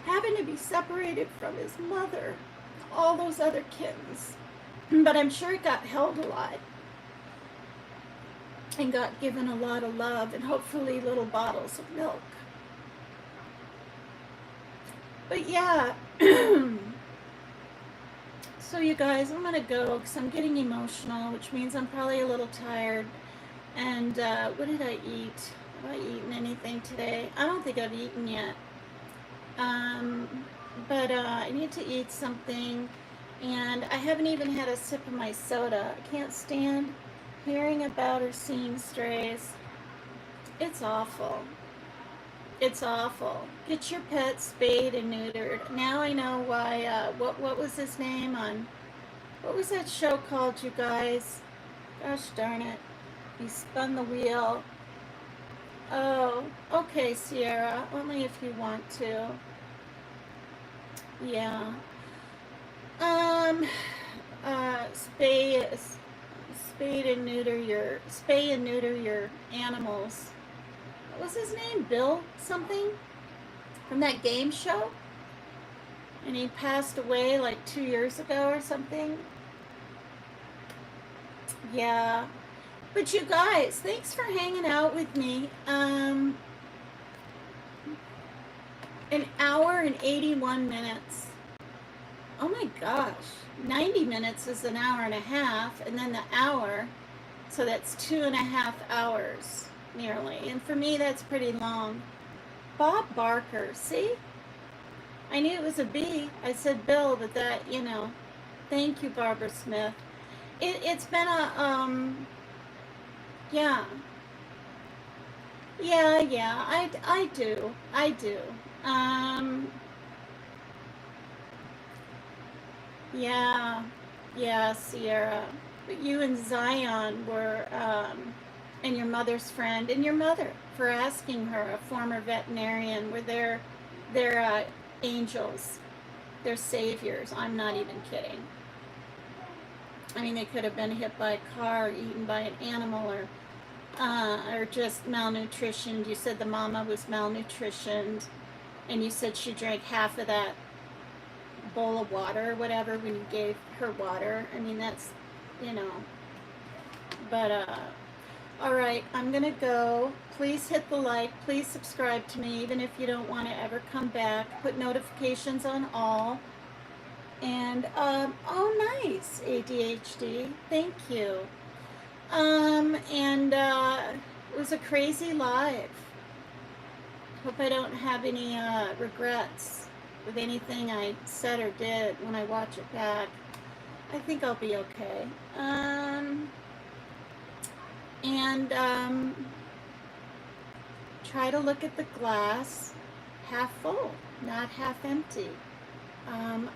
Having to be separated from his mother, all those other kittens. But I'm sure it got held a lot and got given a lot of love, and hopefully little bottles of milk. But yeah, so you guys, I'm gonna go because I'm getting emotional, which means I'm probably a little tired. And what did I eat? Have I eaten anything today? I don't think I've eaten yet. But I need to eat something, and I haven't even had a sip of my soda. I can't stand hearing about or seeing strays. It's awful. It's awful. Get your pet spayed and neutered. Now I know why, what was his name on, what was that show called, you guys? Gosh darn it. He spun the wheel. Oh, okay, Sierra. Only if you want to. Yeah. Spay and neuter your animals. What was his name? Bill something? From that game show? And he passed away like 2 years ago or something. Yeah. But you guys, thanks for hanging out with me. An hour and 81 minutes. Oh my gosh. 90 minutes is an hour and a half, and then the hour, so that's 2.5 hours. nearly. And for me, that's pretty long. Bob Barker, see? I knew it was a B. I said Bill, but that, you know. Thank you, Barbara Smith. It's been a, yeah. Yeah, I do. I do. Um, yeah, yeah, Sierra. But you and Zion were, and your mother's friend, and your mother, for asking her, a former veterinarian, were their angels, their saviors. I'm not even kidding. I mean, they could have been hit by a car, eaten by an animal, or just malnutritioned. You said the mama was malnutritioned, and you said she drank half of that bowl of water or whatever when you gave her water. I mean, that's, you know. But, all right, I'm going to go. Please hit the like. Please subscribe to me, even if you don't want to ever come back. Put notifications on all. And, oh, nice, ADHD. Thank you. It was a crazy live. Hope I don't have any regrets with anything I said or did when I watch it back. I think I'll be okay. Try to look at the glass half full, not half empty.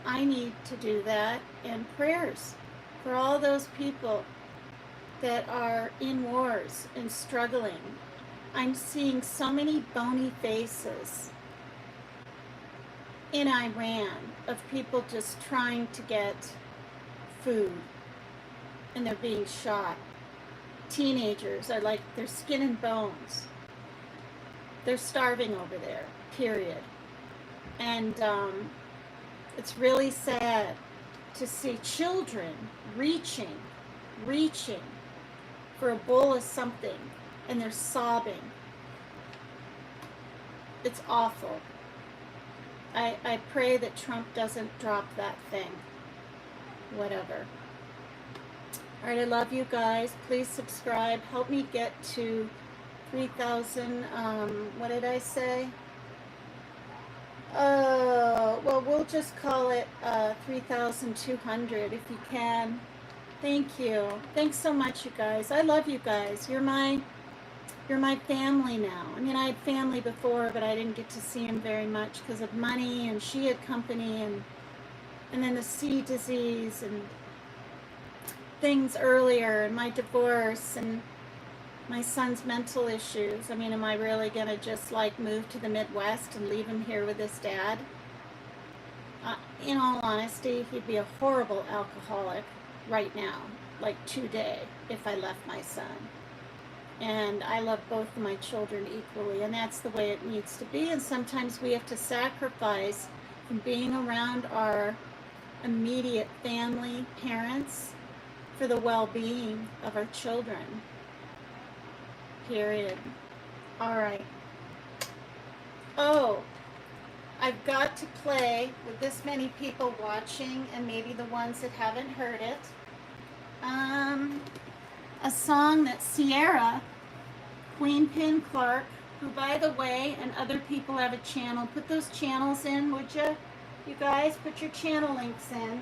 I need to do that, and prayers for all those people that are in wars and struggling. I'm seeing so many bony faces in Iran of people just trying to get food, and they're being shot. Teenagers are like, they're skin and bones. They're starving over there, period. And it's really sad to see children reaching for a bowl of something, and they're sobbing. It's awful. I pray that Trump doesn't drop that thing. Whatever. All right, I love you guys. Please subscribe. Help me get to 3,000, what did I say? Well, we'll just call it 3,200 if you can. Thank you. Thanks so much, you guys. I love you guys. You're my family now. I mean, I had family before, but I didn't get to see them very much because of money, and she had company, and then the C disease and things earlier, and my divorce, and my son's mental issues. I mean, am I really gonna just like move to the Midwest and leave him here with his dad? In all honesty, he'd be a horrible alcoholic right now, like today, if I left my son. And I love both of my children equally, and that's the way it needs to be. And sometimes we have to sacrifice from being around our immediate family, parents, for the well-being of our children. Period. All right. Oh, I've got to play with this many people watching, and maybe the ones that haven't heard it. A song that Sierra, Queen Pin Clark, who, by the way, and other people have a channel. Put those channels in, would you? You guys, put your channel links in.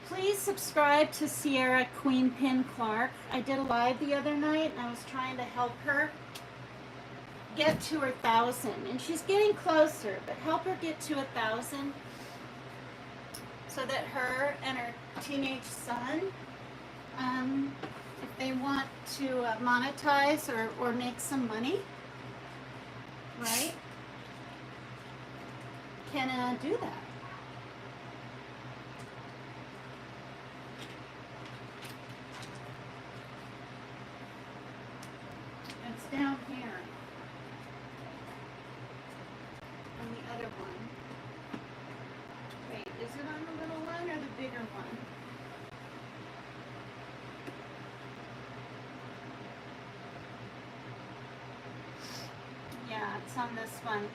Please subscribe to Sierra Queen Pin Clark. I did a live the other night, and I was trying to help her get to her 1,000. And she's getting closer, but help her get to 1,000 so that her and her teenage son, if they want to monetize or make some money, right, can do that. It's down here on the other one. Wait, is it on the little one or the bigger one? Yeah, it's on this one.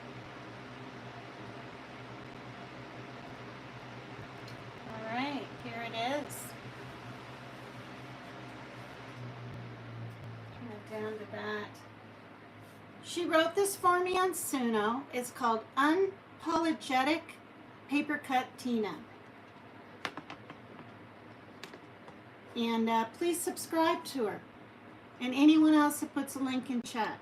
All right, here it is. Turn it down to that. She wrote this for me on Suno. It's called Unapologetic Paper Cut Tina. And please subscribe to her. And anyone else that puts a link in chat.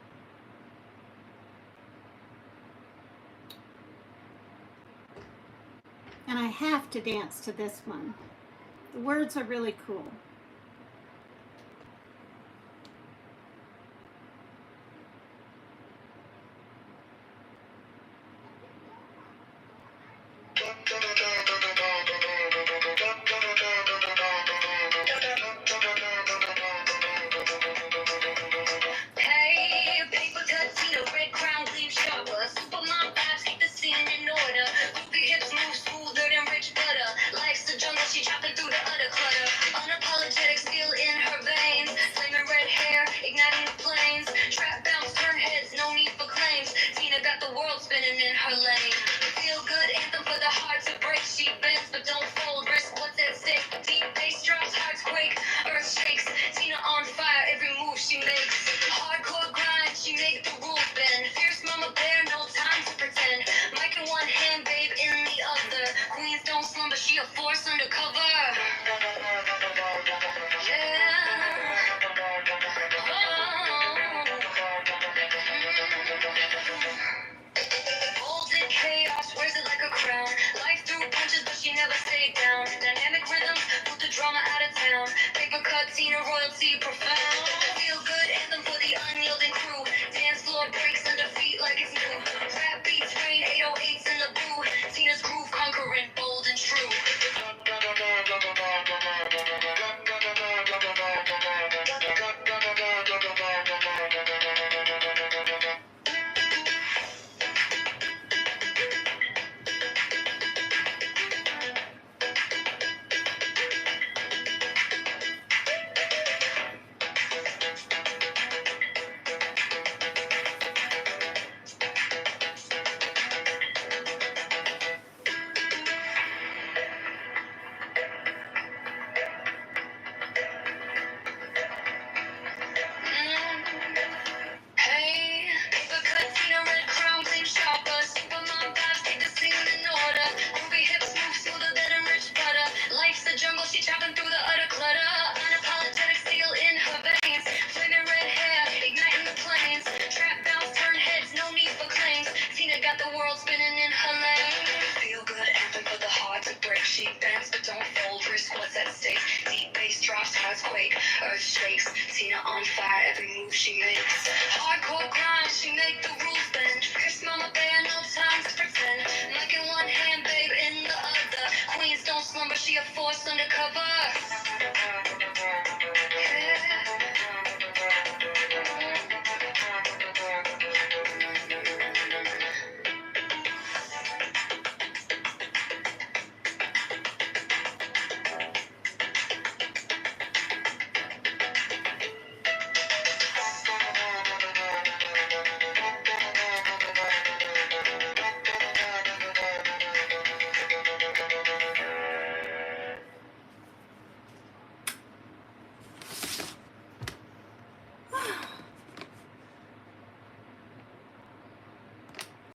And I have to dance to this one. The words are really cool. She a force undercover.